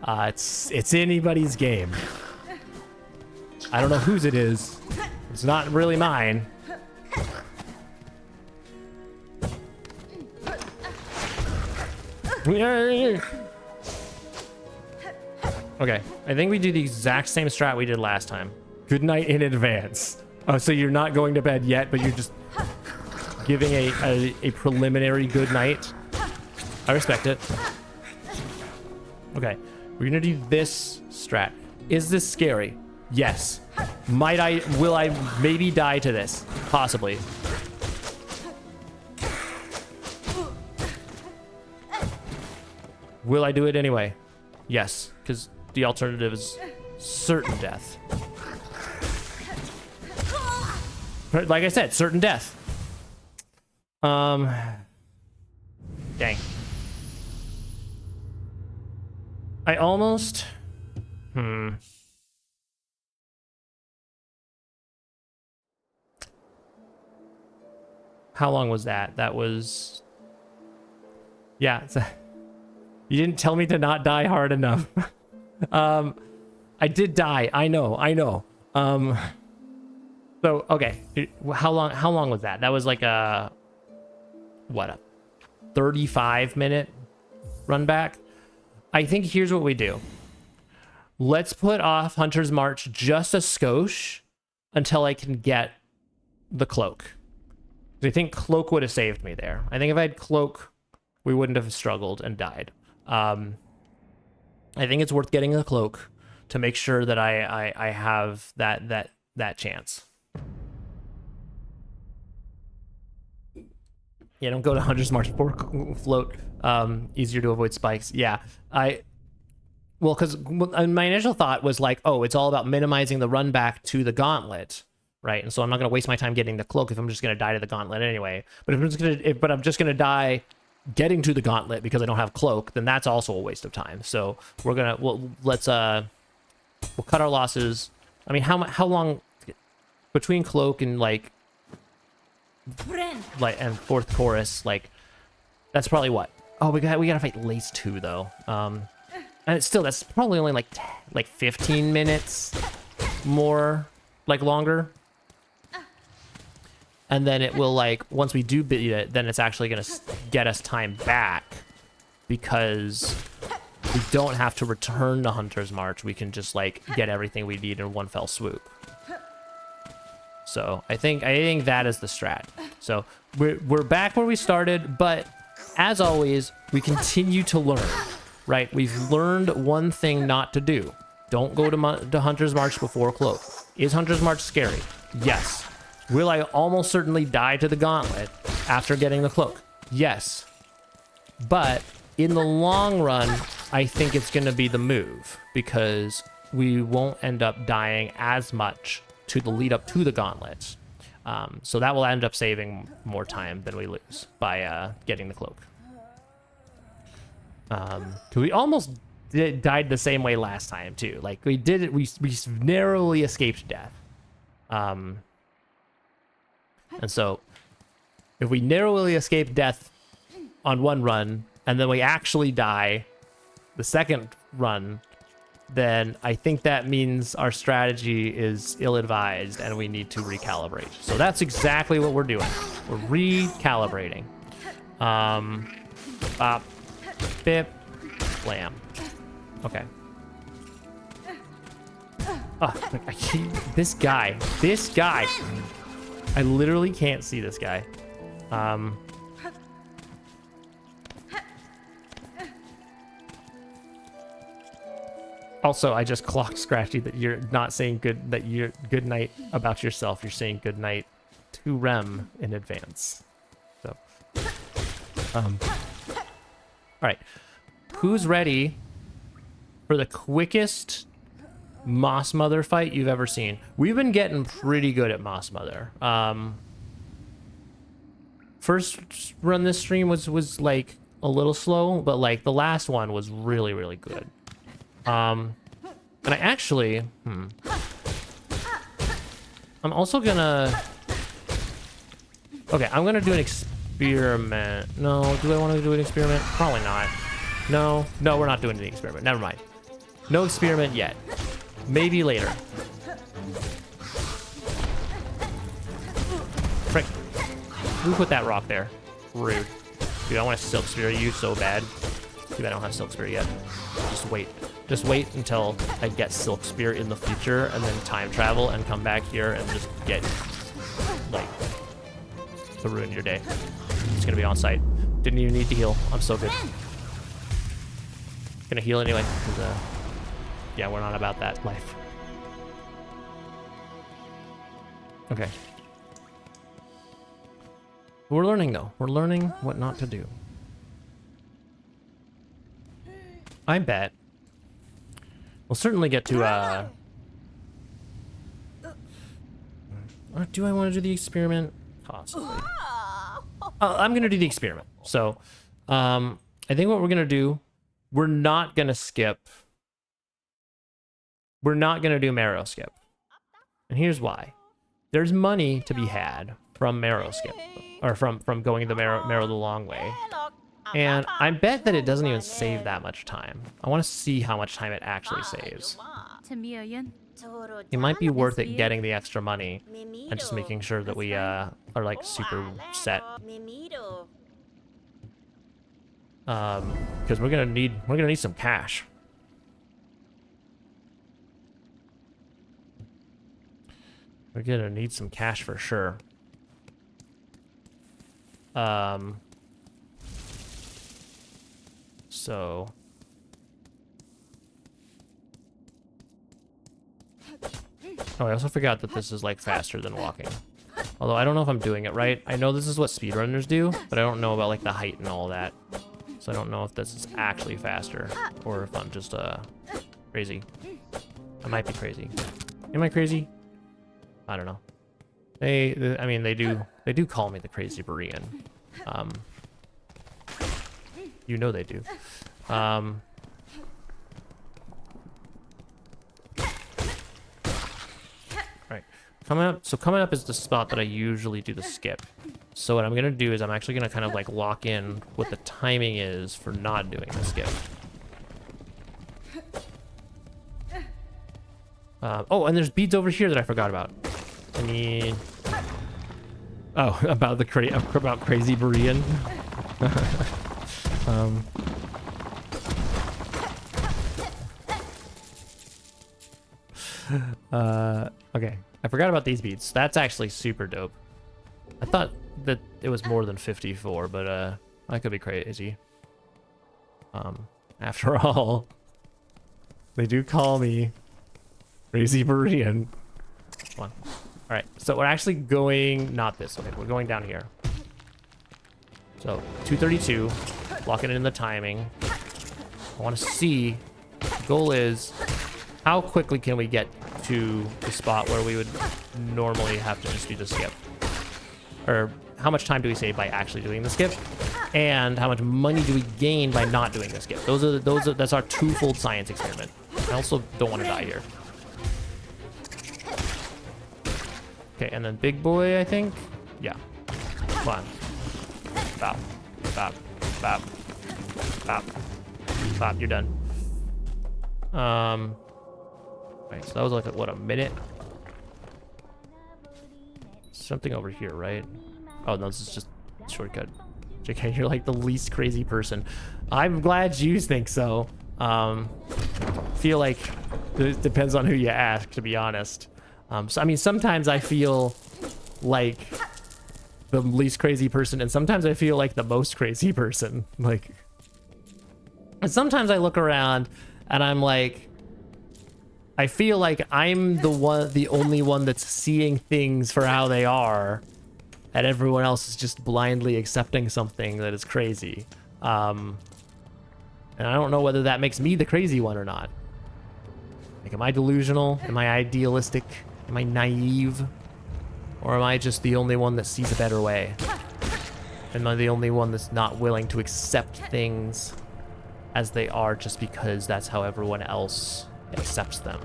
it's anybody's game. I don't know whose it is. It's not really mine. Okay, I think we do the exact same strat we did last time. Good night in advance. Oh, so you're not going to bed yet, but you're just giving a preliminary good night. I respect it. Okay, we're gonna do this strat. Is this scary? Yes. Will I maybe die to this? Possibly. Will I do it anyway? Yes, because the alternative is certain death. Like I said, certain death. Dang. I almost... How long was that? That was... Yeah, you didn't tell me to not die hard enough. I did die. I know. So, okay. How long was that? That was like a 35-minute run back? I think here's what we do. Let's put off Hunter's March just a skosh until I can get the cloak. I think cloak would have saved me there. I think if I had cloak, we wouldn't have struggled and died. I think it's worth getting the cloak to make sure that I have that chance. Yeah, don't go to Hunter's March before float. Easier to avoid spikes. Yeah, well, because my initial thought was like, oh, it's all about minimizing the run back to the gauntlet, right? And so I'm not going to waste my time getting the cloak if I'm just going to die to the gauntlet anyway. But I'm just going to die getting to the gauntlet because I don't have cloak, then that's also a waste of time. So we'll cut our losses. I mean, how long between cloak and like and fourth chorus, like that's probably what? Oh, we gotta fight Lace 2 though. And it's still, that's probably only like 15 minutes more, like longer. And then it will like, once we do beat it, then it's actually gonna get us time back because we don't have to return to Hunter's March. We can just like get everything we need in one fell swoop. So I think that is the strat. So we're back where we started, but as always, we continue to learn, right? We've learned one thing not to do. Don't go to Hunter's March before cloak. Is Hunter's March scary? Yes. Will I almost certainly die to the gauntlet after getting the cloak? Yes. But in the long run, I think it's going to be the move because we won't end up dying as much to the lead up to the gauntlet. So that will end up saving more time than we lose by getting the cloak. We almost died the same way last time too. Like we did it, we narrowly escaped death. And so if we narrowly escape death on one run and then we actually die the second run, then I think that means our strategy is ill-advised and we need to recalibrate. So that's exactly what we're doing. We're recalibrating. Bop, bip, blam. Okay. Oh, I can't, this guy. I literally can't see this guy. Also, I just clocked Scratchy that you're not saying good night about yourself. You're saying good night to Rem in advance. So, all right. Who's ready for the quickest Moss Mother fight you've ever seen? We've been getting pretty good at Moss Mother. First run this stream was like a little slow, but like the last one was really, really good. And I actually, I'm also gonna, okay, I'm gonna do an experiment. No, do I want to do an experiment? Probably not. No, we're not doing the experiment. Never mind. No experiment yet. Maybe later. Frick. Who put that rock there? Rude. Dude, I want to Silk Spear you so bad. Dude, I don't have Silk Spear yet. Just wait. Just wait until I get Silk Spear in the future and then time travel and come back here and just get, like, to ruin your day. It's gonna be on site. Didn't even need to heal. I'm so good. Gonna heal anyway, because, Yeah, we're not about that life. Okay. We're learning, though. We're learning what not to do. I bet we'll certainly get to, or do I want to do the experiment? Possibly. I'm going to do the experiment. So, I think what we're going to do, we're not going to skip. We're not going to do marrow skip. And here's why. There's money to be had from marrow skip, or from going the marrow the long way. And I bet that it doesn't even save that much time. I want to see how much time it actually saves. It might be worth it getting the extra money and just making sure that we are like super set. Because we're gonna need some cash. We're gonna need some cash for sure. So oh, I also forgot that this is like faster than walking. Although I don't know if I'm doing it right. I know this is what speedrunners do, but I don't know about like the height and all that. So I don't know if this is actually faster or if I'm just crazy. I might be crazy. Am I crazy? I don't know. I mean they do call me the crazy Berean. You know they do. Right. Coming up is the spot that I usually do the skip. So what I'm gonna do is I'm actually gonna kind of like lock in what the timing is for not doing the skip. Oh, and there's beads over here that I forgot about. I mean, oh, about crazy Berean. Okay, I forgot about these beads. That's actually super dope. I thought that it was more than 54, but I could be crazy. After all, they do call me crazy Berean. Come on. All right, so we're actually going not this way. We're going down here. So 232, locking in the timing. I want to see. The goal is how quickly can we get to the spot where we would normally have to just do the skip, or how much time do we save by actually doing the skip, and how much money do we gain by not doing the skip? That's our twofold science experiment. I also don't want to die here. Okay, and then big boy, I think. Yeah. Come on. Stop. Stop. Stop. Stop. Stop. You're done. Right, so that was like, what, a minute? Something over here, right? Oh, no, this is just a shortcut. JK, you're like the least crazy person. I'm glad you think so. Feel like it depends on who you ask, to be honest. So, I mean, sometimes I feel like the least crazy person, and sometimes I feel like the most crazy person. Like, and sometimes I look around and I'm like, I feel like I'm the only one that's seeing things for how they are, and everyone else is just blindly accepting something that is crazy. And I don't know whether that makes me the crazy one or not. Like, am I delusional? Am I idealistic? Am I naive? Or am I just the only one that sees a better way? Am I the only one that's not willing to accept things as they are just because that's how everyone else accepts them?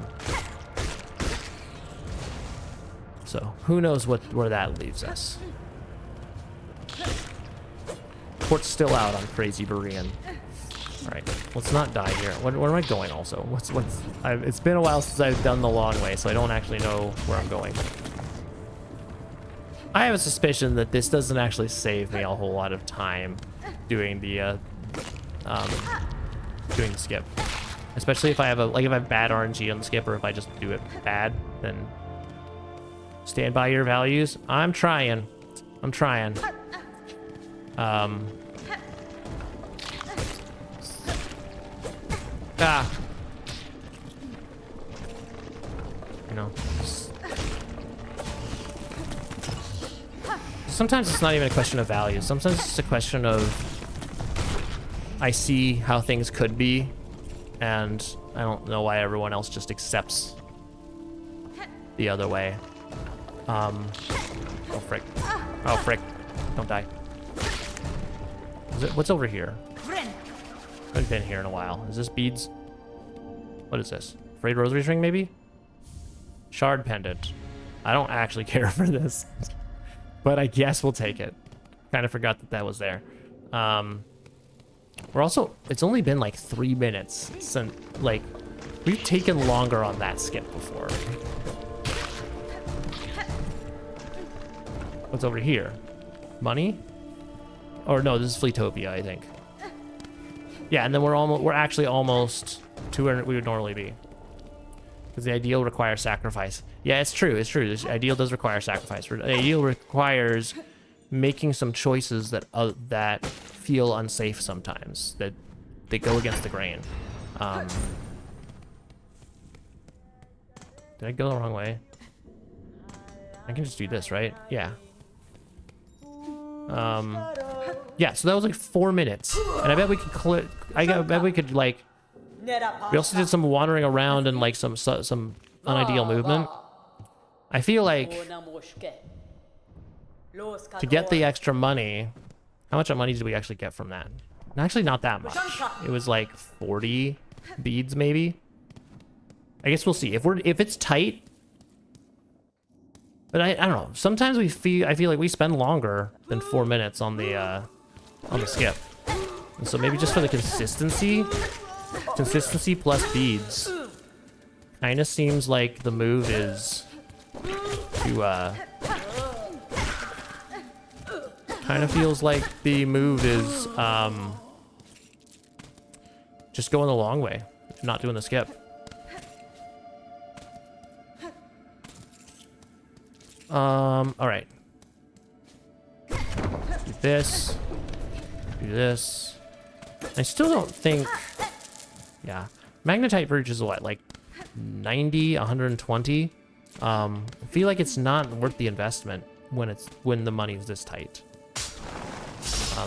So who knows where that leaves us. Port's still out on crazy Berean. All right, let's not die here. Where am I going also? It's been a while since I've done the long way, so I don't actually know where I'm going. I have a suspicion that this doesn't actually save me a whole lot of time doing the skip. Especially if I have if I have bad RNG on the skip, or if I just do it bad, then stand by your values. I'm trying. you know. Sometimes it's not even a question of value. Sometimes it's a question of I see how things could be, and I don't know why everyone else just accepts the other way. Oh frick. Oh frick. Don't die. What's over here? I haven't been here in a while. Is this beads? What is this? Frayed rosary string, maybe? Shard pendant. I don't actually care for this, but I guess we'll take it. Kind of forgot that that was there. We're also, it's only been like 3 minutes since, like, we've taken longer on that skip before. What's over here? Money? Or no, this is Fleetopia, I think. Yeah, and then we're actually almost to where we would normally be. Because the ideal requires sacrifice. Yeah, it's true, it's true. This ideal does require sacrifice. The ideal requires making some choices that that feel unsafe sometimes, that they go against the grain. Did I go the wrong way? I can just do this, right? Yeah. Yeah, so that was like 4 minutes, and I bet we could I bet we could, like, we also did some wandering around and like some unideal movement. I feel like to get the extra money, how much money did we actually get from that? Actually, not that much. It was like 40 beads, maybe. I guess we'll see if it's tight. But I don't know. Sometimes I feel like we spend longer than 4 minutes on the skip. And so maybe just for the consistency plus beads, kind of seems like the move is to kind of feels like the move is just going the long way, not doing the skip. All right. Do this. Do this. I still don't think. Yeah, magnetite bridge is what, like 90, 120. I feel like it's not worth the investment when the money's this tight.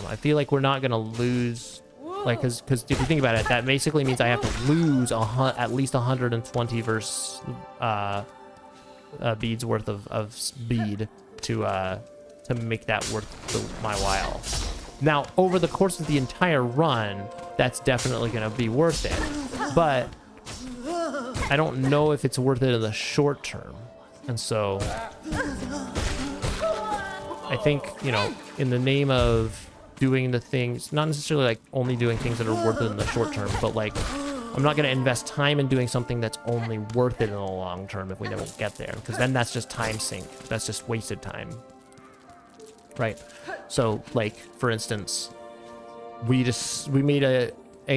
I feel like we're not gonna lose, like, because if you think about it, that basically means I have to lose at least 120 versus beads worth of speed to make that worth my while. Now, over the course of the entire run, that's definitely going to be worth it, but I don't know if it's worth it in the short term. And so I think, you know, in the name of doing the things, not necessarily like only doing things that are worth it in the short term, but like I'm not going to invest time in doing something that's only worth it in the long term if we don't get there, because then that's just time sink. That's just wasted time. Right. So, like, for instance, we made a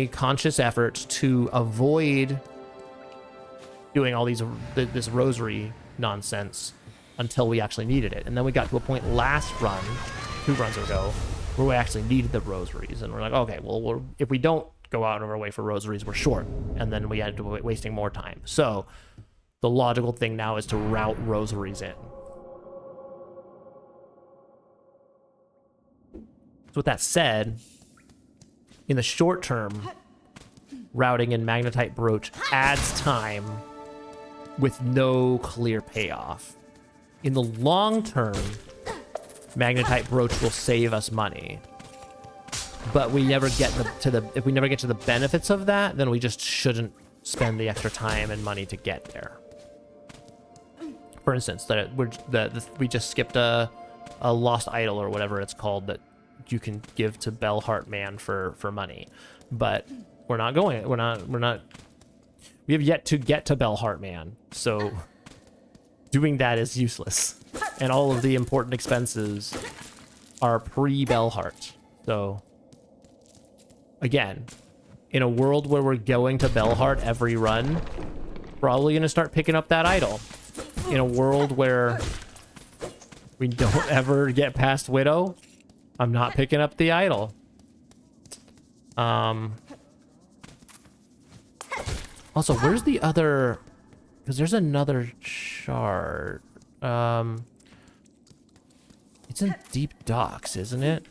conscious effort to avoid doing all this rosary nonsense until we actually needed it. And then we got to a point last run, 2 runs ago, where we actually needed the rosaries. And we're like, okay, well, if we don't go out of our way for rosaries, we're short. And then we ended up wasting more time. So the logical thing now is to route rosaries in. So with that said, in the short term, routing in magnetite brooch adds time with no clear payoff. In the long term, magnetite brooch will save us money, but we never get if we never get to the benefits of that, then we just shouldn't spend the extra time and money to get there. For instance, we just skipped a lost idol or whatever it's called that you can give to Bellheart Man for money, but we're not going. We have yet to get to Bellheart Man, so doing that is useless, and all of the important expenses are pre-Bellheart. So again, in a world where we're going to Bellheart every run, probably gonna start picking up that idol. In a world where we don't ever get past Widow, I'm not picking up the idol. Also, where's the other Because there's another shard. It's in deep docks, isn't it?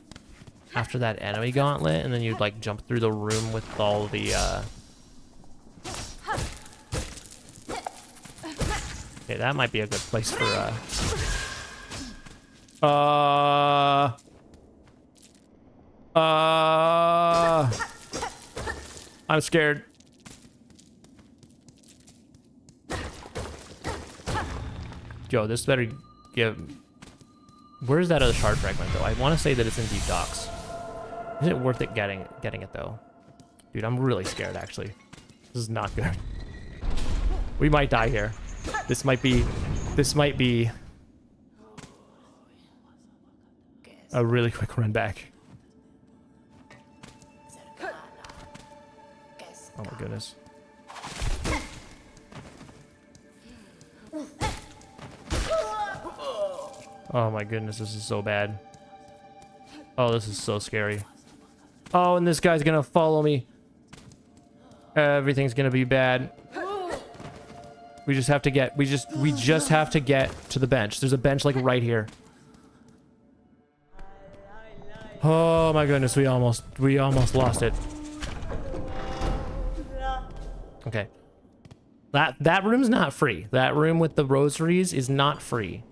After that enemy gauntlet, and then you'd like jump through the room with all the Okay, that might be a good place for I'm scared. Yo, this better give... Where's that other shard fragment, though? I want to say that it's in deep docks. Is it worth it getting it, though? Dude, I'm really scared, actually. This is not good. We might die here. This might be a really quick run back. Oh my goodness. Oh my goodness, this is so bad. Oh, this is so scary. Oh, and this guy's gonna follow me. Everything's gonna be bad. We just have to get, we just have to get to the bench. There's a bench like right here. Oh my goodness, we almost lost it. Okay. That room's not free. That room with the rosaries is not free.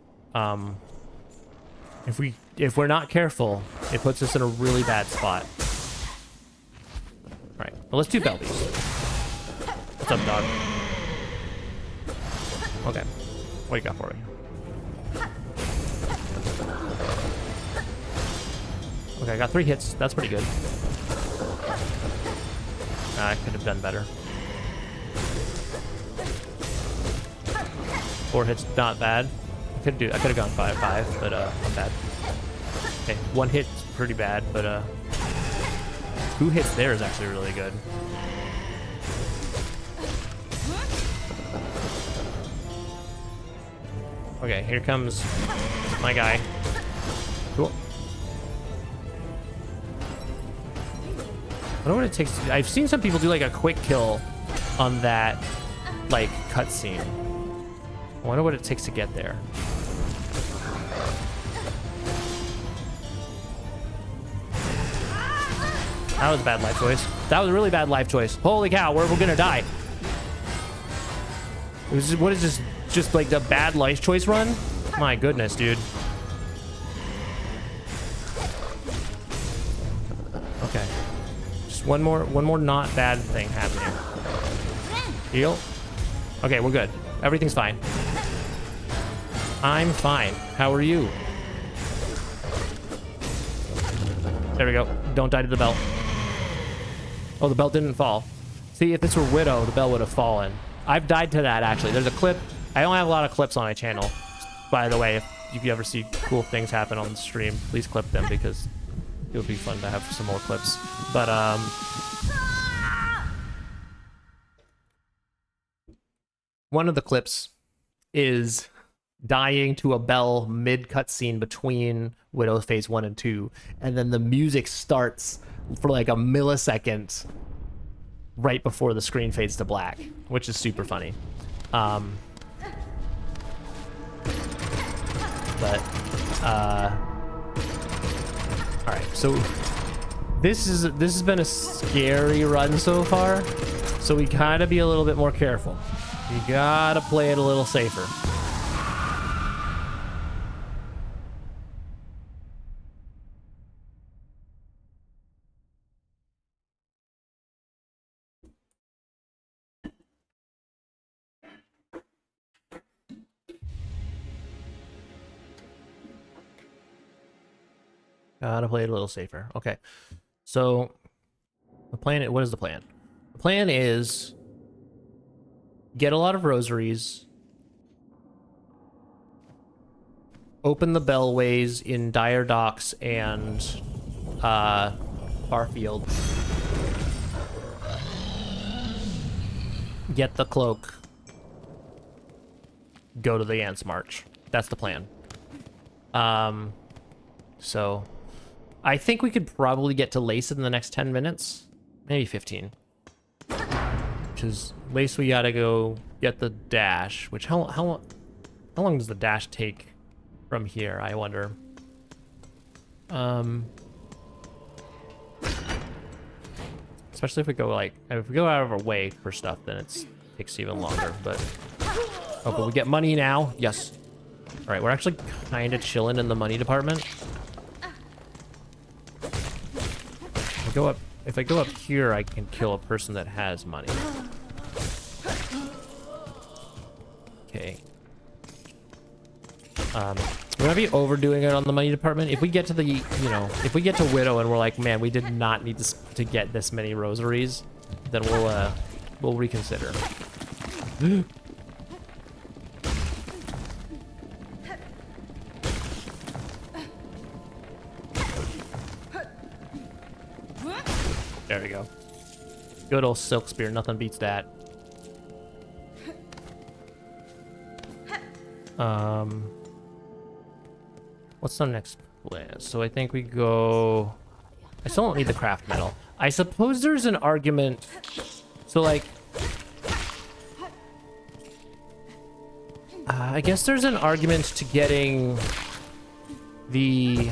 If we're not careful, it puts us in a really bad spot. All right, well, let's do Belvies. What's up, dog? Okay, what do you got for me? Okay, I got 3 hits. That's pretty good. I could have done better. 4 hits, not bad. I could have gone 5-5, but not bad. Okay, 1 hit's pretty bad, but 2 hits there is actually really good. Okay, here comes my guy. Cool. I don't know what it takes to... I've seen some people do like a quick kill on that like cutscene. I wonder what it takes to get there. That was a bad life choice. That was a really bad life choice. Holy cow, we're gonna die. What is this? Just like the bad life choice run? My goodness, dude. Okay. Just one more not bad thing happening. Heal. Okay, we're good. Everything's fine. I'm fine. How are you? There we go. Don't die to the belt. Oh, the belt didn't fall. See, if this were Widow, the belt would have fallen. I've died to that, actually. There's a clip. I don't have a lot of clips on my channel. By the way, if you ever see cool things happen on the stream, please clip them because it would be fun to have some more clips. But, one of the clips is dying to a bell mid-cutscene between Widow Phase 1 and 2, and then the music starts for like a millisecond right before the screen fades to black, which is super funny. Alright, so this has been a scary run so far, so we gotta be a little bit more careful. You gotta play it a little safer. Gotta play it a little safer. Okay. So the plan, what is the plan? The plan is get a lot of rosaries, open the bellways in Dire Docks and Barfield, get the cloak, go to the Ants March. That's the plan. So I think we could probably get to Lace in the next 10 minutes, maybe 15. Because Lace, we gotta go get the dash, which how long does the dash take from here, I wonder? Especially if we go like, if we go out of our way for stuff, then it takes even longer, but... Oh, but we get money now. Yes. All right, we're actually kind of chilling in the money department. If I go up here, I can kill a person that has money. Okay. We're gonna be overdoing it on the money department. If we get to the, you know, if we get to Widow and we're like, man, we did not need to get this many rosaries, then we'll reconsider. There we go. Good old silk spear, nothing beats that. What's the next plan? So I think we go... I still don't need the craft metal. I suppose there's an argument. So like... I guess there's an argument to getting the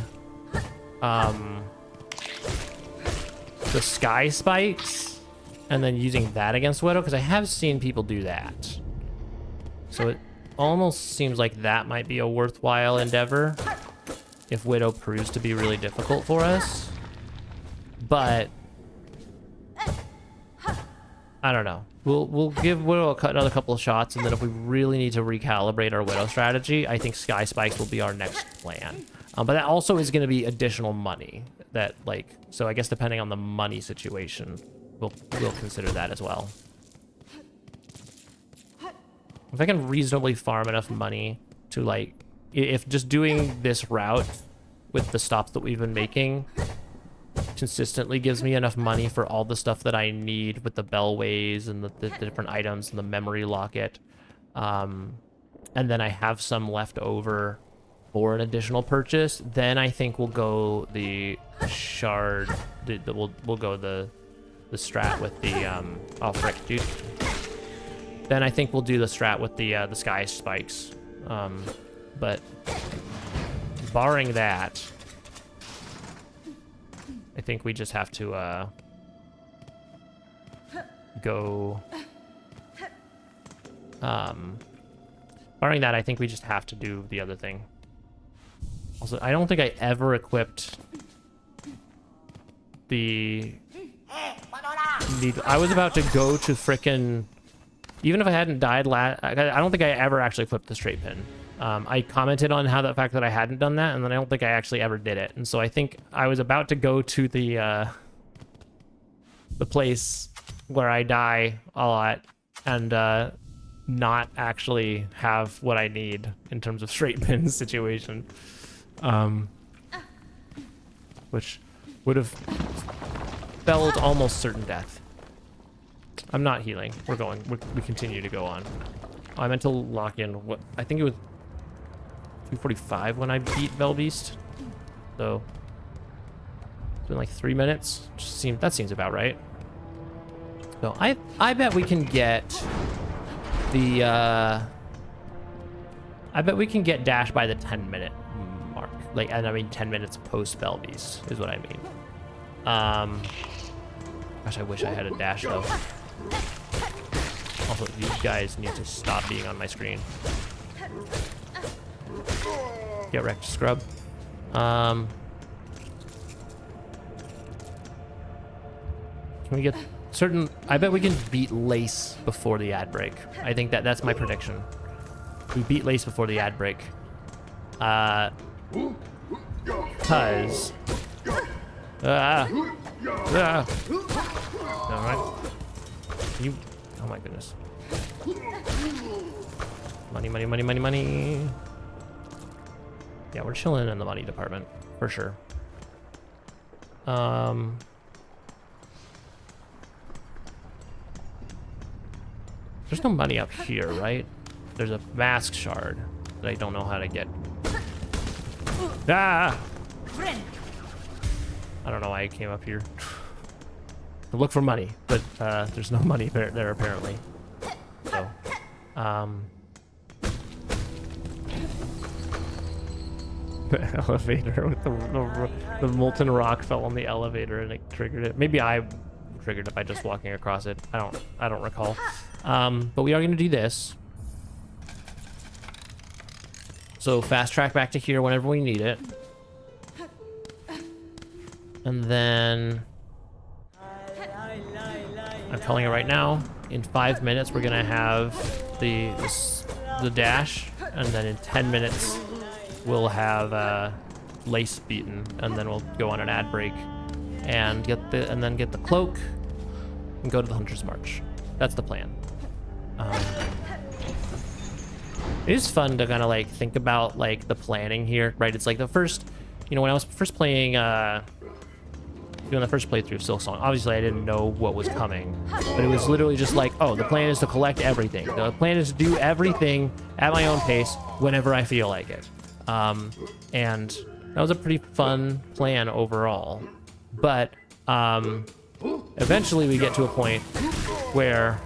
sky spikes and then using that against Widow, because I have seen people do that. So it almost seems like that might be a worthwhile endeavor if Widow proves to be really difficult for us. But I don't know. We'll give Widow another couple of shots, and then if we really need to recalibrate our Widow strategy, I think Sky Spikes will be our next plan. But that also is going to be additional money. That like, so I guess depending on the money situation, we'll consider that as well. If I can reasonably farm enough money to like, if just doing this route with the stops that we've been making consistently gives me enough money for all the stuff that I need with the bellways and the different items and the memory locket, and then I have some left over for an additional purchase, then I think we'll go the shard. We'll go the strat with the oh frick, dude. Then I think we'll do the strat with the sky spikes. But barring that, I think we just have to go. Barring that, I think we just have to do the other thing. Also, I don't think I ever equipped the... I was about to go to frickin'... Even if I hadn't died I don't think I ever actually equipped the straight pin. I commented on how the fact that I hadn't done that, and then I don't think I actually ever did it. And so I think I was about to go to the place where I die a lot and not actually have what I need in terms of straight pin situation. Which would have spelled almost certain death. I'm not healing. We're going. We continue to go on. Oh, I meant to lock in what I think it was 2:45 when I beat Velbeast. So it's been like 3 minutes. That seems about right. So I bet we can get the I bet we can get dash by the 10-minute mark. Like, and I mean 10 minutes post Velbeast is what I mean. Gosh, I wish I had a dash though. Also, you guys need to stop being on my screen. Get wrecked, scrub. Can we get certain... I bet we can beat Lace before the ad break. I think that's my prediction. We beat Lace before the ad break. Cause... Alright. You... Oh my goodness. Money, money, money, money, money. Yeah, we're chilling in the money department, for sure. There's no money up here, right? There's a mask shard that I don't know how to get. Ah! I don't know why I came up here. To look for money, but there's no money there apparently. So The elevator with the molten rock fell on the elevator and it triggered it. Maybe I triggered it by just walking across it. I don't recall. But we are going to do this. So fast track back to here whenever we need it. And then I'm telling you right now, in 5 minutes we're gonna have the dash, and then in 10 minutes we'll have Lace beaten, and then we'll go on an ad break and get the cloak and go to the Hunter's March. That's the plan. It is fun to kind of like think about like the planning here, right? It's like the first, you know, when I was first playing doing the first playthrough of Silksong, obviously I didn't know what was coming, but it was literally just like, oh, the plan is to collect everything. The plan is to do everything at my own pace whenever I feel like it. And that was a pretty fun plan overall. But eventually we get to a point where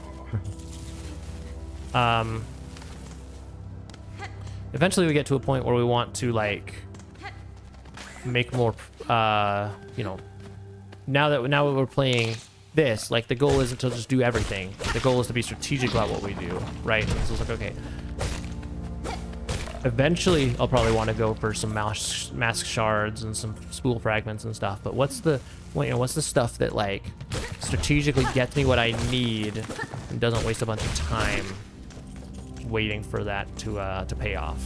we want to like make more you know, now that we're playing this, like the goal isn't to just do everything. The goal is to be strategic about what we do, right? So it's like, okay, eventually I'll probably want to go for some mask shards and some spool fragments and stuff, but what's the stuff that like strategically gets me what I need and doesn't waste a bunch of time waiting for that to pay off?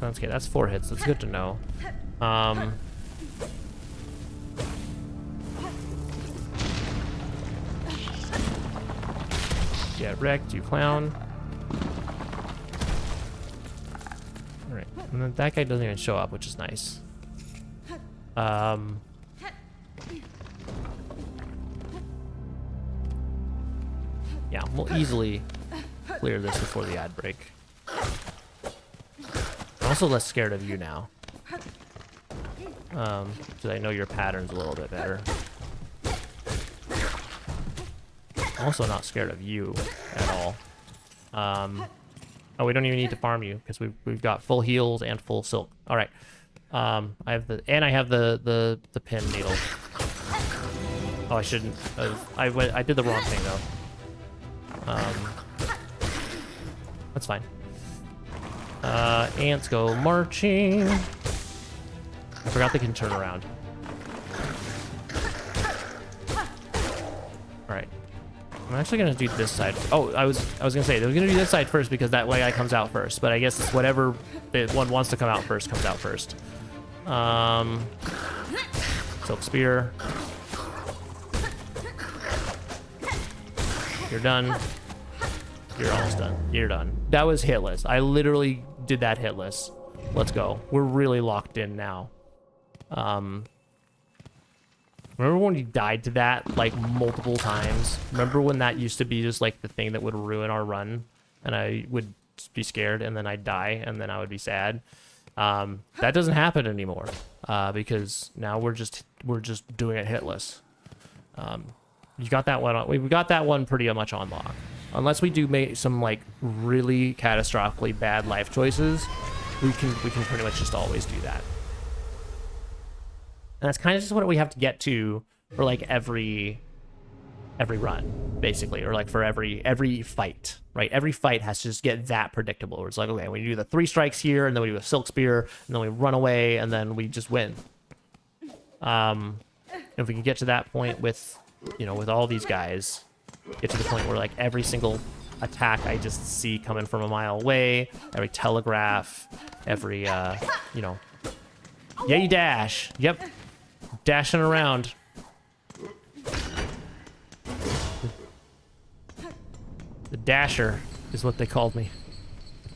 Okay, that's 4 hits. That's good to know. Get wrecked, you clown. Alright, and then that guy doesn't even show up, which is nice. Yeah, we'll easily clear this before the ad break. I'm also less scared of you now. Because I know your patterns a little bit better. I'm also not scared of you at all. Oh, we don't even need to farm you because we've got full heals and full silk. All right. I have the pin needle. Oh, I shouldn't. I did the wrong thing though. That's fine. Ants go marching. I forgot they can turn around. All right. I'm actually gonna do this side. Oh, I was gonna say we're gonna do this side first because that way guy comes out first. But I guess it's whatever one wants to come out first comes out first. Silk spear. You're done. You're almost done. You're done. That was hitless. I literally did that hitless. Let's go. We're really locked in now. Remember when we died to that like multiple times? Remember when that used to be just like the thing that would ruin our run, and I would be scared and then I'd die and then I would be sad? That doesn't happen anymore because now we're just doing it hitless. You got that one. We got that one pretty much on lock. Unless we do make some like really catastrophically bad life choices, we can pretty much just always do that. And that's kind of just what we have to get to for like every run, basically, or like for every fight, right? Every fight has to just get that predictable. Where it's like, okay, we do the 3 strikes here, and then we do a silk spear, and then we run away, and then we just win. If we can get to that point with, you know, with all these guys, get to the point where like every single attack I just see coming from a mile away, every telegraph, every you know, yay dash, yep, dashing around. The Dasher is what they called me.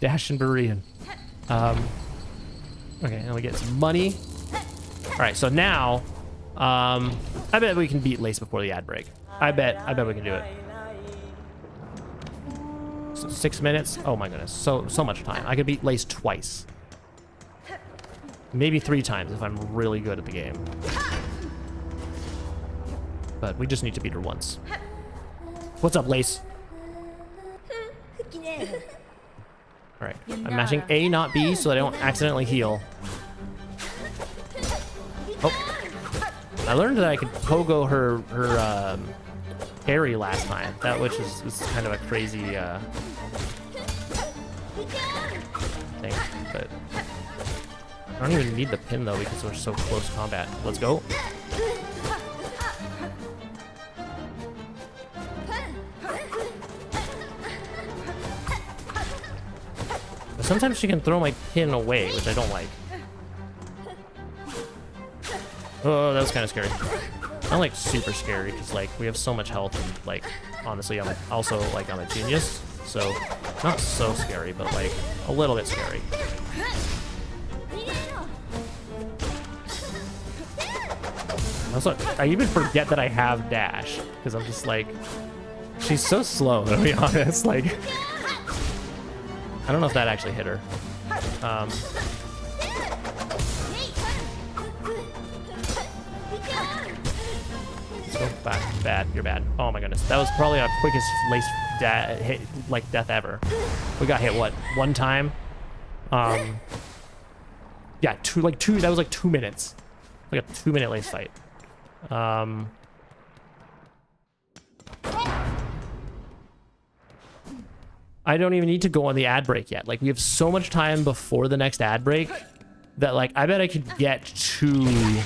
Dash and Berean. Okay, now we get some money. All right, so now, I bet we can beat Lace before the ad break. I bet we can do it. 6 minutes. Oh my goodness, so much time. I could beat Lace twice. Maybe 3 times if I'm really good at the game. But we just need to beat her once. What's up, Lace? Alright, I'm mashing A, not B, so that I don't accidentally heal. Oh. I learned that I could pogo her parry last time. That which is kind of a crazy thing. But I don't even need the pin though because we're so close combat. Let's go. But sometimes she can throw my pin away, which I don't like. Oh, that was kind of scary. Not like super scary because like we have so much health and like honestly I'm also like I'm a genius, so not so scary, but like a little bit scary. Also, I even forget that I have dash because I'm just like, she's so slow to be honest. Like, I don't know if that actually hit her. Bad, you're bad. Oh my goodness, that was probably our quickest lace hit, like death ever. We got hit what 1 time? Yeah, two. That was like 2 minutes, like a 2-minute lace fight. I don't even need to go on the ad break yet. Like we have so much time before the next ad break that like I bet I could get to.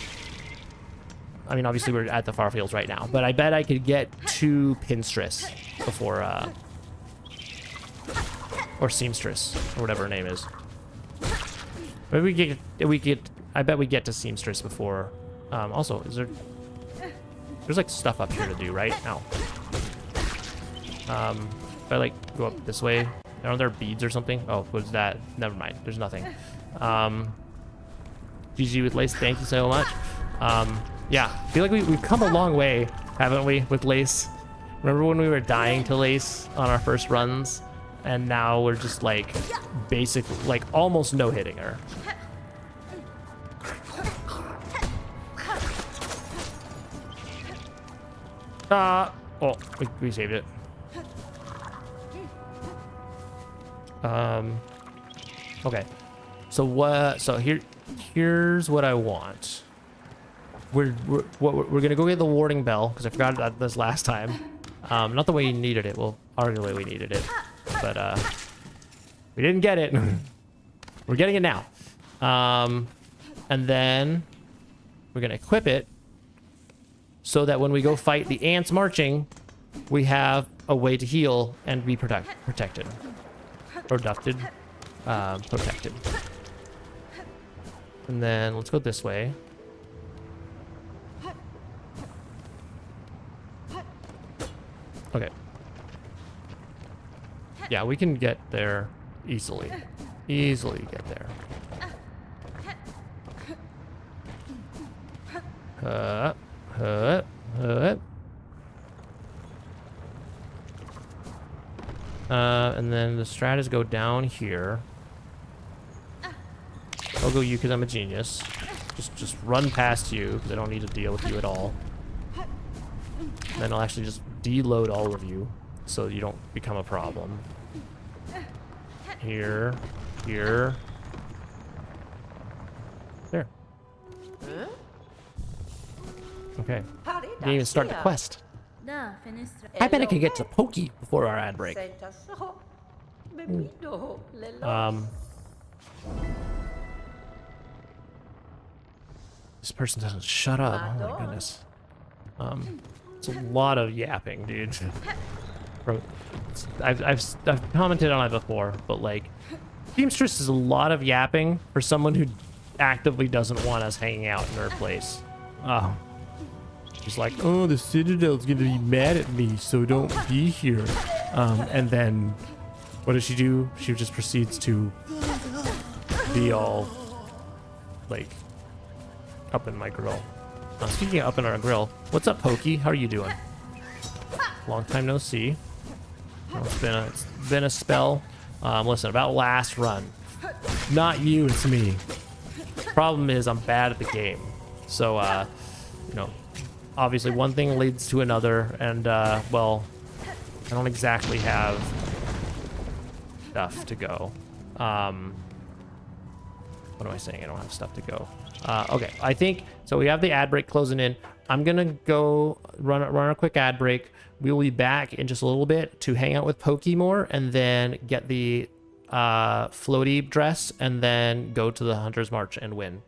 I mean, obviously we're at the Farfields right now, but I bet I could get to Pinstress before, or Seamstress, or whatever her name is. Maybe I bet we get to Seamstress before, also, there's like stuff up here to do, right? No. If I like go up this way, aren't there beads or something? Oh, what's that? Never mind, there's nothing. GG with Lace, thank you so much. Yeah, I feel like we've come a long way, haven't we, with Lace? Remember when we were dying to Lace on our first runs? And now we're just like, basically, like almost no-hitting her. Oh, we saved it. Okay. So here's what I want. We're gonna go get the warding bell because I forgot about this last time. Not the way you needed it. Well, arguably we needed it, but we didn't get it. We're getting it now. And then we're gonna equip it so that when we go fight the ants marching, we have a way to heal and be protected. Protected. And then let's go this way. Okay. Yeah, we can get there easily. Easily get there. And then the strat is go down here. I'll go you because I'm a genius. Just run past you because I don't need to deal with you at all. And then I'll actually just deload all of you so you don't become a problem. Here. There. Okay. Didn't even start the quest. I bet I could get to Pokey before our ad break. This person doesn't shut up. Oh my goodness. It's a lot of yapping, dude. I've commented on it before, but like, Seamstress is a lot of yapping for someone who actively doesn't want us hanging out in her place. Oh. She's like, oh, the Citadel's gonna be mad at me, so don't be here. And then, what does she do? She just proceeds to be all, like, up in my grill. Speaking of up in our grill, what's up, Pokey? How are you doing? Long time no see. Well, it's been a spell. Listen, about last run. Not you, it's me. problem is I'm bad at the game. So, you know, obviously one thing leads to another, and, well, I don't exactly have stuff to go. What am I saying? I don't have stuff to go. Okay, I think, so we have the ad break closing in. I'm gonna go run a quick ad break. We will be back in just a little bit to hang out with Pokey more, and then get the floaty dress, and then go to the Hunter's March and win.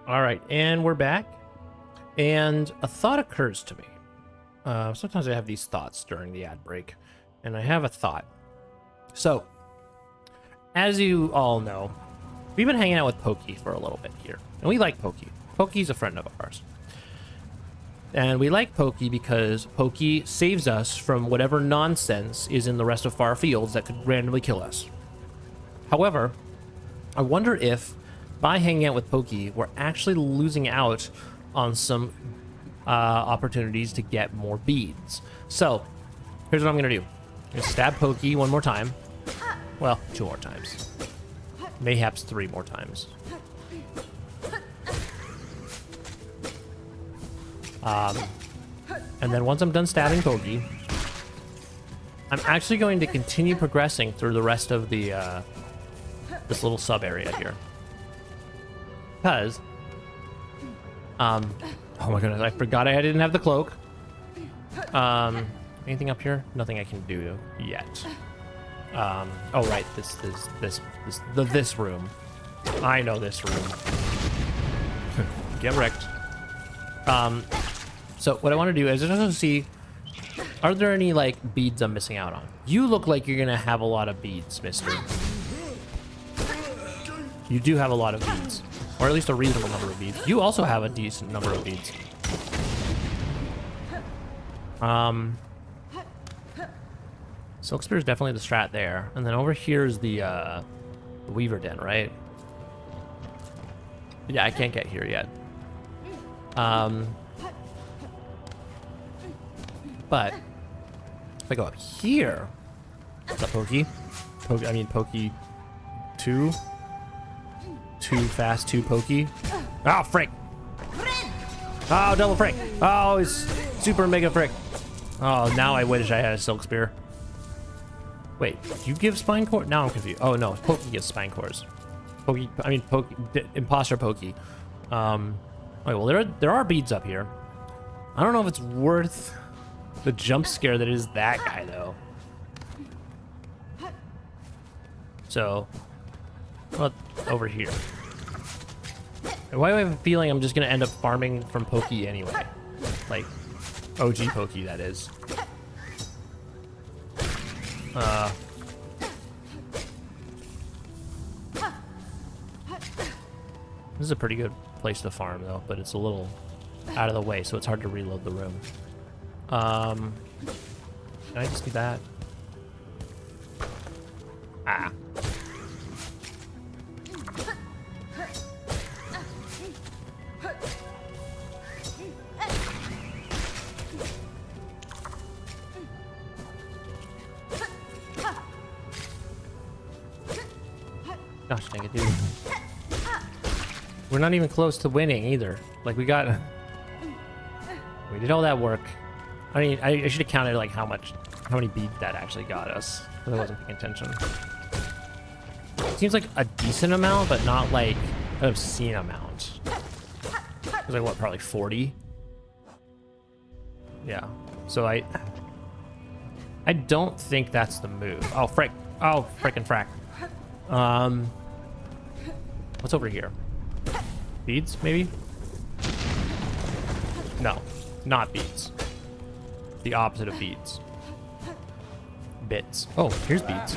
All right, and we're back. And a thought occurs to me. Sometimes I have these thoughts during the ad break, and I have a thought. So, as you all know, we've been hanging out with Pokey for a little bit here, and we like Pokey. Pokey's a friend of ours. And we like Pokey because Pokey saves us from whatever nonsense is in the rest of Far Fields that could randomly kill us. However, I wonder if by hanging out with Pokey, we're actually losing out on some opportunities to get more beads. So, here's what I'm gonna do. I'm gonna stab Pokey one more time. Well, 2 more times. Mayhaps 3 more times. And then once I'm done stabbing Pokey, I'm actually going to continue progressing through the rest of the this little sub area here. Because, oh my goodness, I forgot I didn't have the cloak. Anything up here? Nothing I can do yet. Oh right, this room. I know this room. Get wrecked. So what I want to do is just see, are there any like beads I'm missing out on? You look like you're gonna have a lot of beads, mister. You do have a lot of beads, or at least a reasonable number of beads. You also have a decent number of beads. Silk Spear is definitely the strat there, and then over here is the Weaver Den, right? Yeah, I can't get here yet. But if I go up here, what's up, Pokey? Pokey 2. Too fast, too pokey. Oh, frick! Oh, double frick! Oh, it's super mega frick! Oh, now I wish I had a Silk Spear. Wait, do you give spine core? Now I'm confused. Oh no, Pokey gives spine cores. Imposter Pokey. Okay, well there are beads up here. I don't know if it's worth the jump scare that is that guy though. So, well, over here. Why do I have a feeling I'm just gonna end up farming from Pokey anyway? Like, OG Pokey, that is. This is a pretty good place to farm though, but it's a little out of the way, so it's hard to reload the room. Can I just do that? Ah. Gosh dang it, dude. We're not even close to winning either. Like, we did all that work. I mean, I should have counted like how many beads that actually got us, because I wasn't paying attention. Seems like a decent amount, but not like an obscene amount. It was like, what, probably 40? Yeah. So I don't think that's the move. Oh, frick. Oh, frickin' frack. What's over here? Beads, maybe? No, not beads. The opposite of beads. Bits. Oh, here's beads.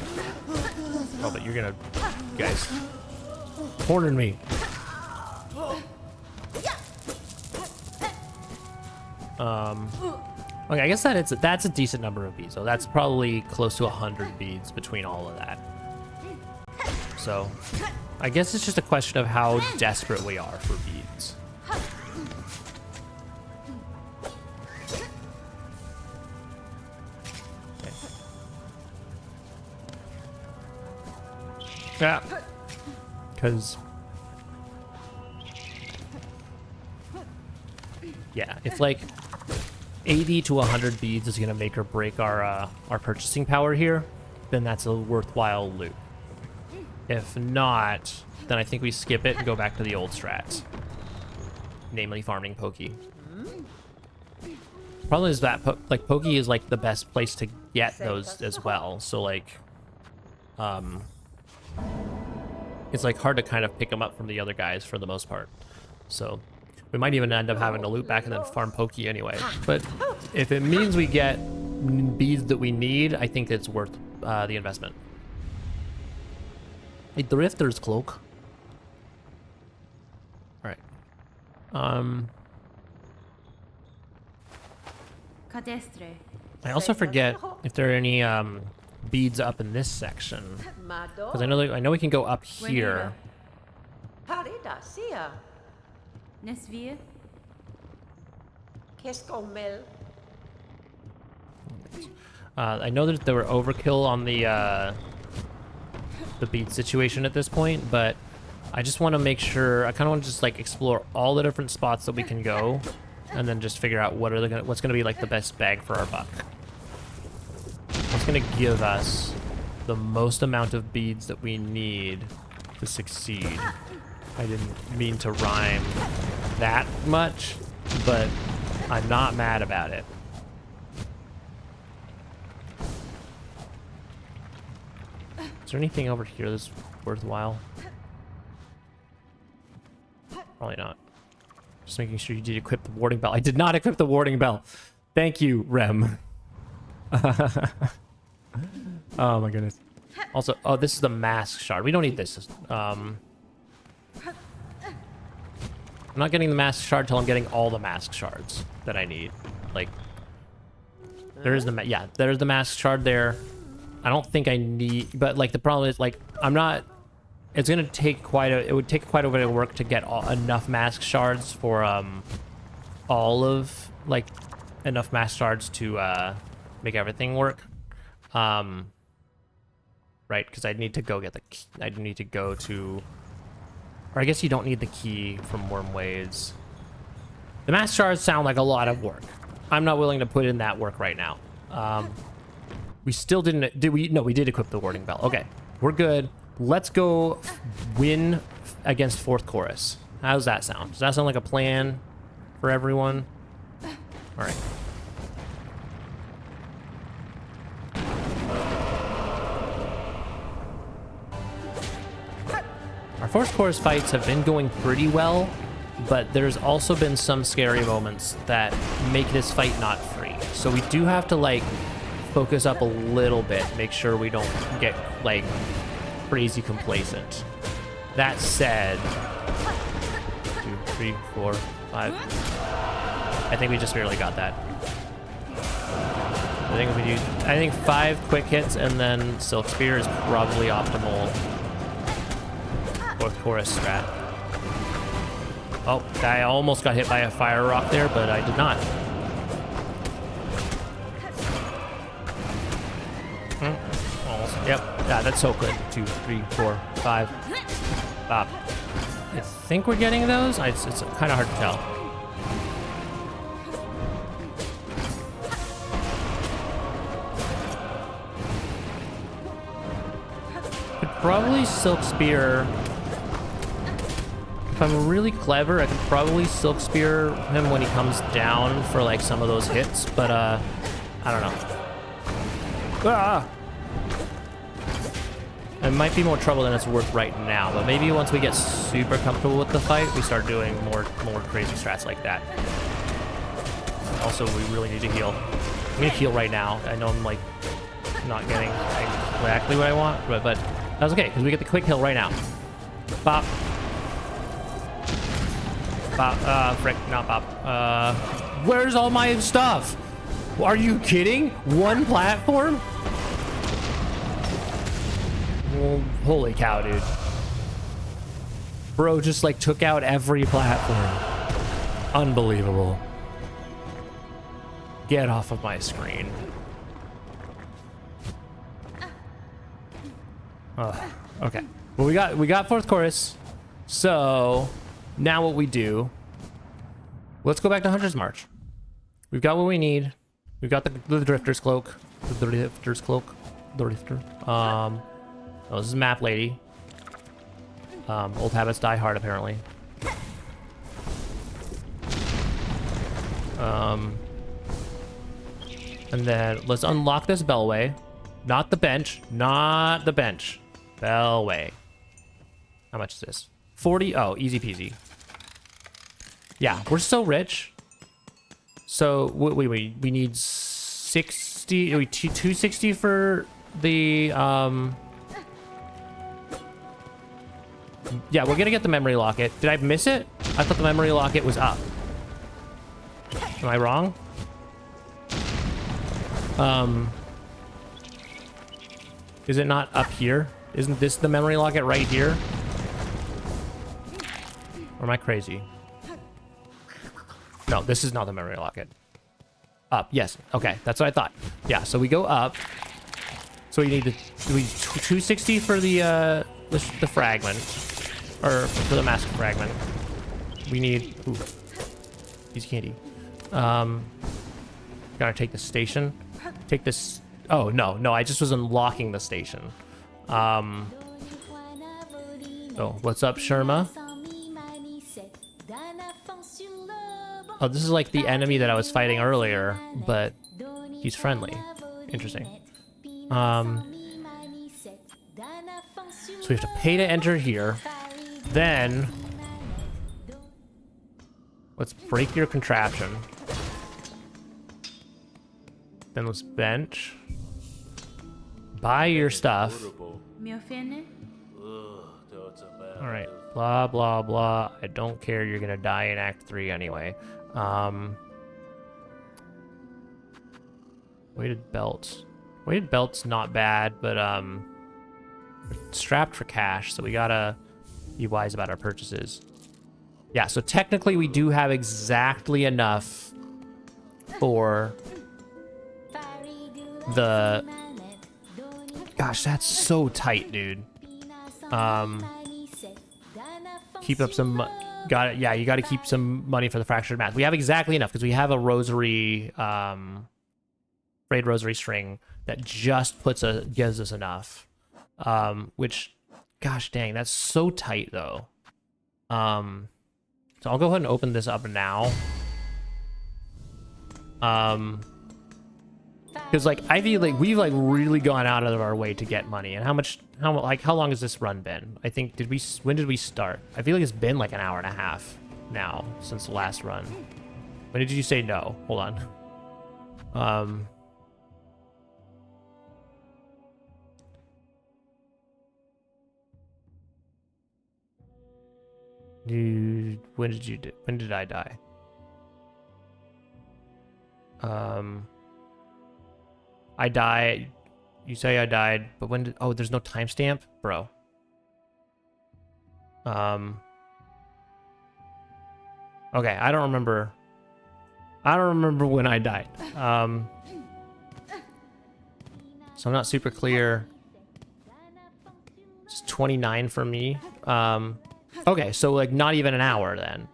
Oh, but you're gonna... You guys cornered me. Okay, I guess that's a decent number of beads. So that's probably close to 100 beads between all of that. So, I guess it's just a question of how desperate we are for beads. Okay. Yeah. Because... Yeah, if like 80 to 100 beads is going to make or break our purchasing power here, then that's a worthwhile loot. If not, then I think we skip it and go back to the old strats. Namely farming Pokey. Problem is that like Pokey is like the best place to get those as well. So like, it's like hard to kind of pick them up from the other guys for the most part. So we might even end up having to loot back and then farm Pokey anyway. But if it means we get beads that we need, I think it's worth the investment. A Drifter's Cloak. Alright. I also forget if there are any beads up in this section. Because I know we can go up here. I know that there were overkill on the bead situation at this point, but I just want to make sure, I kind of want to just like explore all the different spots that we can go, and then just figure out what's gonna be like the best bag for our buck. What's gonna give us the most amount of beads that we need to succeed. I didn't mean to rhyme that much, but I'm not mad about it. Is there anything over here that's worthwhile? Probably not. Just making sure you did equip the warding bell. I did not equip the warding bell. Thank you, Rem. Oh my goodness. Also, oh, this is the mask shard. We don't need this. I'm not getting the mask shard till I'm getting all the mask shards that I need. Like, there's the yeah, there's the mask shard there. I don't think I need, but like the problem is like I'm not. It's gonna take quite a. It would take quite a bit of work to get enough mask shards for all of like enough mask shards to make everything work. Right, because I need to go get the key. I need to go to, or I guess you don't need the key from Wormways. The mask shards sound like a lot of work. I'm not willing to put in that work right now. We still didn't. Did we? No, we did equip the warding bell. Okay, we're good. Let's go win against fourth chorus. How does that sound? Does that sound like a plan for everyone? All right. Our fourth chorus fights have been going pretty well, but there's also been some scary moments that make this fight not free. So we do have to like focus up a little bit, make sure we don't get like crazy complacent. That said, 2, 3, 4, 5. I think we just barely got that. I think 5 quick hits and then Silk Spear is probably optimal. Fourth chorus strat. Oh, I almost got hit by a fire rock there, but I did not. Almost. Yep. Yeah, that's so good. 2, 3, 4, 5. Bop. I think we're getting those. It's kind of hard to tell. Could probably Silk Spear. If I'm really clever, I could probably Silk Spear him when he comes down for like some of those hits, but I don't know. Ah! It might be more trouble than it's worth right now, but maybe once we get super comfortable with the fight, we start doing more crazy strats like that. Also, we really need to heal. I'm gonna heal right now. I know I'm like not getting exactly what I want, but that's okay because we get the quick heal right now. Bop. Bop. Frick, not bop. Where's all my stuff? Are you kidding? One platform? Well, holy cow, dude. Bro just like took out every platform. Unbelievable. Get off of my screen. Okay. Well, we got fourth chorus. So now what we do, let's go back to Hunter's March. We've got what we need. We've got the Drifter's Cloak. The Drifter's Cloak. Drifter. Oh, this is Map Lady. Old habits die hard, apparently. And then let's unlock this Bellway. Not the bench. Not the bench. Bellway. How much is this? 40. Oh, easy peasy. Yeah, we're so rich. So wait. We need 60. Wait, 260 for the yeah, we're gonna get the memory locket. Did I miss it? I thought the memory locket was up. Am I wrong? Is it not up here? Isn't this the memory locket right here? Or am I crazy? No, this is not the memory locket. Up, yes. Okay, that's what I thought. Yeah, so we go up. So we need the 260 for the fragment, or for the mask fragment. We need easy candy. Gotta take the station. Take this. Oh no! I just was unlocking the station. Oh, what's up, Sherma? Oh, this is like the enemy that I was fighting earlier, but he's friendly. Interesting. we have to pay to enter here. Then let's break your contraption. Then let's bench. Buy your stuff. Alright. Blah, blah, blah. I don't care. You're gonna die in Act 3 anyway. Weighted belts. Weighted belts not bad, but we're strapped for cash, so we gotta be wise about our purchases. Yeah, so technically we do have exactly enough for the... Gosh, that's so tight, dude. Keep up some... Got it. Yeah, you got to keep some money for the fractured math. We have exactly enough because we have a rosary, frayed rosary string that just gives us enough. Which, gosh dang, that's so tight though. So I'll go ahead and open this up now. Because like I feel like we've like really gone out of our way to get money. And how long has this run been? I think when did we start? I feel like it's been like an hour and a half now since the last run. When did you say no? Hold on. When did I die? I died. You say I died, but when did... Oh, there's no timestamp? Bro. Okay, I don't remember. I don't remember when I died. So I'm not super clear. It's 29 for me. Okay, so like not even an hour then.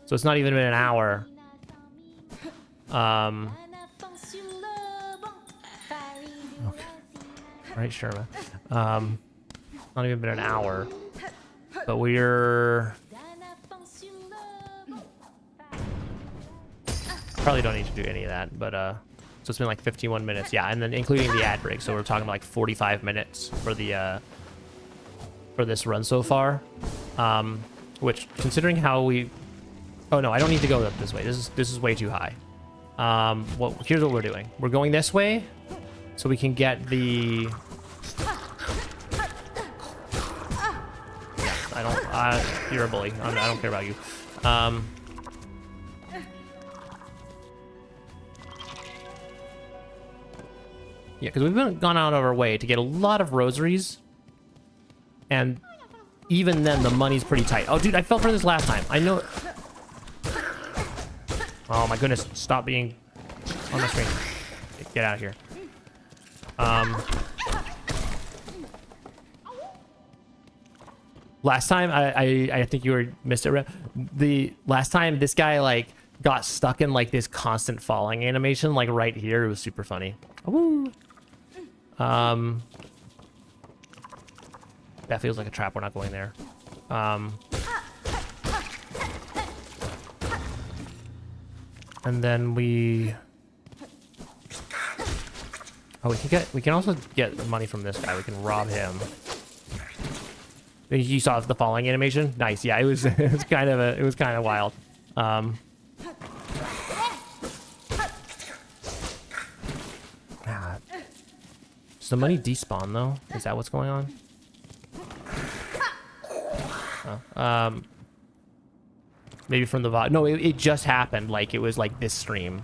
So it's not even been an hour. Okay. Right, Sherma. Not even been an hour. But we're... Probably don't need to do any of that, but so it's been like 51 minutes. Yeah, and then including the ad break, so we're talking like 45 minutes for the for this run so far. Which, considering how we... Oh no, I don't need to go up this way. This is way too high. Well, here's what we're doing. We're going this way, so we can get the... Yeah, I don't... you're a bully. I don't care about you. Yeah, because we've gone out of our way to get a lot of rosaries, and even then, the money's pretty tight. Oh, dude, I fell for this last time. I know... Oh, my goodness. Stop being on the screen. Get out of here. Last time, I think you missed it. The last time, this guy, like, got stuck in, like, this constant falling animation, like, right here. It was super funny. Woo! That feels like a trap. We're not going there. And then we... Oh, we can also get money from this guy. We can rob him. You saw the falling animation? Nice. Yeah, it was kind of wild. Does the money despawn though? Is that what's going on? Oh, maybe from the VOD. No, it just happened. Like, it was like this stream.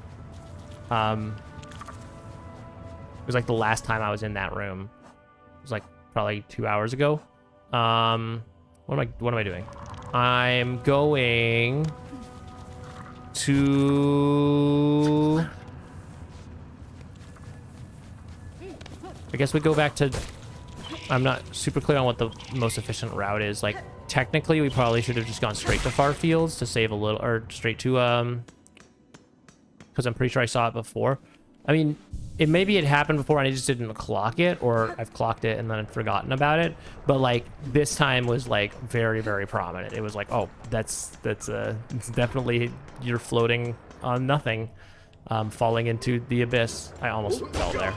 It was like the last time I was in that room. It was like probably 2 hours ago. What am I doing? I'm going to... I guess we go back to... I'm not super clear on what the most efficient route is. Like, technically, we probably should have just gone straight to Far Fields to save a little... Or straight to, because I'm pretty sure I saw it before. I mean, maybe it happened before and I just didn't clock it, or I've clocked it and then I've forgotten about it. But, like, this time was, like, very, very prominent. It was like, oh, it's definitely... You're floating on nothing. Falling into the abyss. I almost fell there.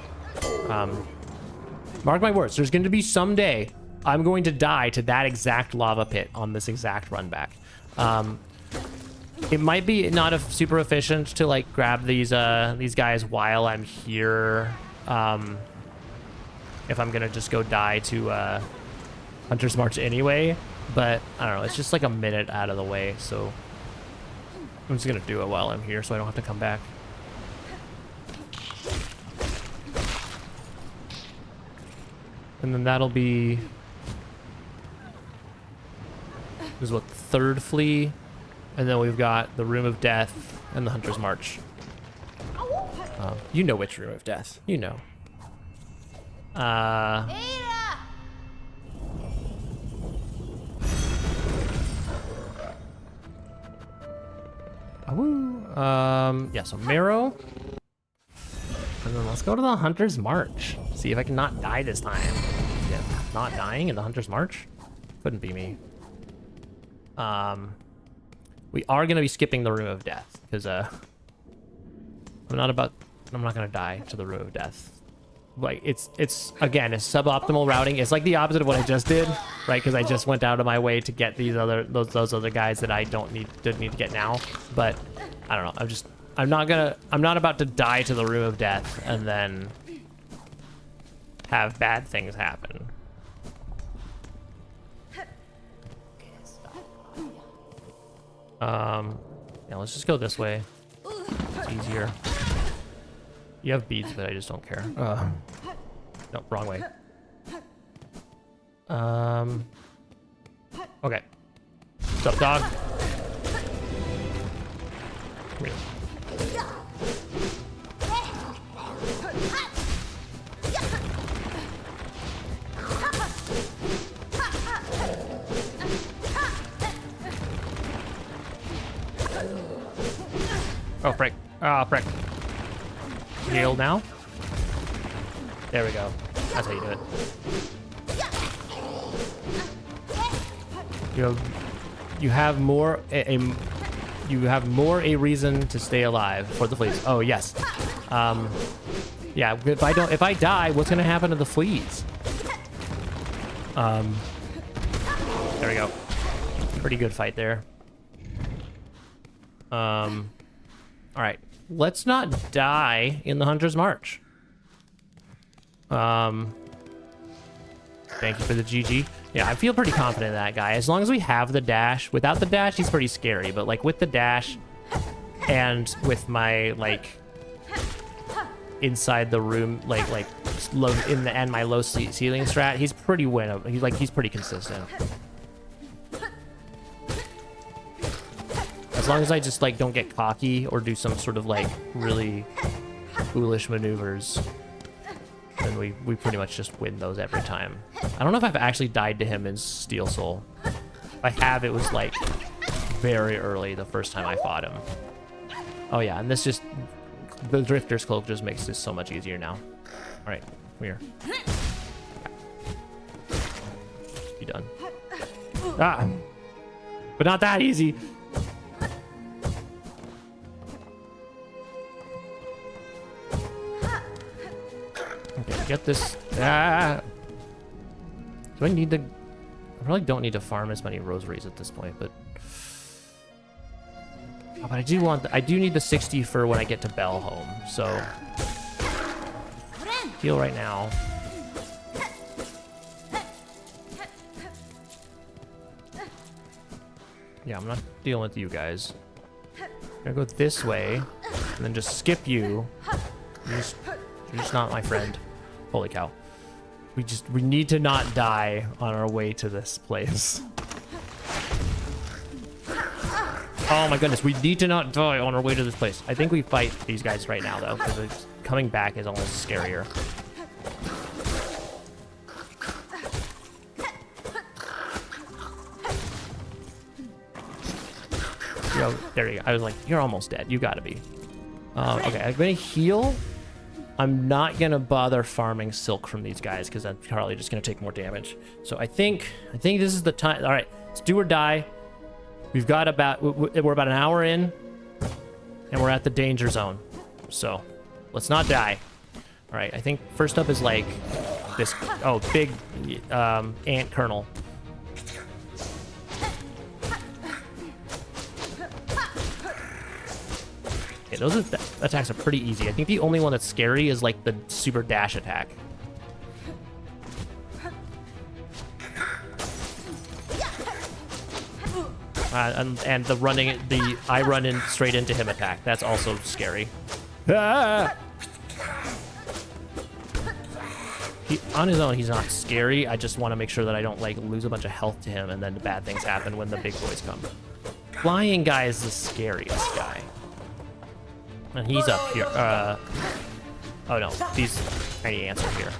Mark my words, there's going to be some day I'm going to die to that exact lava pit on this exact run back. It might be not super efficient to like grab these guys while I'm here. If I'm gonna just go die to Hunter's March anyway, but I don't know. It's just like a minute out of the way, so I'm just gonna do it while I'm here, so I don't have to come back. And then that'll be... This is what, the third flea? And then we've got the Room of Death and the Hunter's March. You know which Room of Death. You know. Yeah, so Marrow. And then let's go to the Hunter's March. See if I can not die this time. Yeah, not dying in the Hunter's March? Couldn't be me. We are gonna be skipping the Room of Death, because I'm not gonna die to the Room of Death. Like, it's again, it's suboptimal routing. It's like the opposite of what I just did, right? Because I just went out of my way to get these those other guys that I didn't need to get now. But I don't know. I'm not about to die to the Room of Death and then have bad things happen. Yeah, let's just go this way. It's easier. You have beads, but I just don't care. No, wrong way. Okay. What's up, dog? Come here. Oh, frick. Ah, frick. Heal now. There we go. That's how you do it. You have more a reason to stay alive for the fleas. Oh yes. Yeah. If I die, what's gonna happen to the fleas? There we go. Pretty good fight there. All right. Let's not die in the Hunter's March. Thank you for the GG. Yeah, I feel pretty confident in that guy. As long as we have the dash. Without the dash, he's pretty scary. But like with the dash and with my like inside the room, like low in the and my low ceiling strat, he's pretty winnable. He's pretty consistent. As long as I just like don't get cocky or do some sort of like really foolish maneuvers, then we pretty much just win those every time. I don't know if I've actually died to him in Steel Soul. If I have, it was like very early the first time I fought him. Oh yeah, and this just the Drifter's Cloak just makes this so much easier now. All right, come here. Be done. Ah, but not that easy. Okay, get this. Ah. Do I need to? I probably don't need to farm as many rosaries at this point, but oh, but I do need the 60 for when I get to Bell home. So heal right now. Yeah, I'm not dealing with you guys. I'm gonna go this way and then just skip you. You're just not my friend. Holy cow. We need to not die on our way to this place. Oh my goodness, we need to not die on our way to this place. I think we fight these guys right now though, because coming back is almost scarier. Yo, there you go. I was like, you're almost dead. You gotta be. Okay, I'm gonna heal. I'm not gonna bother farming silk from these guys because that's probably just gonna take more damage. So I think this is the time. All right, let's do or die. We're about an hour in, and we're at the danger zone. So let's not die. All right, I think first up is like this. Oh, big ant colonel. Okay, those attacks are pretty easy. I think the only one that's scary is like the super dash attack. And the running, I run in straight into him attack. That's also scary. Ah! On his own, he's not scary. I just want to make sure that I don't like lose a bunch of health to him, and then bad things happen when the big boys come. Flying guy is the scariest guy, and he's up here. Oh no, these tiny ants are here.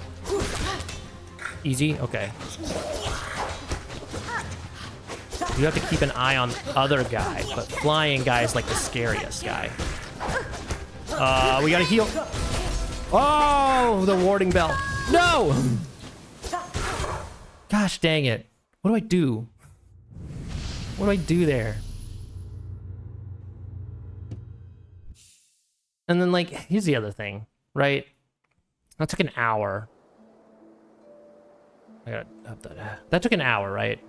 Easy, okay. You have to keep an eye on the other guy, but flying guy is like the scariest guy. We gotta heal. Oh, the warding bell. No! Gosh dang it. What do I do? What do I do there? And then, like, here's the other thing, right? That took an hour. I gotta have that took an hour, right?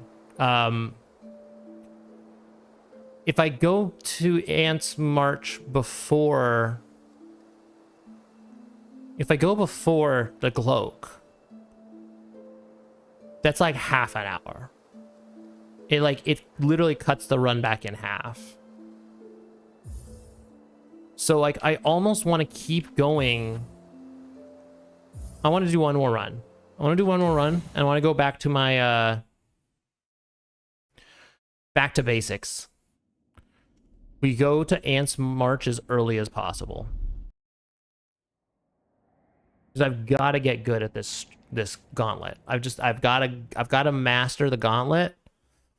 If I go to Ant's March before... If I go before the cloak, that's like half an hour. It literally cuts the run back in half. So like I almost want to keep going. I want to do one more run. And I want to go back to my back to basics. We go to Ant's March as early as possible. Because I've got to get good at this gauntlet. I've got to master the gauntlet,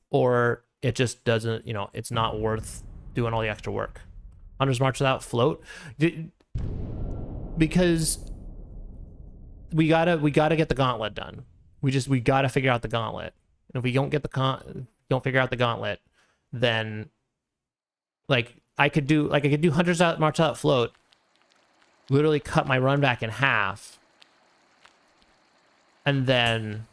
or it just doesn't, you know, it's not worth doing all the extra work. Hunter's March without float, because we gotta get the gauntlet done. We gotta figure out the gauntlet. And if we don't get don't figure out the gauntlet, then like I could do Hunter's March without float. Literally cut my run back in half, and then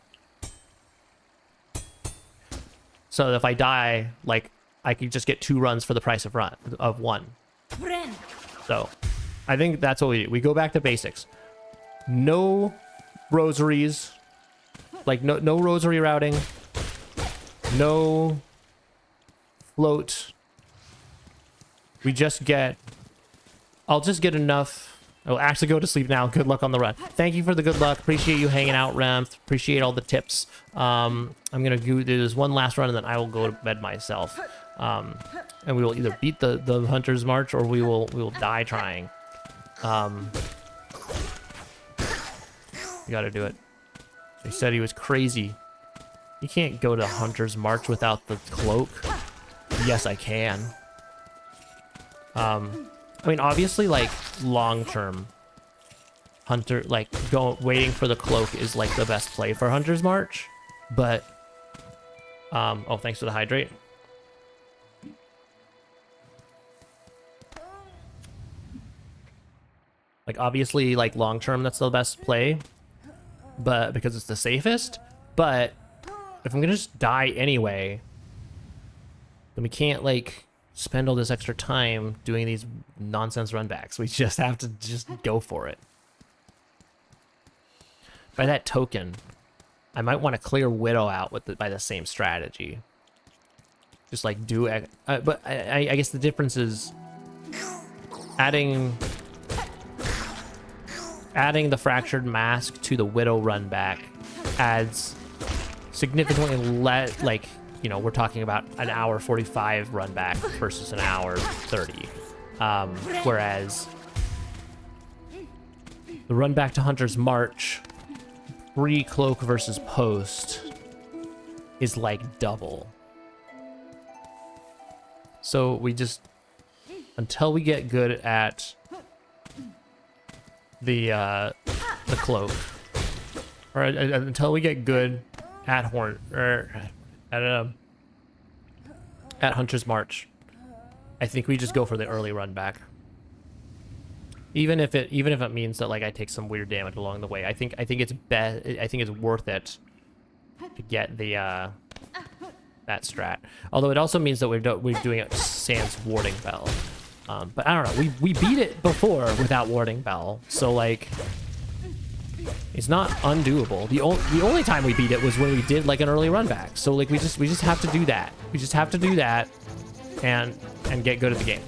so if I die, like I could just get 2 runs for the price of 1. So I think that's what we do. We go back to basics. No rosaries, like no rosary routing, no float. We just get, I'll just get enough. I'll actually go to sleep now. Good luck on the run. Thank you for the good luck. Appreciate you hanging out, Remth. Appreciate all the tips. I'm gonna do this one last run, and then I will go to bed myself. And we will either beat the Hunter's March, or we will die trying. You gotta do it. They said he was crazy. You can't go to Hunter's March without the cloak. Yes, I can. I mean, obviously, like, long-term, Hunter, like, waiting for the cloak is, like, the best play for Hunter's March, but, oh, thanks for the hydrate. Like, obviously, like, long-term, that's the best play, but, because it's the safest, but, if I'm gonna just die anyway, then we can't, like, spend all this extra time doing these nonsense runbacks. We just have to just go for it. By that token, I might want to clear Widow out by the same strategy. Just like do, but I guess the difference is adding the Fractured Mask to the Widow run back adds significantly less, like, you know, we're talking about an hour 45 run back versus an hour 30. Whereas the run back to Hunter's March, pre-cloak versus post, is like double. So we just, until we get good at the cloak, or until we get good at at Hunter's March, I think we just go for the early run back. Even if it means that like I take some weird damage along the way, I think it's worth it to get the that strat. Although it also means that we're doing it sans warding bell. But I don't know. We beat it before without warding bell, so like it's not undoable. The only time we beat it was when we did like an early run back. So like we just have to do that. We just have to do that and get good at the game.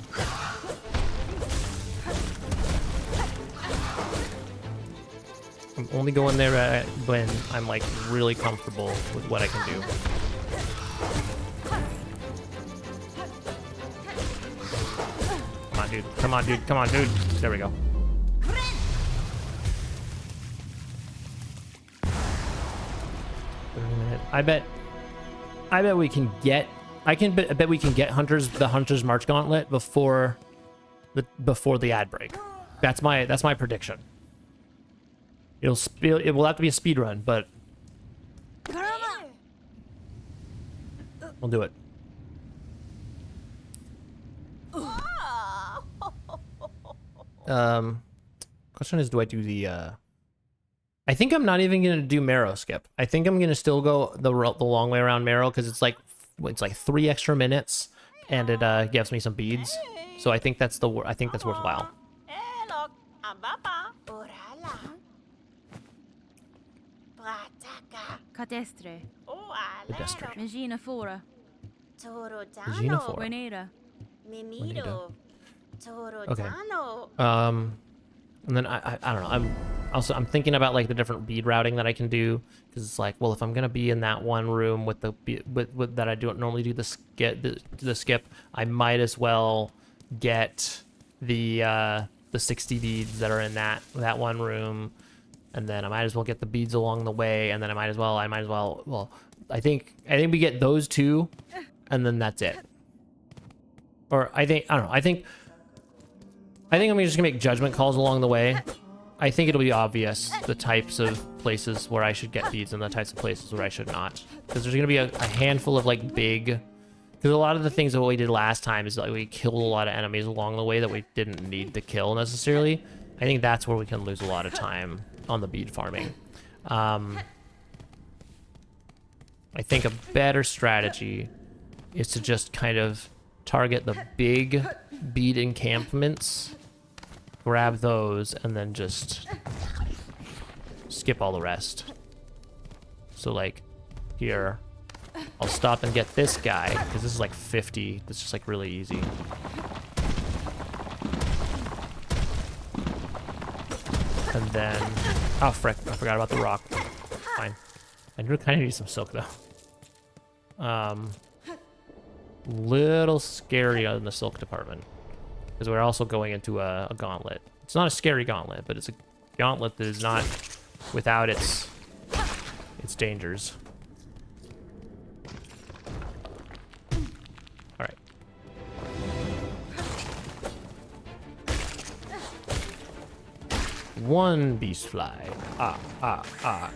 I'm only going there when I'm like really comfortable with what I can do. Come on, dude. Come on, dude. Come on, dude. There we go. I bet we can get. I bet we can get the Hunter's March Gauntlet before the ad break. That's my prediction. It will have to be a speed run, but we'll do it. Question is, do I do the? I think I'm not even gonna do Marrow skip. I think I'm gonna still go the long way around Marrow because it's like 3 extra minutes, and it gives me some beads. So I think that's worthwhile.
Cadestre.
Pedestre.
Megina fora.
Regina for.
Guinera.
Okay. And then I don't know. I'm thinking about like the different bead routing that I can do, because it's like, well, if I'm gonna be in that one room with the with that I don't normally do the skip, I might as well get the 60 beads that are in that one room, and then I might as well get the beads along the way, and then I might as well well, I think we get those two, and then that's it. Or I don't know. I think I'm just gonna make judgment calls along the way. I think it'll be obvious the types of places where I should get beads and the types of places where I should not. Because there's gonna be a handful of like big. Because a lot of the things that we did last time is like we killed a lot of enemies along the way that we didn't need to kill necessarily. I think that's where we can lose a lot of time on the bead farming. I think a better strategy is to just kind of target the big bead encampments, grab those, and then just skip all the rest. So like here, I'll stop and get this guy, because this is like 50. That's just like really easy. And then, oh frick, I forgot about the rock. Fine. I do kind of need some silk though. Little scary in the silk department, because we're also going into a gauntlet. It's not a scary gauntlet, but it's a gauntlet that is not without its dangers. All right. One beast fly. Ah.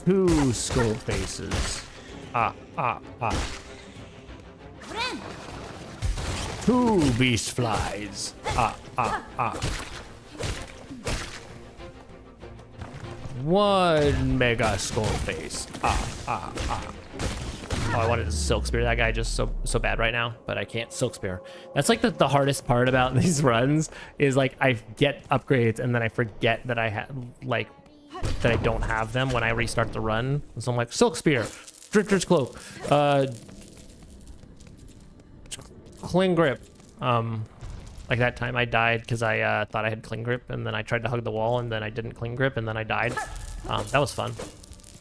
2 skull faces. Ah. 2 beast flies. Ah. 1 mega skull face. Ah. Oh, I wanted to silk spear that guy just so bad right now, but I can't silk spear. That's like the hardest part about these runs is like I get upgrades and then I forget that I have like that I don't have them when I restart the run. So I'm like, silk spear, drifter's cloak, cling grip. Like that time I died because I thought I had cling grip, and then I tried to hug the wall, and then I didn't cling grip, and then I died. That was fun.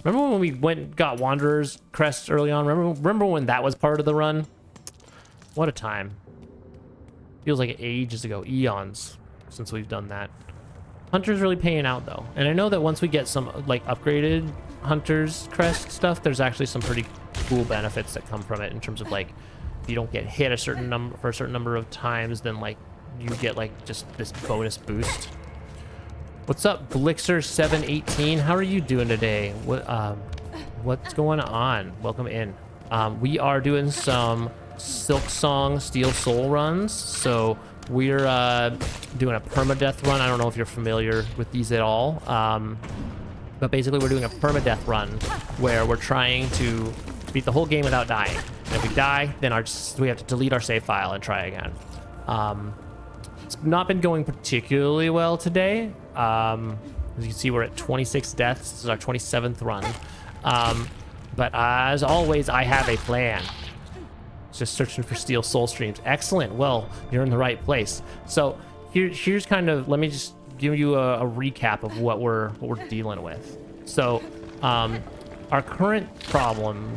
Remember when we got Wanderer's Crest early on? Remember when that was part of the run? What a time. Feels like ages ago, eons since we've done that. Hunter's really paying out though. And I know that once we get some like upgraded Hunter's Crest stuff, there's actually some pretty cool benefits that come from it in terms of like, if you don't get hit a certain number of times, then like you get like just this bonus boost. What's up, Blixer718? How are you doing today? What's going on? Welcome in. We are doing some Silksong Steel Soul runs. So we're doing a permadeath run. I don't know if you're familiar with these at all. But basically we're doing a permadeath run where we're trying to beat the whole game without dying. And if we die, then we have to delete our save file and try again. It's not been going particularly well today. As you can see, we're at 26 deaths. This is our 27th run. But as always, I have a plan. Just searching for Steel Soul streams. Excellent. Well, you're in the right place. So here's kind of, let me just give you a recap of what we're dealing with. So our current problem,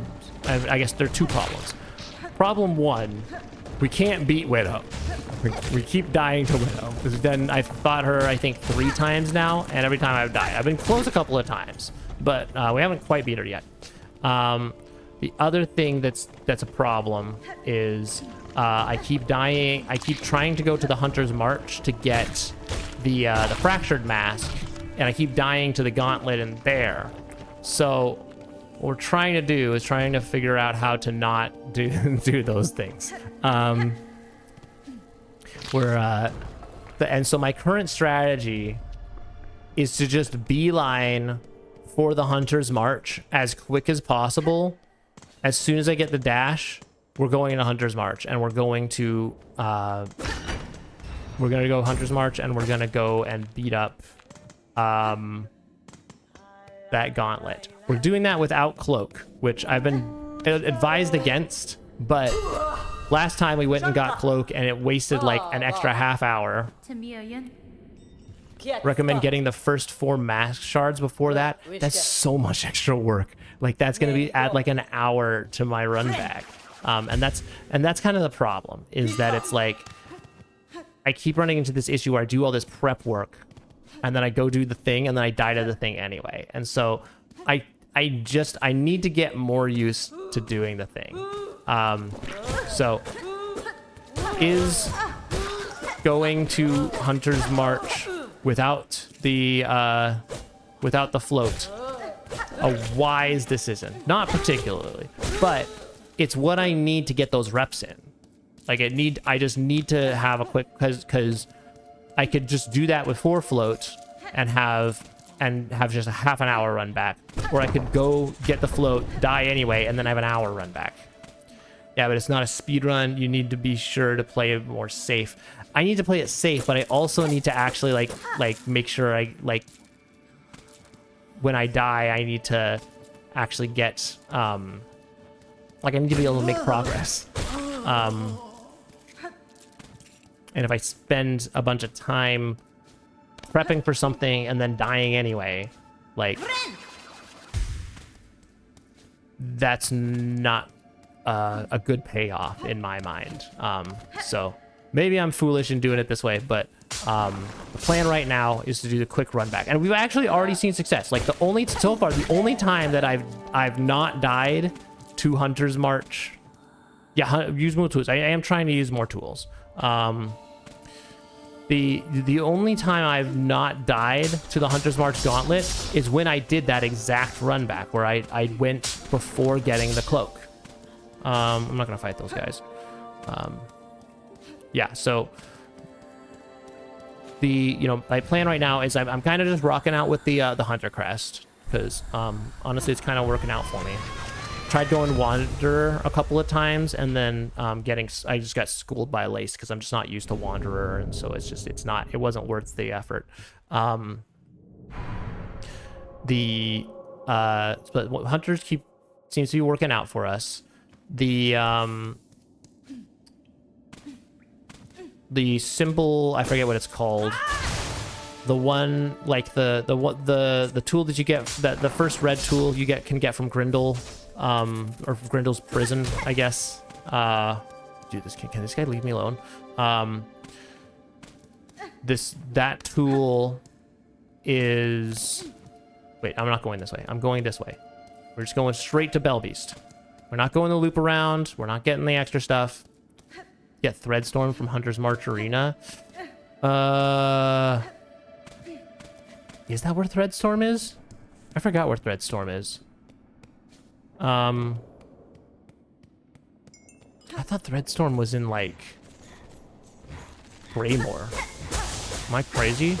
I guess there are two problems. Problem one, we can't beat Widow. We keep dying to Widow. Then I've fought her, I think, 3 times now, and every time I've died. I've been close a couple of times, but we haven't quite beat her yet. The other thing that's a problem is I keep dying. I keep trying to go to the Hunter's March to get the Fractured Mask, and I keep dying to the Gauntlet in there. So what we're trying to do is trying to figure out how to not do those things. And so my current strategy is to just beeline for the Hunter's March as quick as possible. As soon as I get the dash, we're going into Hunter's March, and we're going to go Hunter's March, and we're gonna go and beat up that Gauntlet. We're doing that without Cloak, which I've been advised against, but last time we went and got Cloak, and it wasted like an extra half hour. Recommend getting the first 4 mask shards before that. That's so much extra work. Like that's gonna be add like an hour to my run back. And that's kind of the problem, is that it's like I keep running into this issue where I do all this prep work and then I go do the thing and then I die to the thing anyway. And so I need to get more used to doing the thing. So is going to Hunter's March without the float a wise decision? Not particularly, but it's what I need to get those reps in. Like I just need to have a quick, because I could just do that with 4 float and have just a half an hour run back, or I could go get the float, die anyway, and then have an hour run back. Yeah, but it's not a speed run. You need to be sure to play it more safe. I need to play it safe, but I also need to actually like make sure I when I die, I need to actually get like I need to be able to make progress. And if I spend a bunch of time prepping for something and then dying anyway, like that's not a good payoff in my mind. So maybe I'm foolish in doing it this way, but the plan right now is to do the quick run back, and we've actually already seen success. Like the only time that I've not died to Hunter's March. Yeah, use more tools. I am trying to use more tools. The only time I've not died to the Hunter's March Gauntlet is when I did that exact run back where I went before getting the cloak. I'm not gonna fight those guys. Yeah, so my plan right now is I'm kind of just rocking out with the Hunter Crest, because honestly it's kind of working out for me. Tried going Wanderer a couple of times, and then I just got schooled by Lace because I'm just not used to Wanderer, and so it wasn't worth the effort. But Hunters seems to be working out for us. The symbol, I forget what it's called. The one, like the tool that you get, the first red tool you can get from Grindel. Or Grindel's prison, I guess. Dude, can this guy leave me alone? That tool is... Wait, I'm not going this way. I'm going this way. We're just going straight to Belbeast. We're not going the loop around. We're not getting the extra stuff. Get Threadstorm from Hunter's March Arena. Is that where Threadstorm is? I forgot where Threadstorm is. I thought Threadstorm was in, like, Greymore. Am I crazy?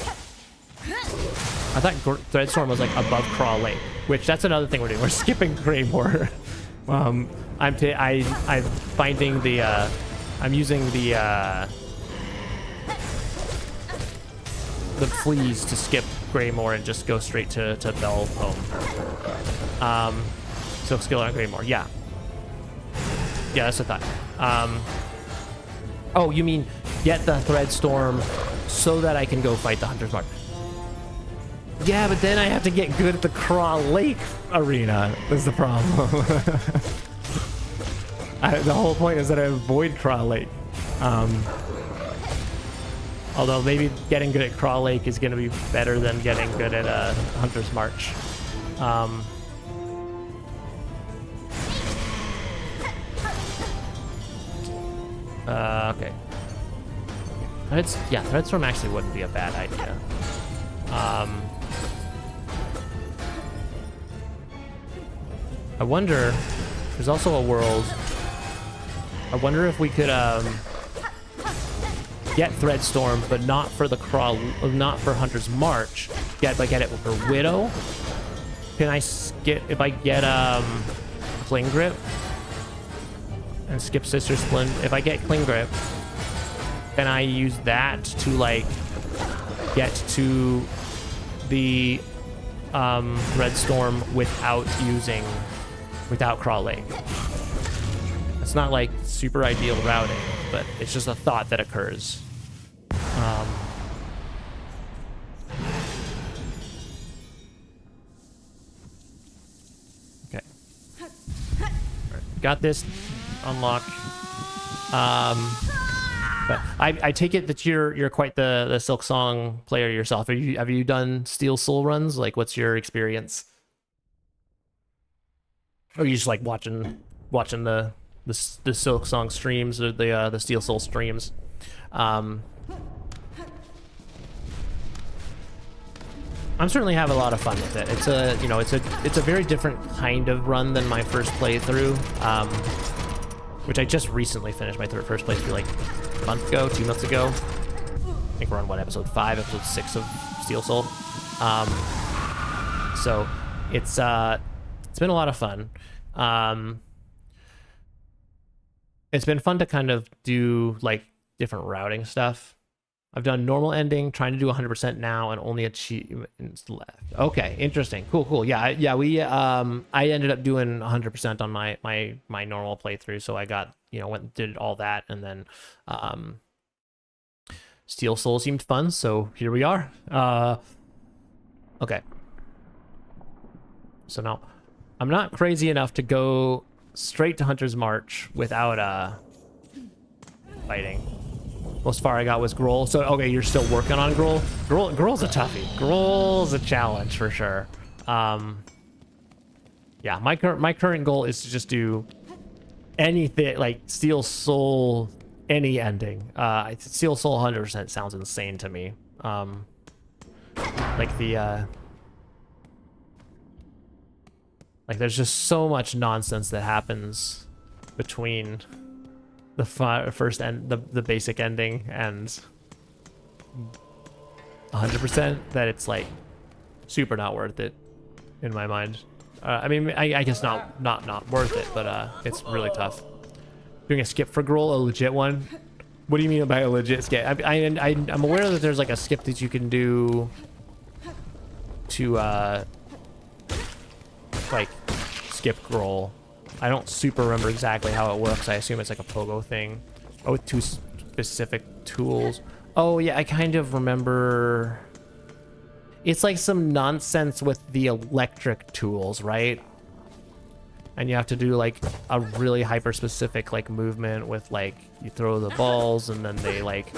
I thought Threadstorm was, like, above Craw Lake, which that's another thing we're doing. We're skipping Greymore. I'm finding the, I'm using the fleas to skip Greymore and just go straight to Bell home. Silk skill on Greymore, yeah. Yeah, that's what I thought. Oh, you mean get the Threadstorm so that I can go fight the Hunter's Mark. Yeah, but then I have to get good at the Craw Lake arena is the problem. The whole point is that I avoid Craw Lake. Although maybe getting good at Craw Lake is going to be better than getting good at Hunter's March. Okay. Threadstorm actually wouldn't be a bad idea. I wonder, there's also a world, I wonder if we could get Threadstorm, but not for the not for Hunter's March, get it for Widow. Can I skip, if I get Cling Grip and skip Sister Splend, if I get Cling Grip, can I use that to like get to the Threadstorm without Craw Lake? It's not like super ideal routing, but it's just a thought that occurs. Okay. Right. Got this unlocked. But I take it that you're quite the Silksong player yourself. Have you done Steel Soul runs? Like, what's your experience? Or are you just like watching the Silksong streams or the Steel Soul streams? I'm certainly having a lot of fun with it. It's a very different kind of run than my first playthrough, which I just recently finished my first playthrough like a month ago, 2 months ago. I think we're on episode 5, episode 6 of Steel Soul. So it's been a lot of fun. It's been fun to kind of do like different routing stuff. I've done normal ending, trying to do 100% now, and only achievements left. Okay, interesting. Cool. Yeah. We I ended up doing 100% on my normal playthrough, so I got went and did all that, and then Steel Soul seemed fun, so here we are. Okay. So now I'm not crazy enough to go straight to Hunter's March without fighting. Most far I got was Grohl. So, okay, you're still working on Grohl? Grohl's a toughie. Grohl's a challenge for sure. Yeah, my current goal is to just do anything, like Steel Soul, any ending. Steel Soul 100% sounds insane to me. Like the... Like, there's just so much nonsense that happens between the first end, the basic ending, and 100% that it's like super not worth it in my mind. I mean, I guess not worth it, but it's really tough. Doing a skip for Grohl, a legit one. What do you mean by a legit skip? I'm aware that there's like a skip that you can do to like skip Grohl. I don't super remember exactly how it works. I assume it's like a pogo thing. Oh, with 2 specific tools. Oh yeah, I kind of remember. It's like some nonsense with the electric tools, right? And you have to do like a really hyper specific like movement with like you throw the balls and then they like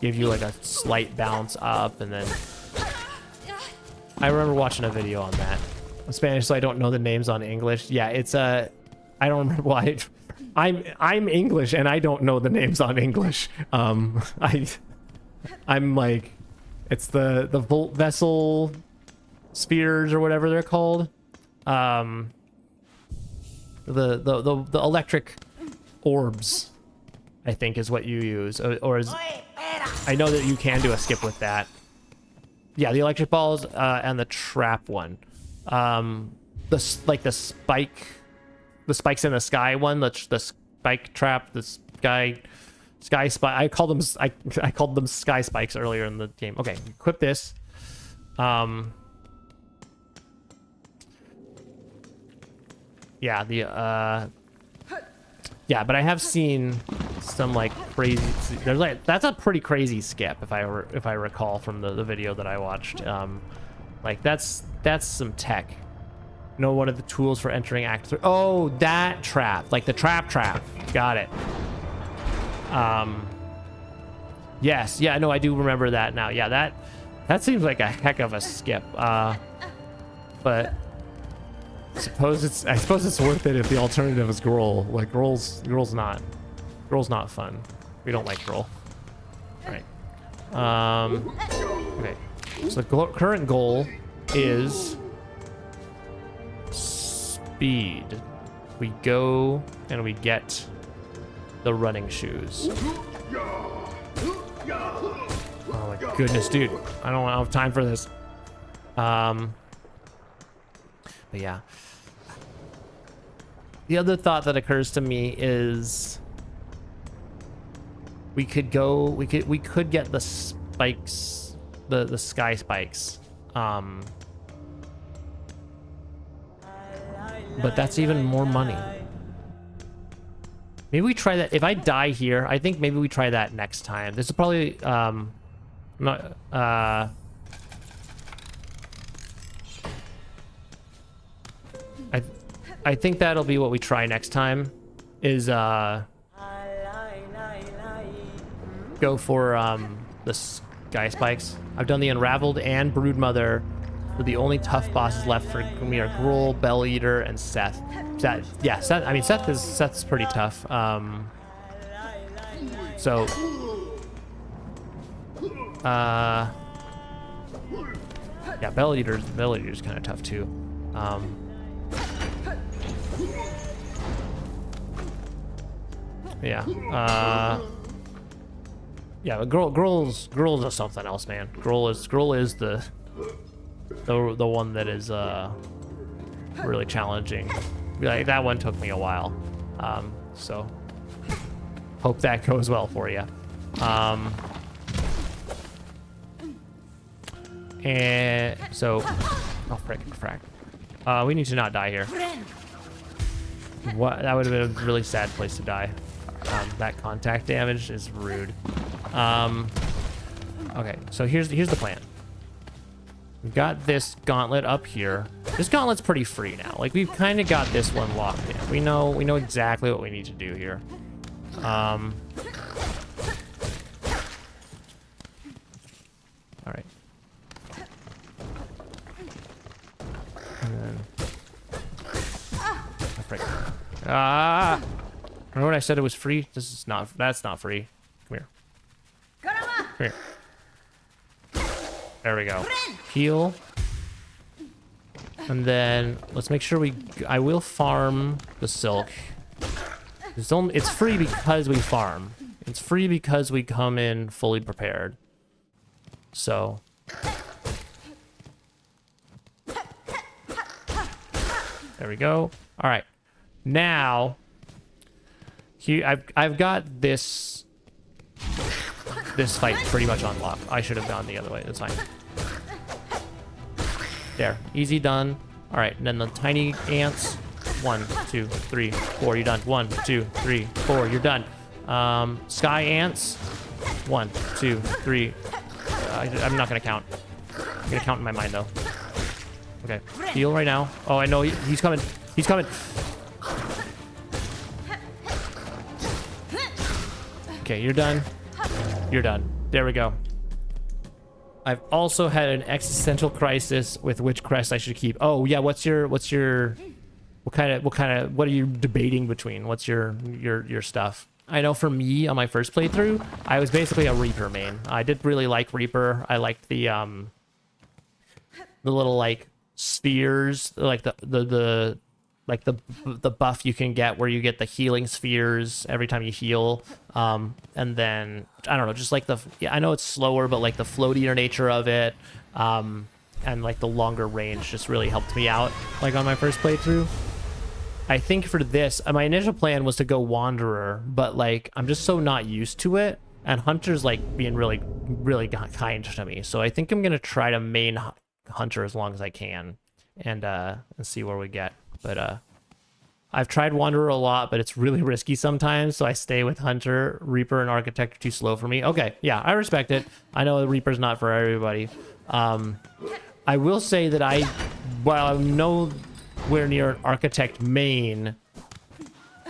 give you like a slight bounce up, and then I remember watching a video on that. I'm Spanish, so I don't know the names on English. Yeah, it's I don't remember why. I'm English and I don't know the names on English. I'm like, it's the volt vessel spheres or whatever they're called. The electric orbs, I think is what you use, or is, I know that you can do a skip with that. Yeah, the electric balls and the trap one. The spikes in the sky one, the spike trap, the sky spike. I called them sky spikes earlier in the game. Okay, equip this. Yeah, yeah, but I have seen some like crazy. There's like that's a pretty crazy skip if I recall from the video that I watched. Like that's some tech. You know, one of the tools for entering Act 3. Oh, that trap, like the trap. Got it. Yes, yeah, no, I do remember that now. Yeah, that seems like a heck of a skip. But I suppose it's worth it if the alternative is Grohl. Like Grohl's not fun. We don't like Grohl. All right. Okay. So the current goal is speed. We go and we get the running shoes. Oh my goodness, dude! I don't have time for this. But yeah. The other thought that occurs to me is we could get the spikes, the sky spikes. But that's even more money. Maybe we try that. If I die here, I think maybe we try that next time. This is probably not I think that'll be what we try next time, is go for the sky spikes. I've done the Unraveled and Broodmother. The only tough bosses left for me are Gruul, Bell Eater, and Seth. Yeah, Seth. I mean, Seth's pretty tough. So, yeah, Bell Eater's kind of tough too. Yeah. Yeah, but Gruul's is something else, man. Gruul is the one that is really challenging. Like, that one took me a while. So hope that goes well for you. And so, oh frack. We need to not die here. What? That would have been a really sad place to die. That contact damage is rude. Okay, so here's the plan. We've got this gauntlet up here. This gauntlet's pretty free now. Like, we've kind of got this one locked in. We know exactly what we need to do here. All right. And then, remember when I said it was free? That's not free. Come here. Come here. There we go. Heal. And then let's make sure I will farm the silk. It's free because we farm. It's free because we come in fully prepared. So. There we go. All right. Now, here I've got this fight pretty much on lock. I should have gone the other way. That's fine. There, easy done. All right, and then the tiny ants. 1, 2, 3, 4. You're done. 1, 2, 3, 4. You're done. Sky ants. 1, 2, 3. I'm not gonna count. I'm gonna count in my mind though. Okay, heal right now. Oh, I know he's coming. He's coming. Okay, you're done. You're done. There we go. I've also had an existential crisis with which crest I should keep. Oh yeah, what are you debating between? What's your stuff? I know for me on my first playthrough, I was basically a Reaper main. I did really like Reaper. I liked the little like spheres, like the the buff you can get where you get the healing spheres every time you heal. And then I don't know, just like I know it's slower, but like the floatier nature of it, and like the longer range just really helped me out like on my first playthrough. I think for this, my initial plan was to go Wanderer, but like I'm just so not used to it, and Hunter's like being really, really kind to me. So I think I'm gonna try to main Hunter as long as I can, and see where we get. But I've tried Wanderer a lot, but it's really risky sometimes, so I stay with Hunter. Reaper and Architect are too slow for me. Okay, yeah, I respect it. I know the Reaper's not for everybody. I will say that while I'm nowhere near an Architect main,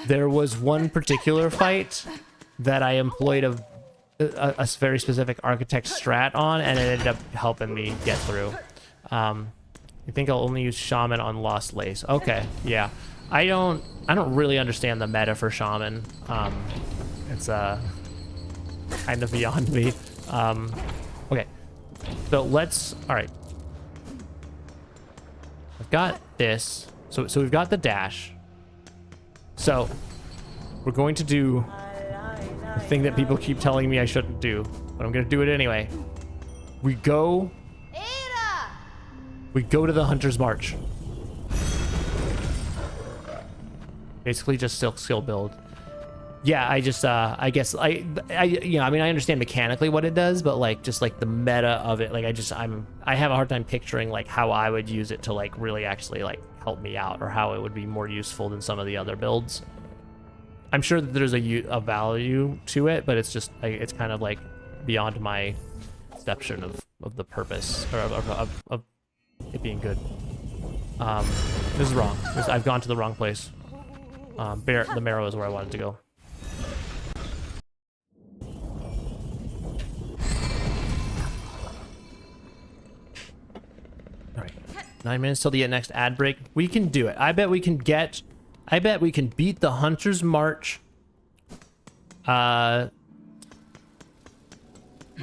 there was one particular fight that I employed a very specific Architect strat on, and it ended up helping me get through. I think I'll only use Shaman on Lost Lace. Okay, yeah. I don't really understand the meta for Shaman. It's kind of beyond me. Okay. So all right. I've got this. So we've got the dash. So we're going to do the thing that people keep telling me I shouldn't do, but I'm going to do it anyway. We go to the Hunter's March. Basically just silk skill build. Yeah, I guess I understand mechanically what it does, but like just like the meta of it, like I have a hard time picturing like how I would use it to like really actually like help me out, or how it would be more useful than some of the other builds. I'm sure that there's a value to it, but it's just it's kind of like beyond my perception of the purpose, or of it being good. This is wrong. I've gone to the wrong place. The marrow is where I wanted to go. All right, 9 minutes till the next ad break. We can do it. I bet we can beat the Hunter's March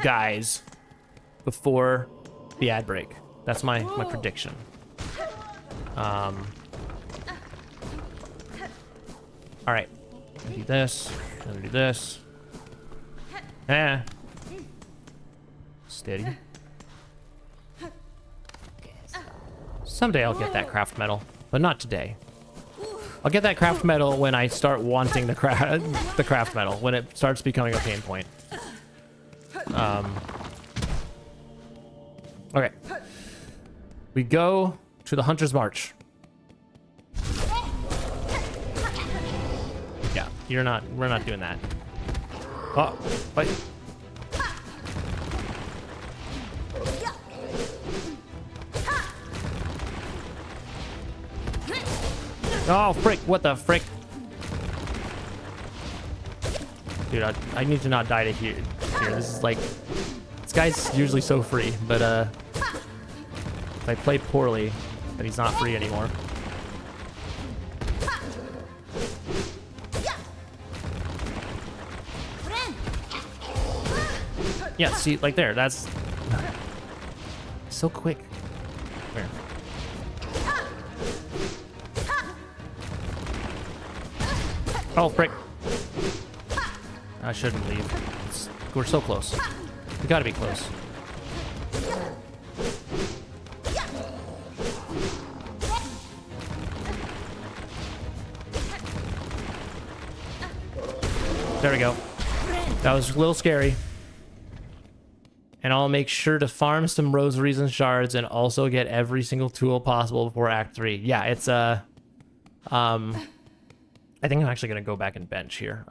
guys before the ad break. That's my prediction. All right, I'm gonna do this. I'm gonna do this. Steady. Someday I'll get that craft metal, but not today. I'll get that craft metal when I start wanting the craft metal, when it starts becoming a pain point. Okay. We go to the Hunter's March. Yeah, we're not doing that. Oh, wait. Oh, frick, what the frick? Dude, I need to not die to here. This is like, this guy's usually so free, but if I play poorly, then he's not free anymore. Yeah, see, like there, that's so quick. Where? Oh, frick. I shouldn't leave. We're so close. We gotta be close. There we go. That was a little scary. And I'll make sure to farm some rosaries and shards and also get every single tool possible before Act 3. Yeah, it's I think I'm actually gonna go back and bench here.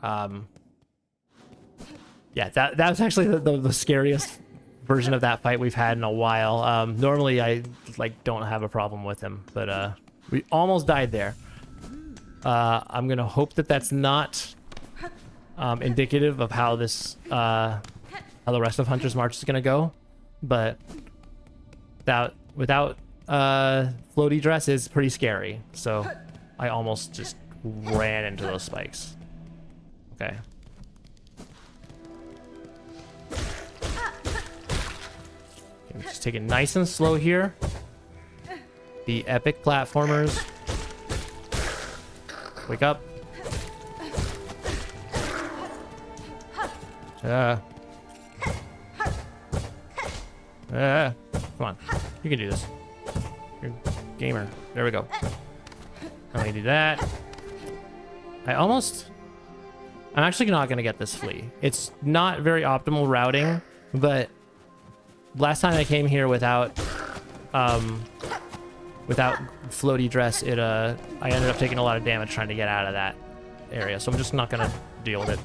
Yeah, that was actually the scariest version of that fight we've had in a while. Normally I like don't have a problem with him, but we almost died there. I'm gonna hope that that's not indicative of how this how the rest of Hunter's March is gonna go, but without floaty dress is pretty scary. So I almost just ran into those spikes. Okay. Just take it nice and slow here. The epic platformers. Wake up. Come on. You can do this. You're a gamer. There we go. Let me do that. I'm actually not going to get this flea. It's not very optimal routing, but last time I came here without floaty dress, I ended up taking a lot of damage trying to get out of that area, so I'm just not going to deal with it.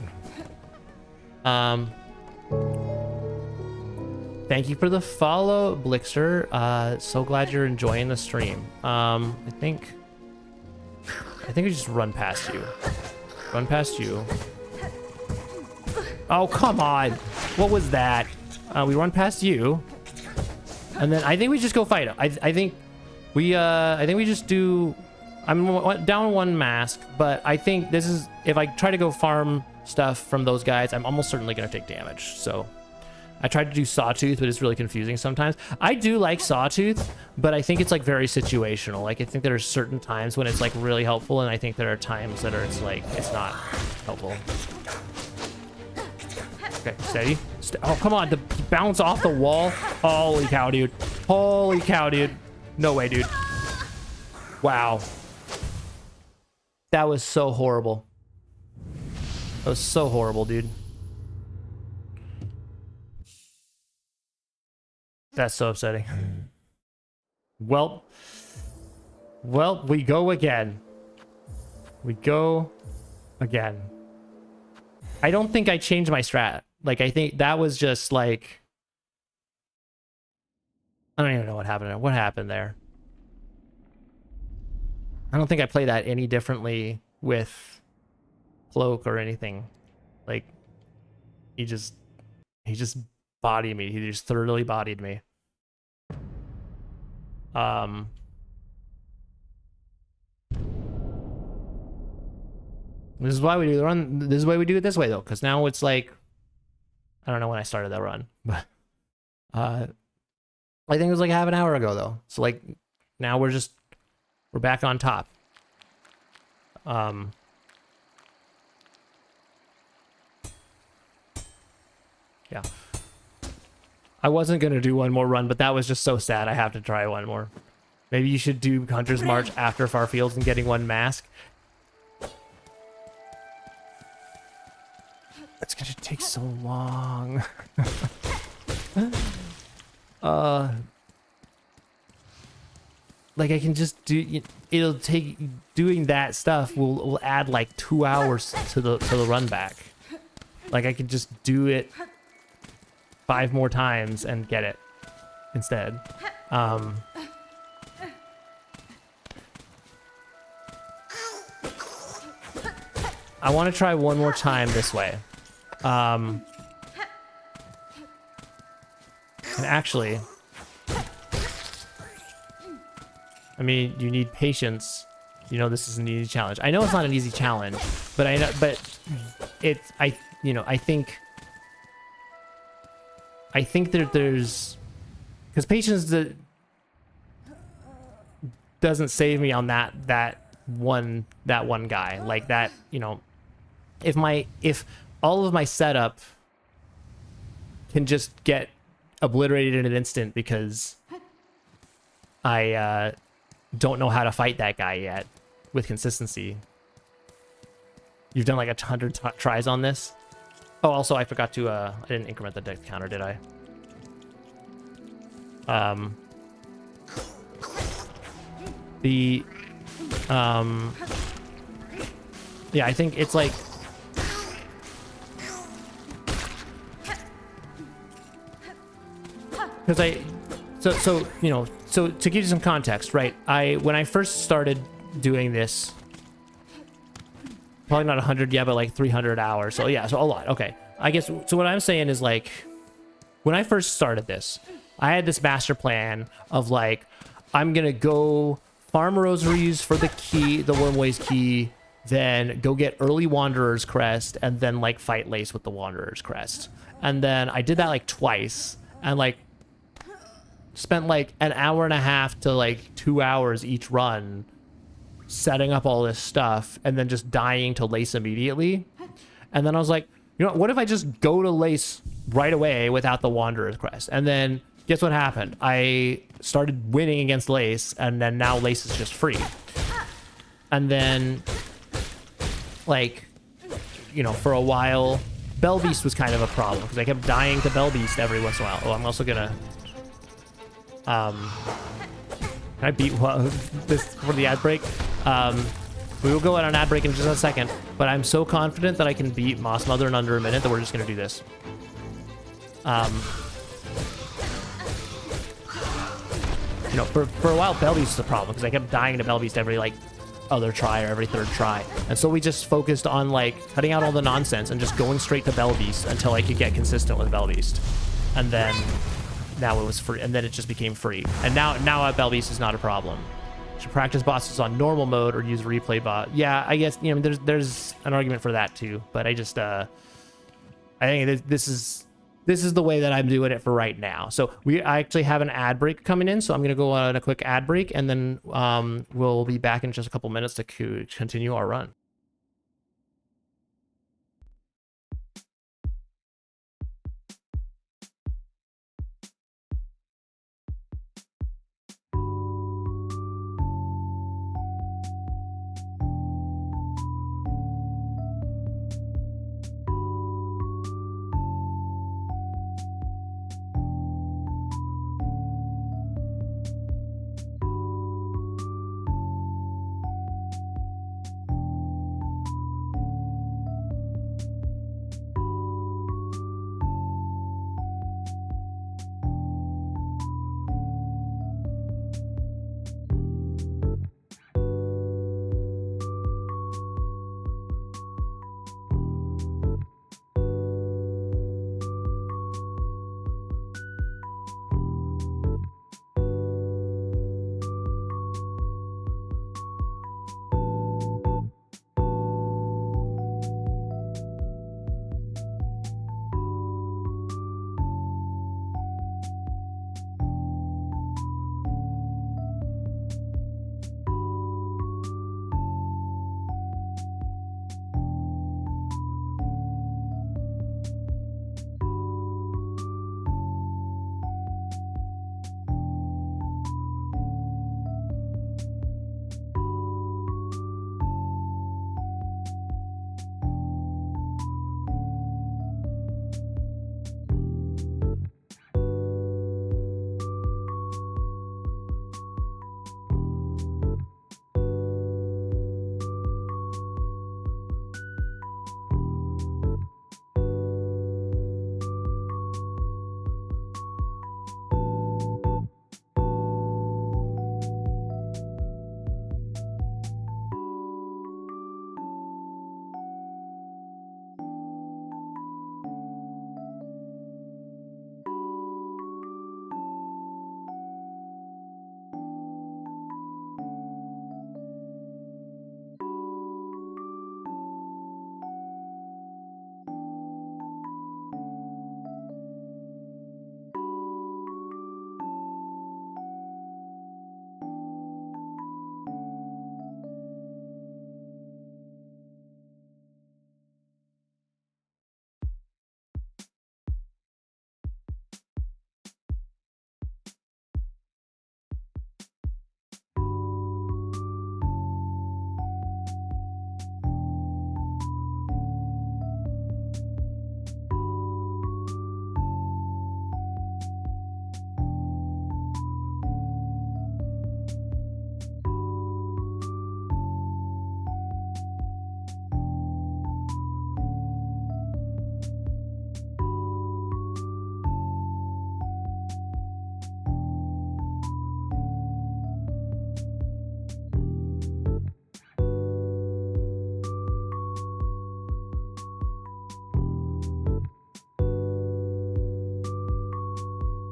Thank you for the follow, Blixer. So glad you're enjoying the stream. I think we just run past you. Run past you. Oh, come on. What was that? We run past you. And then I think we just go fight him. I think we just do... I'm down one mask, but I think this is... If I try to go farm stuff from those guys, I'm almost certainly going to take damage, so... I tried to do Sawtooth, but it's really confusing sometimes. I do like Sawtooth, but I think it's like very situational. Like I think there are certain times when it's like really helpful, and I think there are times that it's like it's not helpful. Okay, steady. Oh, come on, to bounce off the wall. Holy cow, dude. Holy cow, dude. No way, dude. Wow. That was so horrible. That was so horrible, dude. That's so upsetting. Well, we go again. We go again. I don't think I changed my strat. Like, I think that was just like... I don't even know what happened there. What happened there? I don't think I play that any differently with Cloak or anything. Like, he just bodied me. He just thoroughly bodied me. This is why we do the run. This is why we do it this way, though, because now it's like, I don't know when I started that run, but I think it was like half an hour ago, though. So like now we're back on top. Yeah. I wasn't gonna do one more run, but that was just so sad. I have to try one more. Maybe you should do Hunter's March after Farfields and getting one mask. It's gonna take so long. Like I can just do. It'll take doing that stuff. Will add like 2 hours to the run back. Like I could just do it 5 more times and get it instead. I want to try one more time this way. And actually, I mean, you need patience. You know, this is an easy challenge. I know it's not an easy challenge, but I know, but it's, I think that there's, because patience doesn't save me on that one guy. Like that, you know, if all of my setup can just get obliterated in an instant because I don't know how to fight that guy yet with consistency. You've done like 100 tries on this. Oh, also I forgot to I didn't increment the dex counter, did I? Yeah, I think it's like because so you know, so to give you some context, right? When I first started doing this, probably not 100 yet, but like 300 hours. So yeah, so a lot. Okay, I guess. So what I'm saying is like, when I first started this, I had this master plan of like, I'm gonna go farm rosaries for the key, the Wormways key, then go get early Wanderer's Crest, and then like fight Lace with the Wanderer's Crest. And then I did that like twice, and like spent like an hour and a half to like 2 hours each run setting up all this stuff and then just dying to Lace immediately. And then I was like, you know, what if I just go to Lace right away without the Wanderer's Crest? And then guess what happened? I started winning against Lace, and then now Lace is just free. And then, like, you know, for a while, Bell Beast was kind of a problem because I kept dying to Bell Beast every once in a while. Oh, I'm also gonna, can I beat this for the ad break? We will go out on ad break in just a second, but I'm so confident that I can beat Moss Mother in under a minute that we're just gonna do this. You know, for a while, Bell Beast was a problem because I kept dying to Bell Beast every, like, other try or every third try. And so we just focused on, like, cutting out all the nonsense and just going straight to Bell Beast until I could get consistent with Bell Beast. And then now it was free, and then it just became free. And now Bell Beast is not a problem. Should practice bosses on normal mode or use replay bot. Yeah, I guess, you know, there's an argument for that too. But I just I think this is the way that I'm doing it for right now. So I actually have an ad break coming in, so I'm gonna go on a quick ad break, and then we'll be back in just a couple minutes to continue our run.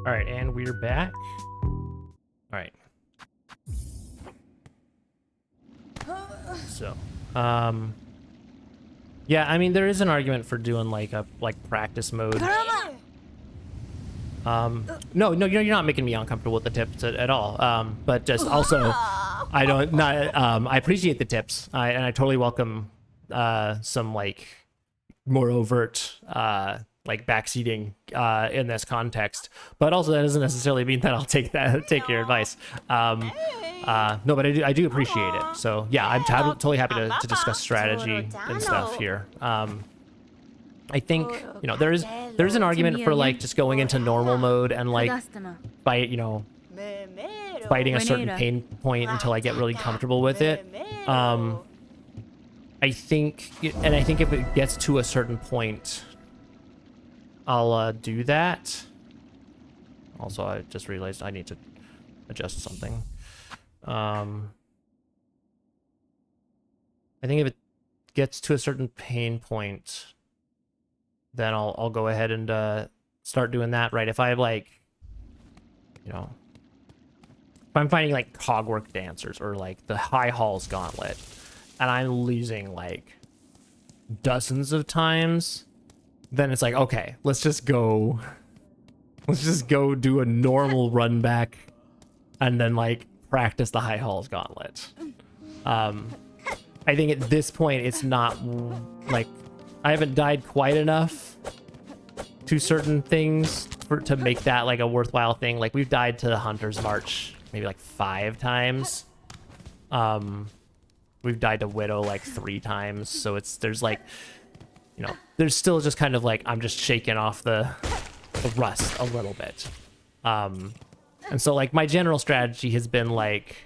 All right, and we're back. All right. So, yeah, I mean, there is an argument for doing like a practice mode. No, you're not making me uncomfortable with the tips at all. But just also, I don't not I appreciate the tips. And I totally welcome some like more overt like backseating in this context. But also that doesn't necessarily mean that I'll take your advice. No, but I do appreciate it. So yeah, I'm totally happy to discuss strategy and stuff here. I think, you know, there's an argument for like just going into normal mode and like fighting a certain pain point until I get really comfortable with it. I think if it gets to a certain point, I'll do that. Also, I just realized I need to adjust something. I think if it gets to a certain pain point, then I'll go ahead and start doing that, right? If I like, you know, if I'm finding like cogwork dancers or like the High Halls Gauntlet, and I'm losing like dozens of times, then it's like, okay, let's just go do a normal run back and then like practice the High Halls Gauntlet. I think at this point it's not like I haven't died quite enough to certain things to make that like a worthwhile thing. Like we've died to the Hunter's March maybe like 5 times. We've died to Widow like 3 times. So there's like, you know, there's still just kind of like, I'm just shaking off the rust a little bit. And so like my general strategy has been like,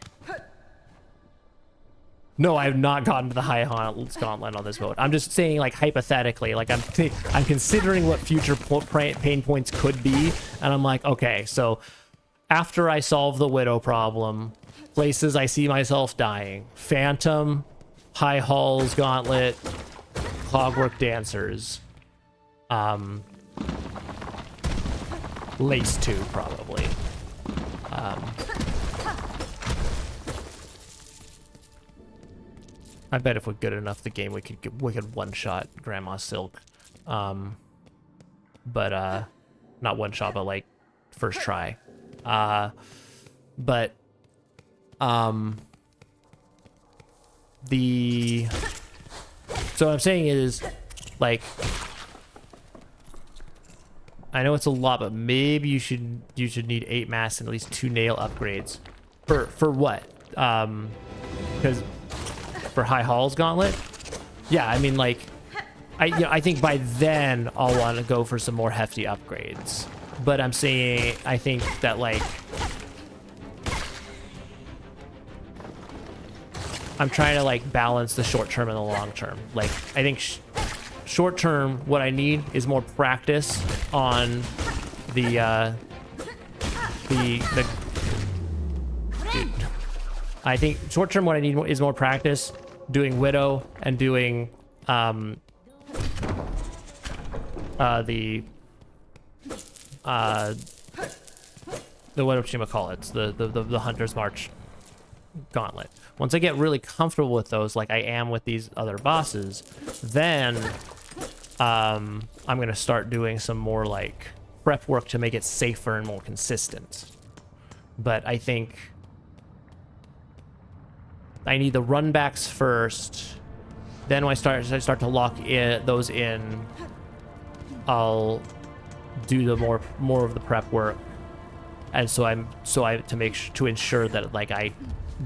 no, I have not gotten to the High Halls Gauntlet on this boat. I'm just saying, like, hypothetically, like, I'm considering what future pain points could be, and I'm like, okay, so after I solve the Widow problem, places I see myself dying, Phantom, High Halls Gauntlet, Clockwork Dancers, Lace 2, probably. I bet if we're good enough, the game we could one-shot Grandma Silk, but not one-shot, but like first try. So what I'm saying is, like, I know it's a lot, but maybe you should need 8 masks and at least 2 nail upgrades. For what? Because for High Halls Gauntlet? Yeah, I mean, like, I think by then I'll want to go for some more hefty upgrades. But I'm saying, I think that, like, I'm trying to, like, balance the short term and the long term. Like, I think short term, what I need is more practice on the dude. I think short term, what I need is more practice doing Widow and doing the whatchamacallits, the Hunter's March Gauntlet. Once I get really comfortable with those, like I am with these other bosses, then I'm gonna start doing some more like prep work to make it safer and more consistent. But I think I need the runbacks first. Then when I start to lock those in, I'll do the more of the prep work, and to ensure that like I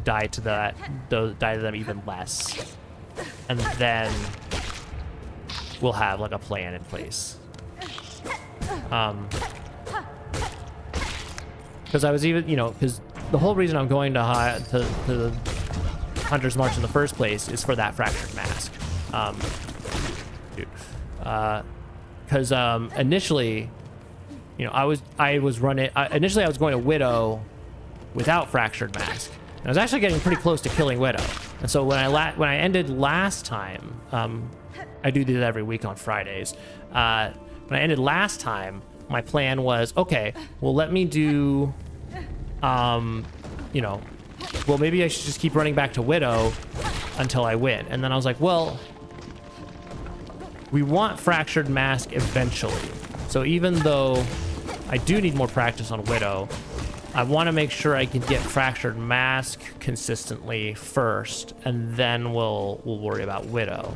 die to them even less, and then we'll have like a plan in place. Because I was even, you know, because the whole reason I'm going to the Hunter's March in the first place is for that fractured mask. Because initially, you know, I was running. Initially, I was going to Widow without fractured mask. And I was actually getting pretty close to killing Widow. And so when I ended last time, I do this every week on Fridays. When I ended last time, my plan was, okay, well, let me do, you know, well, maybe I should just keep running back to Widow until I win. And then I was like, well, we want fractured mask eventually. So even though I do need more practice on Widow, I want to make sure I can get Fractured Mask consistently first, and then we'll worry about Widow.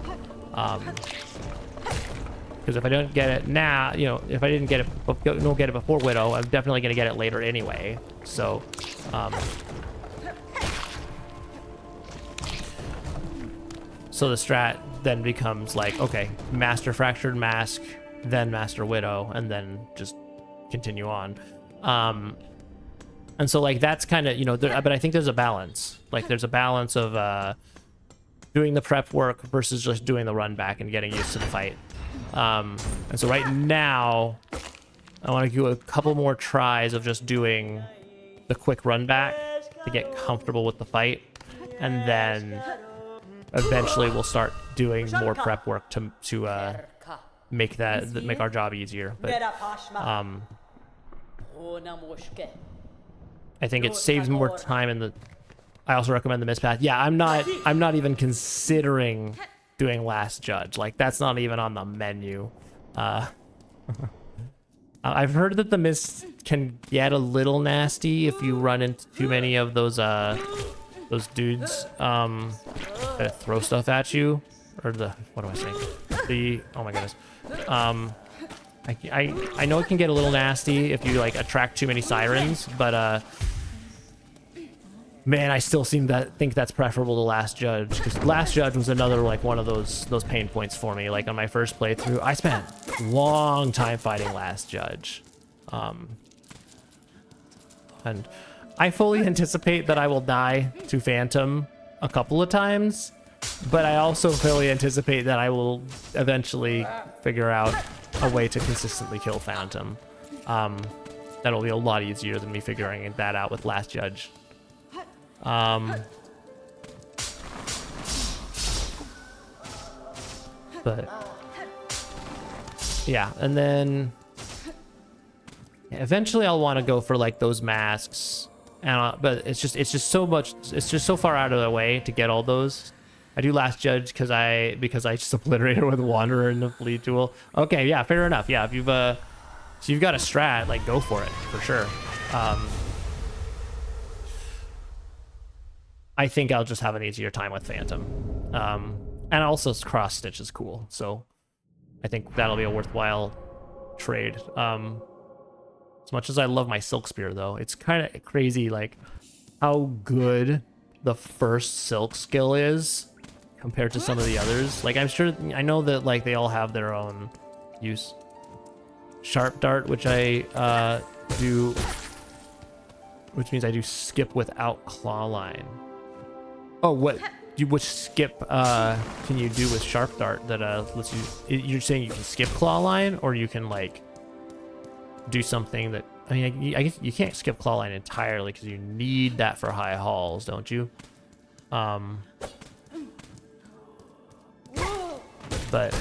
Because if I don't get it now, you know, if I don't get it before Widow, I'm definitely gonna get it later anyway. So, so the strat then becomes like, okay, master Fractured Mask, then master Widow, and then just continue on. And so like that's kind of, you know, but I think there's a balance. Like there's a balance of doing the prep work versus just doing the run back and getting used to the fight. And so right now, I want to do a couple more tries of just doing the quick run back to get comfortable with the fight, and then eventually we'll start doing more prep work to make our job easier. But I think it saves more time in the. I also recommend the Mist Path. Yeah, I'm not even considering doing Last Judge. Like that's not even on the menu. I've heard that the Mist can get a little nasty if you run into too many of those dudes that throw stuff at you, or what am I saying? Oh my goodness. I know it can get a little nasty if you like attract too many sirens, but man, I still think that's preferable to Last Judge, because Last Judge was another like one of those pain points for me. Like on my first playthrough, I spent a long time fighting Last Judge, and I fully anticipate that I will die to Phantom a couple of times, but I also fully anticipate that I will eventually figure out a way to consistently kill Phantom. That'll be a lot easier than me figuring that out with Last Judge. But yeah, and then eventually I'll want to go for like those masks, and but it's just so far out of the way to get all those. I do Last Judge because I just obliterated with Wanderer and the Bleed Tool. Okay, yeah, fair enough. Yeah, if you've got a strat, like go for it for sure. I think I'll just have an easier time with Phantom. And also Cross Stitch is cool, so I think that'll be a worthwhile trade. As much as I love my Silk Spear, though, it's kind of crazy like how good the first Silk skill is compared to some of the others. Like I know that like they all have their own use. Sharp Dart, which I do, which means I do skip without claw line. Oh, which skip can you do with Sharp Dart that lets you? You're saying you can skip claw line, or you can like do something that, I mean, I guess you can't skip claw line entirely because you need that for high hauls, don't you? But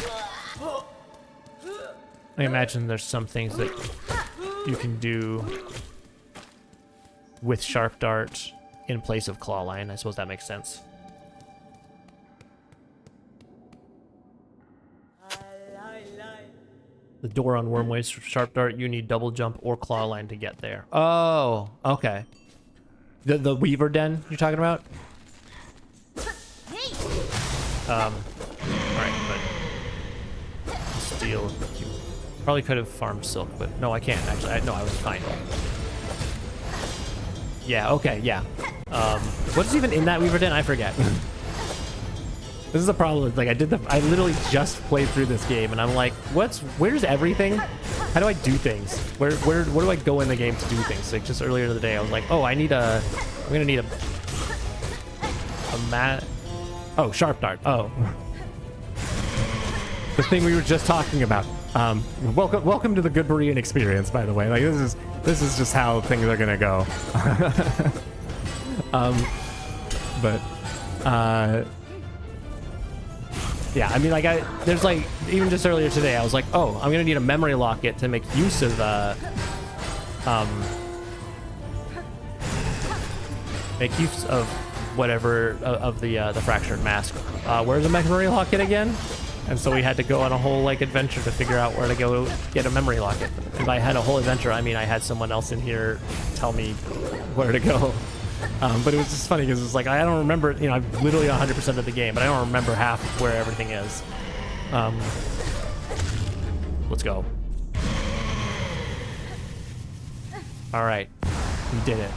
I imagine there's some things that you can do with Sharp Dart in place of claw line. I suppose that makes sense. The door on Wormways Sharp Dart, you need double jump or claw line to get there. Oh, okay. The Weaver Den you're talking about? Alright, but steal. You probably could have farmed silk, but no, I can't actually. No, I was fine. Yeah, okay, yeah. What's even in that Weaver Den? I forget. This is the problem. Like I literally just played through this game, and I'm like, where's everything? How do I do things? Where do I go in the game to do things? Like just earlier in the day, I was like, oh, I'm gonna need a mat. Oh, Sharp Dart. Oh, the thing we were just talking about. Welcome to the GoodBerean experience, by the way. Like this is just how things are gonna go. Yeah, I mean, like, there's like, even just earlier today, I was like, oh, I'm gonna need a memory locket to make use of whatever of the Fractured Mask. Where's the memory locket again? And so we had to go on a whole like adventure to figure out where to go get a memory locket. And by I had a whole adventure, I mean I had someone else in here tell me where to go. But it was just funny because it's like I don't remember, you know, I've literally 100% of the game, but I don't remember half of where everything is. Let's go. All right, we did it.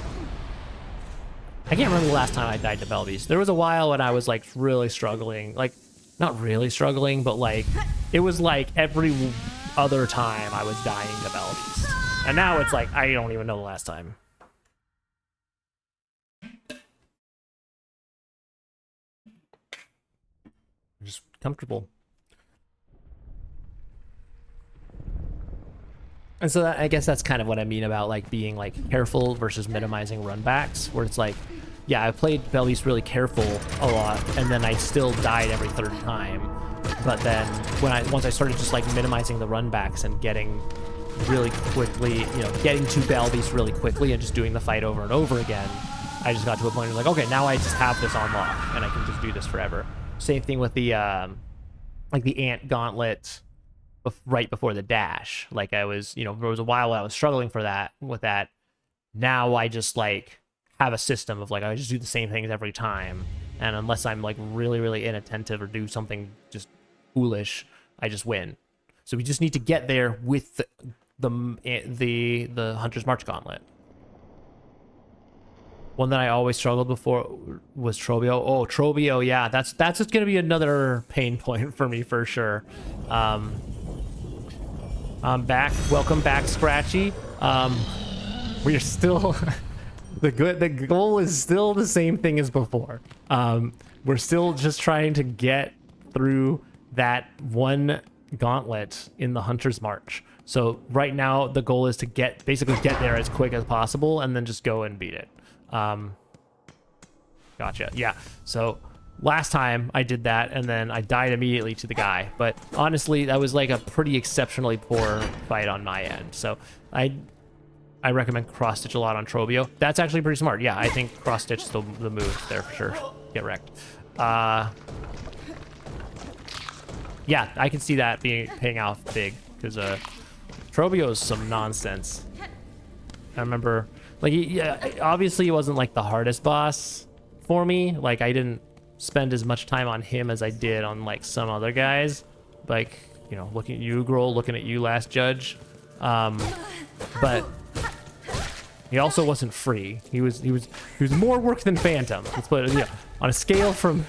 I can't remember the last time I died to Belvies. There was a while when I was like really struggling, like not really struggling, but like it was like every other time I was dying to Belvies. And now it's like I don't even know the last time. Just comfortable. And so that, I guess that's kind of what I mean about like being like careful versus minimizing runbacks, where it's like, yeah, I played Belvies really careful a lot, and then I still died every third time. But then once I started just like minimizing the runbacks and getting really quickly, you know, getting to Belvies really quickly and just doing the fight over and over again, I just got to a point where like, okay, now I just have this on lock and I can just do this forever. Same thing with the like the ant gauntlet right before the dash. Like I was, you know, there was a while I was struggling with that. Now I just like have a system of like I just do the same things every time, and unless I'm like really, really inattentive or do something just foolish, I just win. So we just need to get there with the Hunter's March Gauntlet. One that I always struggled before was Trobio. Oh, Trobio, yeah, that's just gonna be another pain point for me for sure. I'm back. Welcome back, Scratchy. We are still the goal is still the same thing as before. We're still just trying to get through that one gauntlet in the Hunter's March. So right now the goal is to basically get there as quick as possible and then just go and beat it. Gotcha. Yeah. So last time I did that and then I died immediately to the guy, but honestly that was like a pretty exceptionally poor fight on my end. So I recommend cross stitch a lot on Trobio. That's actually pretty smart. Yeah, I think cross stitch is the move there for sure. Get wrecked. Yeah, I can see that paying off big because Trobio is some nonsense. I remember, like, yeah, obviously he wasn't like the hardest boss for me. Like I didn't spend as much time on him as I did on like some other guys. Like, you know, looking at you, Grohl, looking at you, Last Judge. But he also wasn't free. He was more work than Phantom. Let's put it, yeah, on a scale from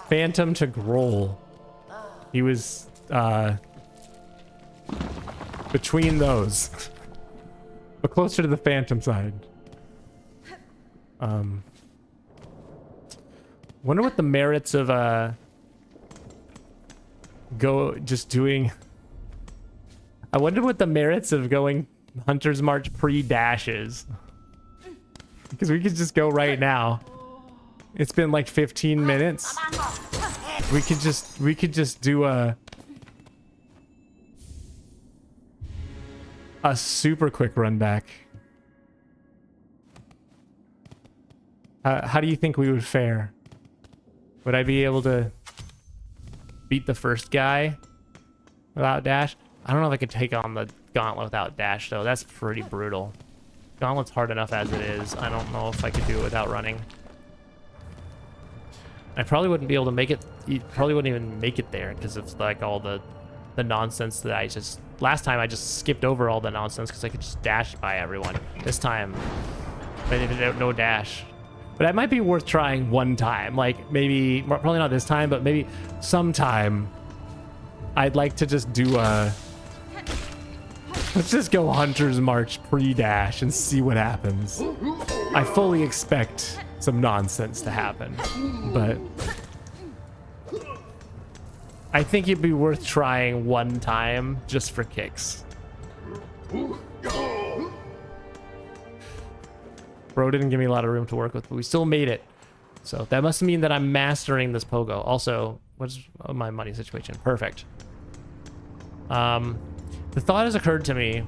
Phantom to Grohl, he was between those, but closer to the Phantom side. Wonder what the merits of I wonder what the merits of going Hunter's March pre-dash is. Because we could just go right now. It's been like 15 minutes. We could just do a super quick run back. How do you think we would fare? Would I be able to beat the first guy without dash? I don't know if I could take on the gauntlet without dash though. That's pretty brutal. Gauntlet's hard enough as it is. I don't know if I could do it without running. I probably wouldn't be able to make it. You probably wouldn't even make it there because of like all the nonsense that I just... Last time I just skipped over all the nonsense because I could just dash by everyone. This time, I didn't no dash. But it might be worth trying one time. Like maybe, probably not this time, but maybe sometime I'd like to just do a... Let's just go Hunter's March pre-dash and see what happens. I fully expect some nonsense to happen, but I think it'd be worth trying one time just for kicks. Bro didn't give me a lot of room to work with, but we still made it. So that must mean that I'm mastering this pogo. Also, what's my money situation? Perfect. The thought has occurred to me.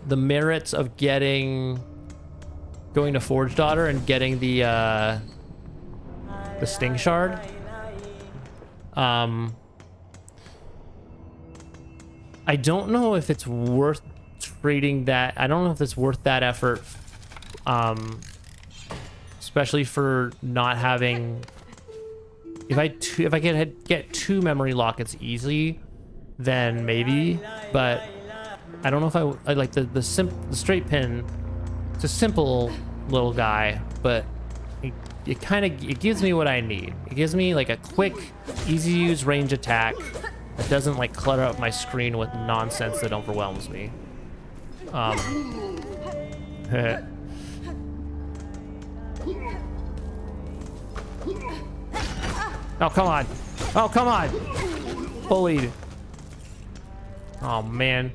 The merits of going to Forge Daughter and getting the Sting Shard. I don't know if it's worth trading that. I don't know if it's worth that effort. Especially for not having. If I get 2 memory lockets easy, then maybe. But I don't know if I like the straight pin. It's a simple little guy, but it gives me what I need. It gives me like a quick, easy to use range attack that doesn't like clutter up my screen with nonsense that overwhelms me. Oh, come on. Oh, come on. Bullied. Oh, man.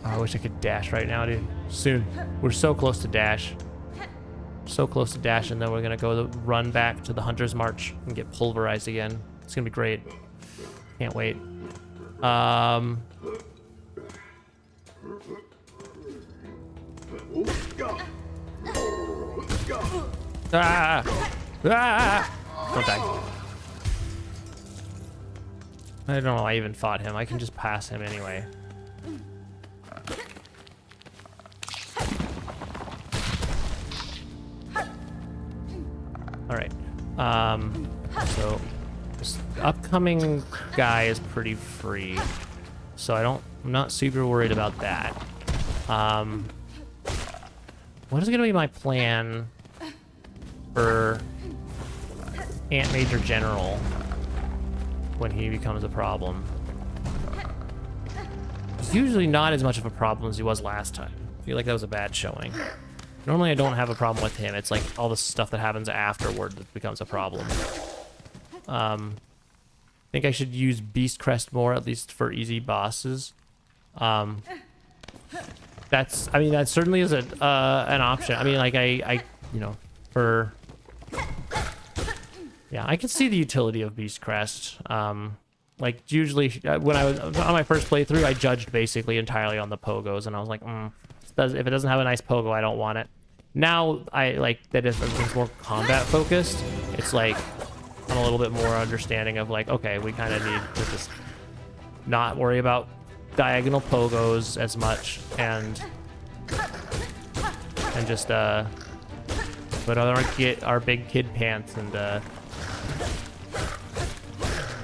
Oh, I wish I could dash right now, dude. Soon. We're so close to dash. So close to dash, and then we're going to go run back to the Hunter's March and get pulverized again. It's going to be great. Can't wait. Ah! Ah! Don't die. I don't know why I even fought him. I can just pass him anyway. All right. So this upcoming guy is pretty free, so I'm not super worried about that. What is gonna be my plan for Ant Major General when he becomes a problem? He's usually not as much of a problem as he was last time. I feel like that was a bad showing. Normally I don't have a problem with him. It's like all the stuff that happens afterward that becomes a problem. I think I should use Beast Crest more, at least for easy bosses. I mean, that certainly is an option. I mean, like you know, yeah, I can see the utility of Beast Crest. Like usually when I was on my first playthrough, I judged basically entirely on the pogos, and I was like, if it doesn't have a nice pogo, I don't want it. Now I like that if everything's more combat focused, it's like I'm a little bit more understanding of like, okay, we kind of need to just not worry about diagonal pogos as much, and just put on our big kid pants and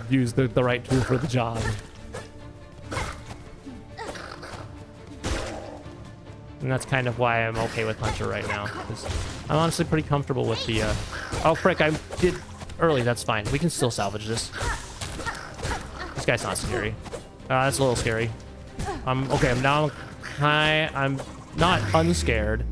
use the right tool for the job. And that's kind of why I'm okay with Hunter right now, because I'm honestly pretty comfortable with the oh frick, I did early. That's fine, we can still salvage this. This guy's not scary. That's a little scary. Okay, I'm not unscared.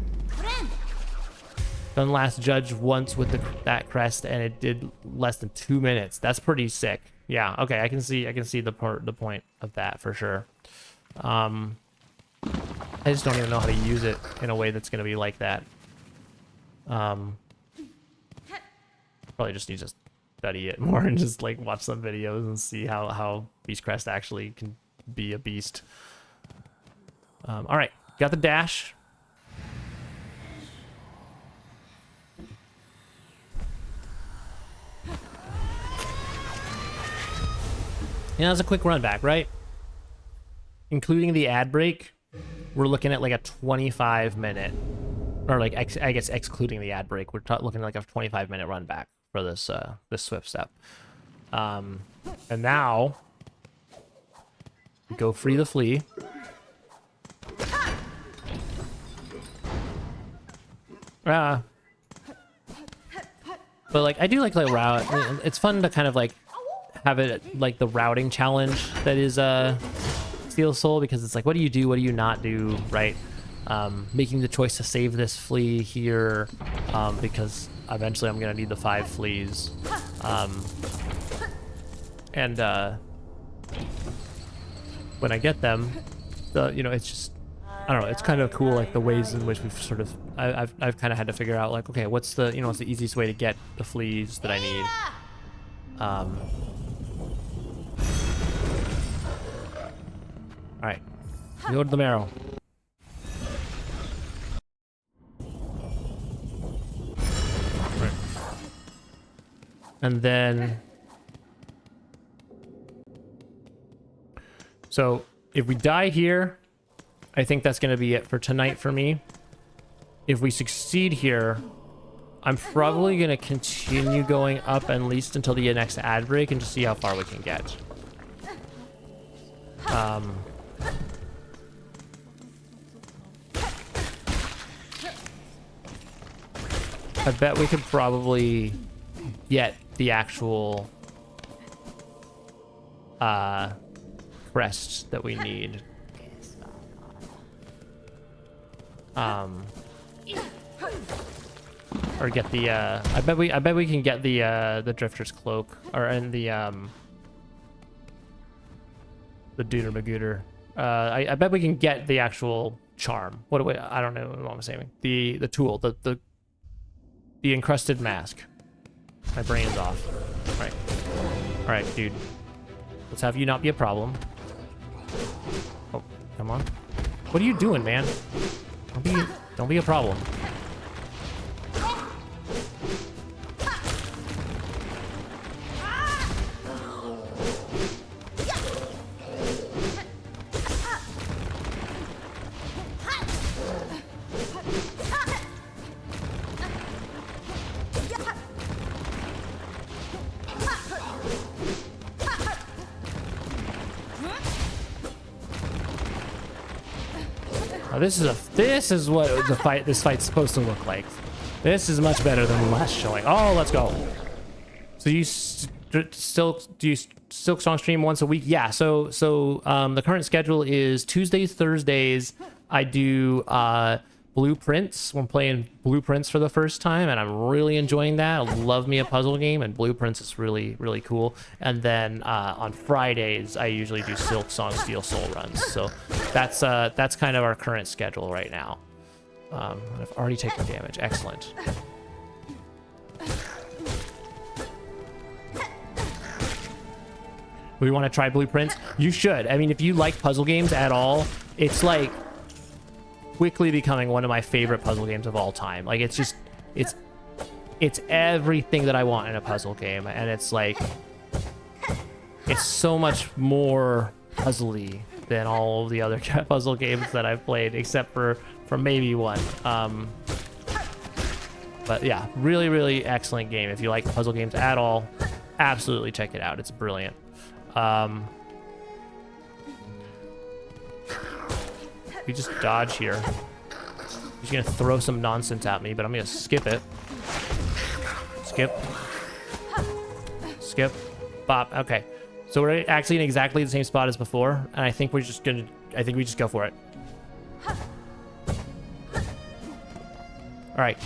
Done last judge once with that crest, and it did less than 2 minutes. That's pretty sick. Yeah, okay, I can see the point of that for sure. I just don't even know how to use it in a way that's gonna be like that. Probably just need to study it more and just like watch some videos and see how Beast Crest actually can be a beast. All right, got the dash. Yeah, that's a quick run back, right? Including the ad break, we're looking at like a 25-minute, or like I guess excluding the ad break, we're looking at like a 25-minute run back for this this Swift step. And now go free the flea. But like I do like the route. It's fun to kind of like have it like the routing challenge that is Steel Soul, because it's like, what do you do, what do you not do, right? Making the choice to save this flea here, because eventually I'm gonna need the 5 fleas, and when I get them, you know, it's just, I don't know, it's kind of cool, like the ways in which we've sort of I've kind of had to figure out like, okay, what's the, you know, what's the easiest way to get the fleas that I need. All right, go to the marrow. And then... So, if we die here, I think that's going to be it for tonight for me. If we succeed here, I'm probably going to continue going up at least until the next ad break and just see how far we can get. I bet we could probably get the actual crest that we need. Or get the I bet we can get the Drifter's cloak, or in the Dooter Magooter. I bet we can get the actual charm. What do we, I don't know what I'm saying. The tool, the encrusted mask. My brain's off. All right, dude. Let's have you not be a problem. Oh, come on. What are you doing, man? Don't be a problem. Oh, this is what this fight's supposed to look like. This is much better than the last showing. Oh, let's go. So you still do you Silksong stream once a week? Yeah. So the current schedule is Tuesdays, Thursdays. I do Blueprints. We're playing Blueprints for the first time, and I'm really enjoying that. I love me a puzzle game, and Blueprints is really cool. And then on Fridays, I usually do Silksong Steel Soul runs. So that's kind of our current schedule right now. I've already taken damage. Excellent. We want to try Blueprints? You should. I mean, if you like puzzle games at all, it's like quickly becoming one of my favorite puzzle games of all time. Like, it's just, it's everything that I want in a puzzle game, and it's like, it's so much more puzzly than all of the other puzzle games that I've played, except for maybe one. But yeah, really excellent game. If you like puzzle games at all, absolutely check it out. It's brilliant. We just dodge here. He's gonna throw some nonsense at me, but I'm gonna skip it. Skip. Bop. Okay. So we're actually in exactly the same spot as before, and I think we just go for it. All right.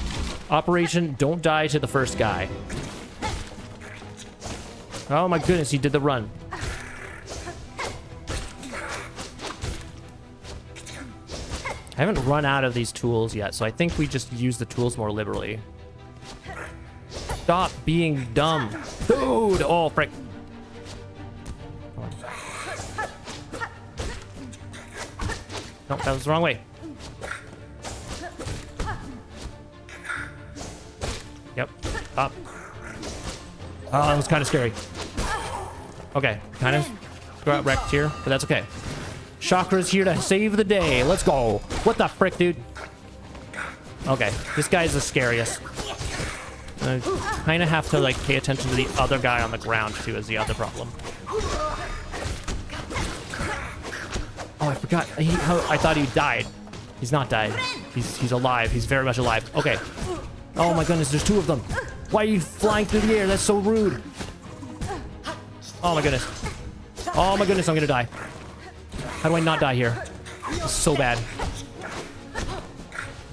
Operation Don't Die to the First Guy. Oh my goodness, he did the run. I haven't run out of these tools yet, so I think we just use the tools more liberally. Stop being dumb. Dude! Oh, frick. Nope, that was the wrong way. Yep. Up. Oh, that was kind of scary. Okay, kind of got wrecked here, but that's okay. Chakra's here to save the day. Let's go. What the frick, dude? Okay, this guy's the scariest. I kind of have to, like, pay attention to the other guy on the ground, too, is the other problem. Oh, I forgot. I thought he died. He's not died. He's alive. He's very much alive. Okay. Oh, my goodness. There's two of them. Why are you flying through the air? That's so rude. Oh, my goodness. Oh, my goodness. I'm going to die. How do I not die here? This is so bad.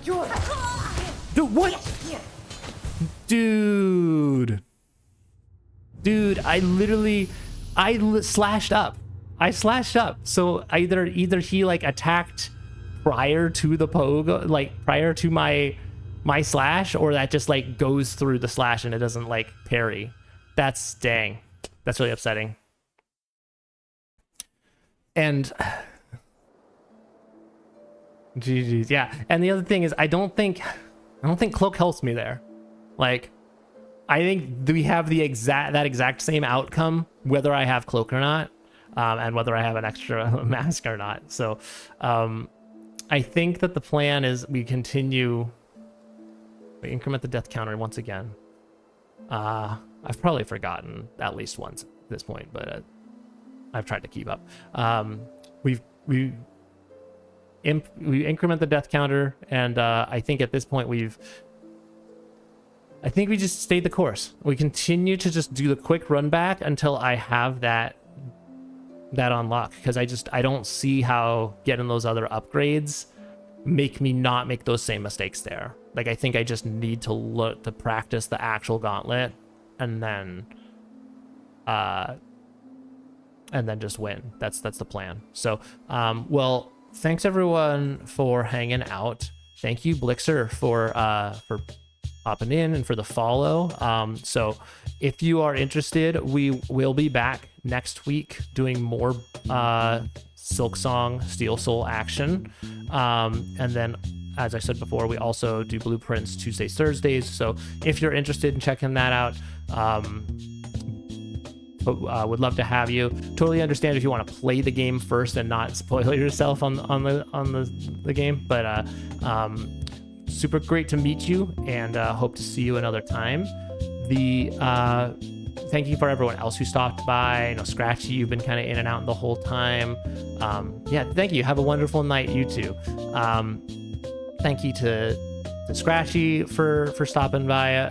Dude, what? Dude, I slashed up. I slashed up. So either he like attacked prior to the pogo, like prior to my slash, or that just like goes through the slash and it doesn't like parry. That's dang. That's really upsetting. And GG's, yeah. And the other thing is I don't think cloak helps me there. Like, I think we have that exact same outcome, whether I have cloak or not, and whether I have an extra mask or not. So I think that the plan is we increment the death counter once again. I've probably forgotten at least once at this point, but I've tried to keep up. We increment the death counter, and I think at this point we just stayed the course. We continue to just do the quick run back until I have that unlock, because I don't see how getting those other upgrades make me not make those same mistakes there. Like, I think I just need to practice the actual gauntlet and then just win. That's the plan. So well, thanks everyone for hanging out. Thank you, Blixer, for popping in and for the follow. So if you are interested, we will be back next week doing more Silksong Steel Soul action. And then, as I said before, we also do blueprints Tuesdays, Thursdays. So if you're interested in checking that out, would love to have you. Totally understand if you want to play the game first and not spoil yourself on the game. But super great to meet you, and hope to see you another time. Thank you for everyone else who stopped by. Scratchy, you've been kind of in and out the whole time. Yeah, thank you. Have a wonderful night, you too. Thank you to Scratchy for stopping by.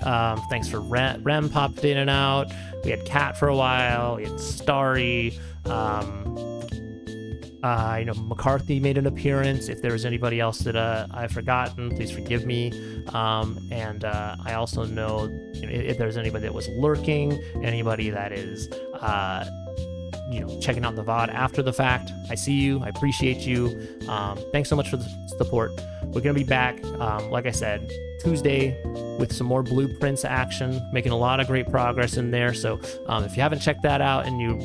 Thanks for Rem popped in and out. We had Cat for a while. We had Starry. McCarthy made an appearance. If there was anybody else that I've forgotten, please forgive me. And I also know if there's anybody that was lurking, anybody that is checking out the VOD after the fact. I see you. I appreciate you. Thanks so much for the support. We're gonna be back, like I said, Tuesday with some more blueprints action, making a lot of great progress in there. So if you haven't checked that out and you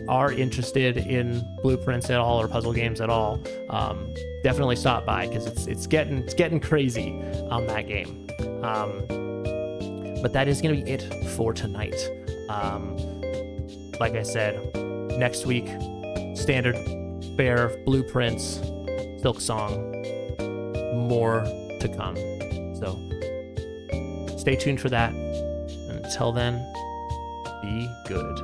are interested in blueprints at all or puzzle games at all, definitely stop by, because it's getting crazy on that game. But that is gonna be it for tonight. Like I said, next week, standard fare, blueprints, Silksong, more to come. So stay tuned for that. Until then, be good.